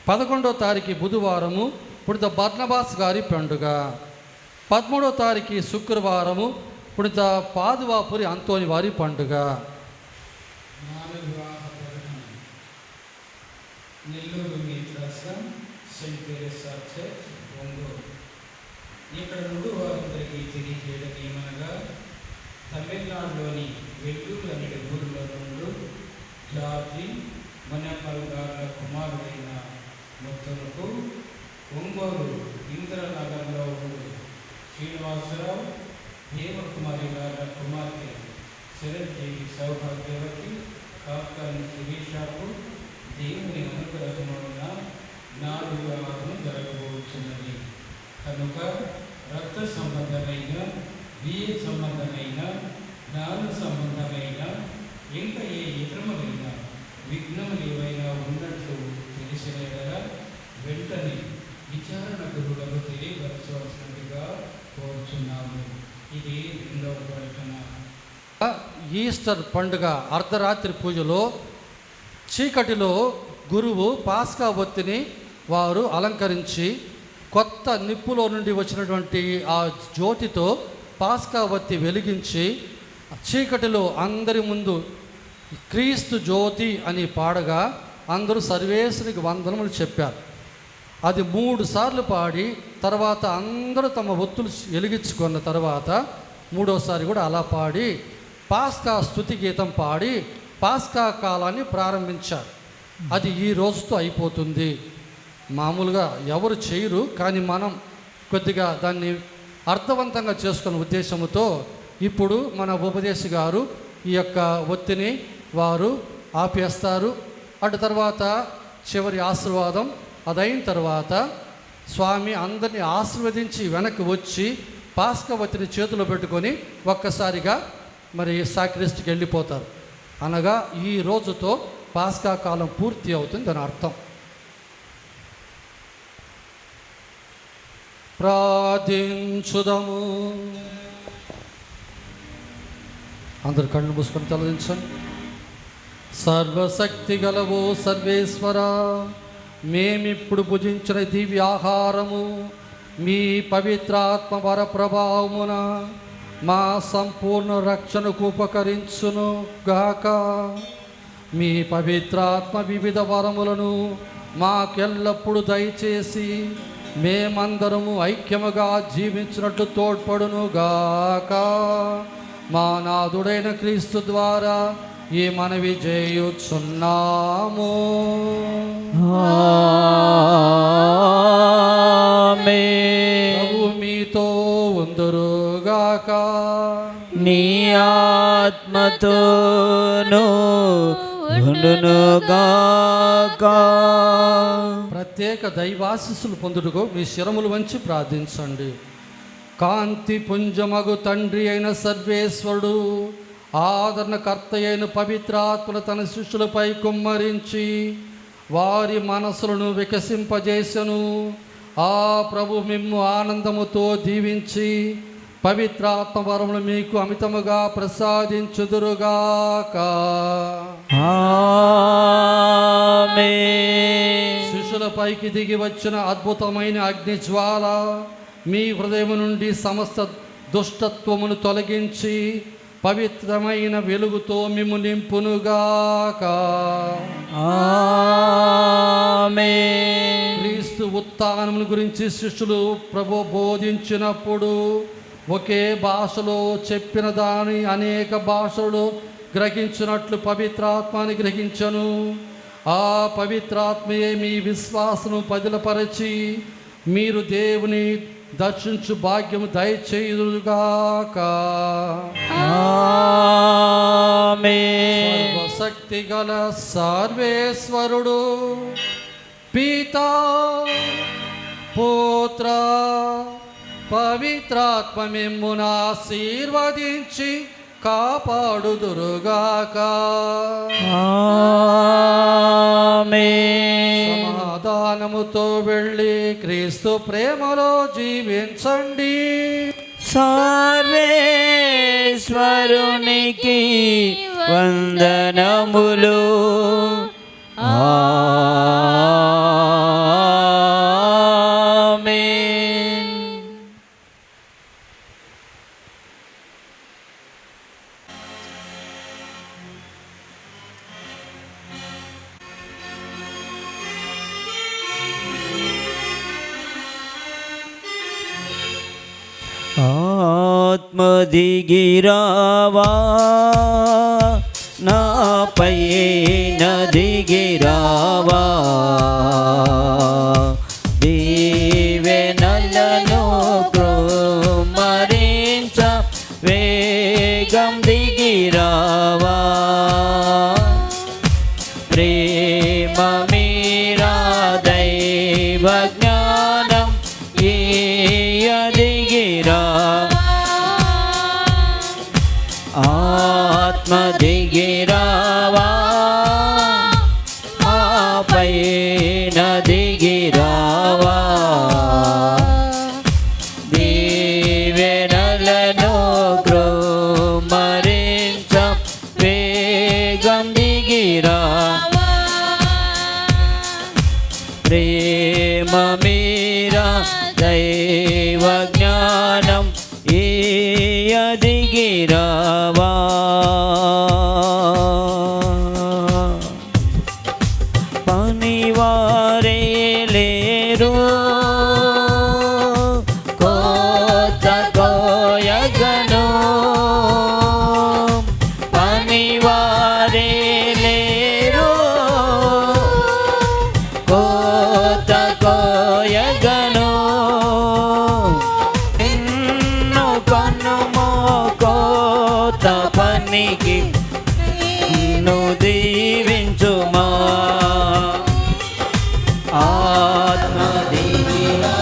11వ తారీఖు బుధవారము పుడిత బర్నబాస్ గారి పండుగ. 13వ తారీఖు శుక్రవారము పుడిత పాదువాపురి అంతోని వారి పండుగ. నెల్లూరు మీట్రాసం సెయింట్ తెరేసా చర్చ్ ఒంగోలు. ఇక్కడ నుండి వారందరికీ తెలియజేయడం ఏమనగా, తమిళనాడులోని వెల్లూరు అనే ఊరిలో నుండి జార్జి మణిపాల్ గారుల కుమారుడైన మొత్తముకు ఒంగోలు ఇంద్రనగర్లో ఉండి శ్రీనివాసరావు హేమకుమారి గారుల కుమార్తె చిరంజీవి సౌభాగ్యవతి కాకాని శిరీషాకు దేవుని అనుగ్రహమున 4 వివాహం జరగబోతున్నది. కనుక రక్త సంబంధమైన, బియ్య సంబంధమైన, జ్ఞాన సంబంధమైన, ఇంకా ఏ ఇతరమైన విఘ్నములు ఏవైనా ఉన్నట్లు తెలిసిన కదా వెంటనే విచారణ గురువులకు తెలియపరచవలసినట్టుగా కోరుచున్నాము. ఇది 2వ ప్రకటన. ఈస్టర్ పండుగ అర్ధరాత్రి పూజలో చీకటిలో గురువు పాస్కా ఒత్తిని వారు అలంకరించి కొత్త నిప్పులో నుండి వచ్చినటువంటి ఆ జ్యోతితో పాస్కా ఒత్తి వెలిగించి చీకటిలో అందరి ముందు క్రీస్తు జ్యోతి అని పాడగా అందరూ సర్వేశ్వరికి వందనములు చెప్పారు. అది 3 సార్లు పాడి తర్వాత అందరూ తమ ఒత్తులు వెలిగించుకున్న తర్వాత 3వసారి కూడా అలా పాడి పాస్కా స్తుతి గీతం పాడి పాస్కా కాలాన్ని ప్రారంభించారు. అది ఈ రోజుతో అయిపోతుంది. మామూలుగా ఎవరు చేయరు, కానీ మనం కొద్దిగా దాన్ని అర్థవంతంగా చేసుకునే ఉద్దేశంతో ఇప్పుడు మన ఉపదేశి గారు ఈ యొక్క ఒత్తిని వారు ఆపేస్తారు. అటు తర్వాత చివరి ఆశీర్వాదం అదైన తర్వాత స్వామి అందరినీ ఆశీర్వదించి వెనక్కి వచ్చి పాస్కా ఒత్తిని చేతిలో పెట్టుకొని ఒక్కసారిగా మరి సాక్రిస్ట్కి వెళ్ళిపోతారు. అనగా ఈ రోజుతో పాస్కా కాలం పూర్తి అవుతుంది దాని అర్థం. ప్రార్థించుదము. అందరు కళ్ళు మూసుకొని తలదించండి. సర్వశక్తి గలవు సర్వేశ్వర, మేమిప్పుడు భుజించిన దివ్య ఆహారము మీ పవిత్రాత్మ వర ప్రభావమున మా సంపూర్ణ రక్షణకు ఉపకరించును గాక. మీ పవిత్రాత్మ వివిధ వరములను మాకెల్లప్పుడు దయచేసి మేమందరము ఐక్యముగా జీవించినట్లు తోడ్పడును గాక. మా నాథుడైన క్రీస్తు ద్వారా ఈ మనవి చేయుచున్నాము. ప్రభు మీతో ఉందురుగాక. నీ ఆత్మతోను ఉండునుగాక. ప్రత్యేక దైవాశీస్సులు పొందుటకు మీ శిరములు వంచి ప్రార్థించండి. కాంతి పుంజమగు తండ్రి అయిన సర్వేశ్వరుడు ఆదరణకర్త అయిన పవిత్రాత్మను తన శిష్యులపై కుమ్మరించి వారి మనసులను వికసింపజేసెను. ఆ ప్రభు మిమ్ము ఆనందముతో దీవించి పవిత్రాత్మ వరములు మీకు అమితముగా ప్రసాదించుదురుగాక. శిష్యులపైకి దిగి వచ్చిన అద్భుతమైన అగ్నిజ్వాల మీ హృదయం నుండి సమస్త దుష్టత్వమును తొలగించి పవిత్రమైన వెలుగుతో మిమ్ము నింపునుగాక. క్రీస్తు ఉత్థానమును గురించి శిష్యులు ప్రభు బోధించినప్పుడు ఒకే భాషలో చెప్పిన దాని అనేక భాషలు గ్రహించినట్లు పవిత్రాత్మని గ్రహించను. ఆ పవిత్రాత్మయే మీ విశ్వాసను పదిలపరచి మీరు దేవుని దర్శించు భాగ్యము దయచేయుగాక. సర్వశక్తి గల సర్వేశ్వరుడు పితా పుత్ర పవిత్రాత్మ మిమ్మును ఆశీర్వదించి కాపాడుదురుగాక. సమాధానముతో వెళ్ళి క్రీస్తు ప్రేమలో జీవించండి. సర్వేశ్వరునికి వందనములు. ఆత్మ దిగిరావా నాపై దిగిరావా, దీవెనలను కృమ్మరించ వేగం దిగిరావా. ప్రేమ మీరా దైవ జ్ఞానం దిగిరా. ఆత్మ దిగిరావా ఆపైన దిగిరావా, దీవెనలను కృమ్మరించ వేగం దిగిరా. ప్రేమ మీరా దైవ జ్ఞానం దిగిరావా. పనివారే లేరు కోత కోయగను, పనివారే లేరు కోత కోయగను. వారికి నిన్ను దీవించుమా ఆత్మదీవిగా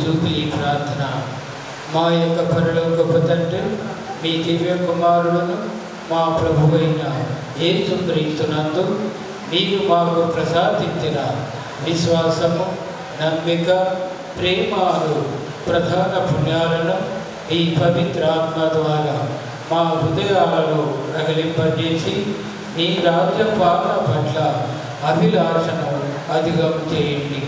జూబిలీ ప్రార్థన. మా యొక్క పరలోకపు తండ్రి, మీ దివ్య కుమారులను మా ప్రభువైన యేసుక్రీస్తునందు మీరు మాకు ప్రసాదించిన విశ్వాసము, నమ్మిక, ప్రేమలు ప్రధాన పుణ్యాలను ఈ పవిత్రాత్మ ద్వారా మా హృదయాలలో రగిలింపజేసి నీ రాజ్య పాలన పట్ల అభిలాషను అధిగం చేయండి.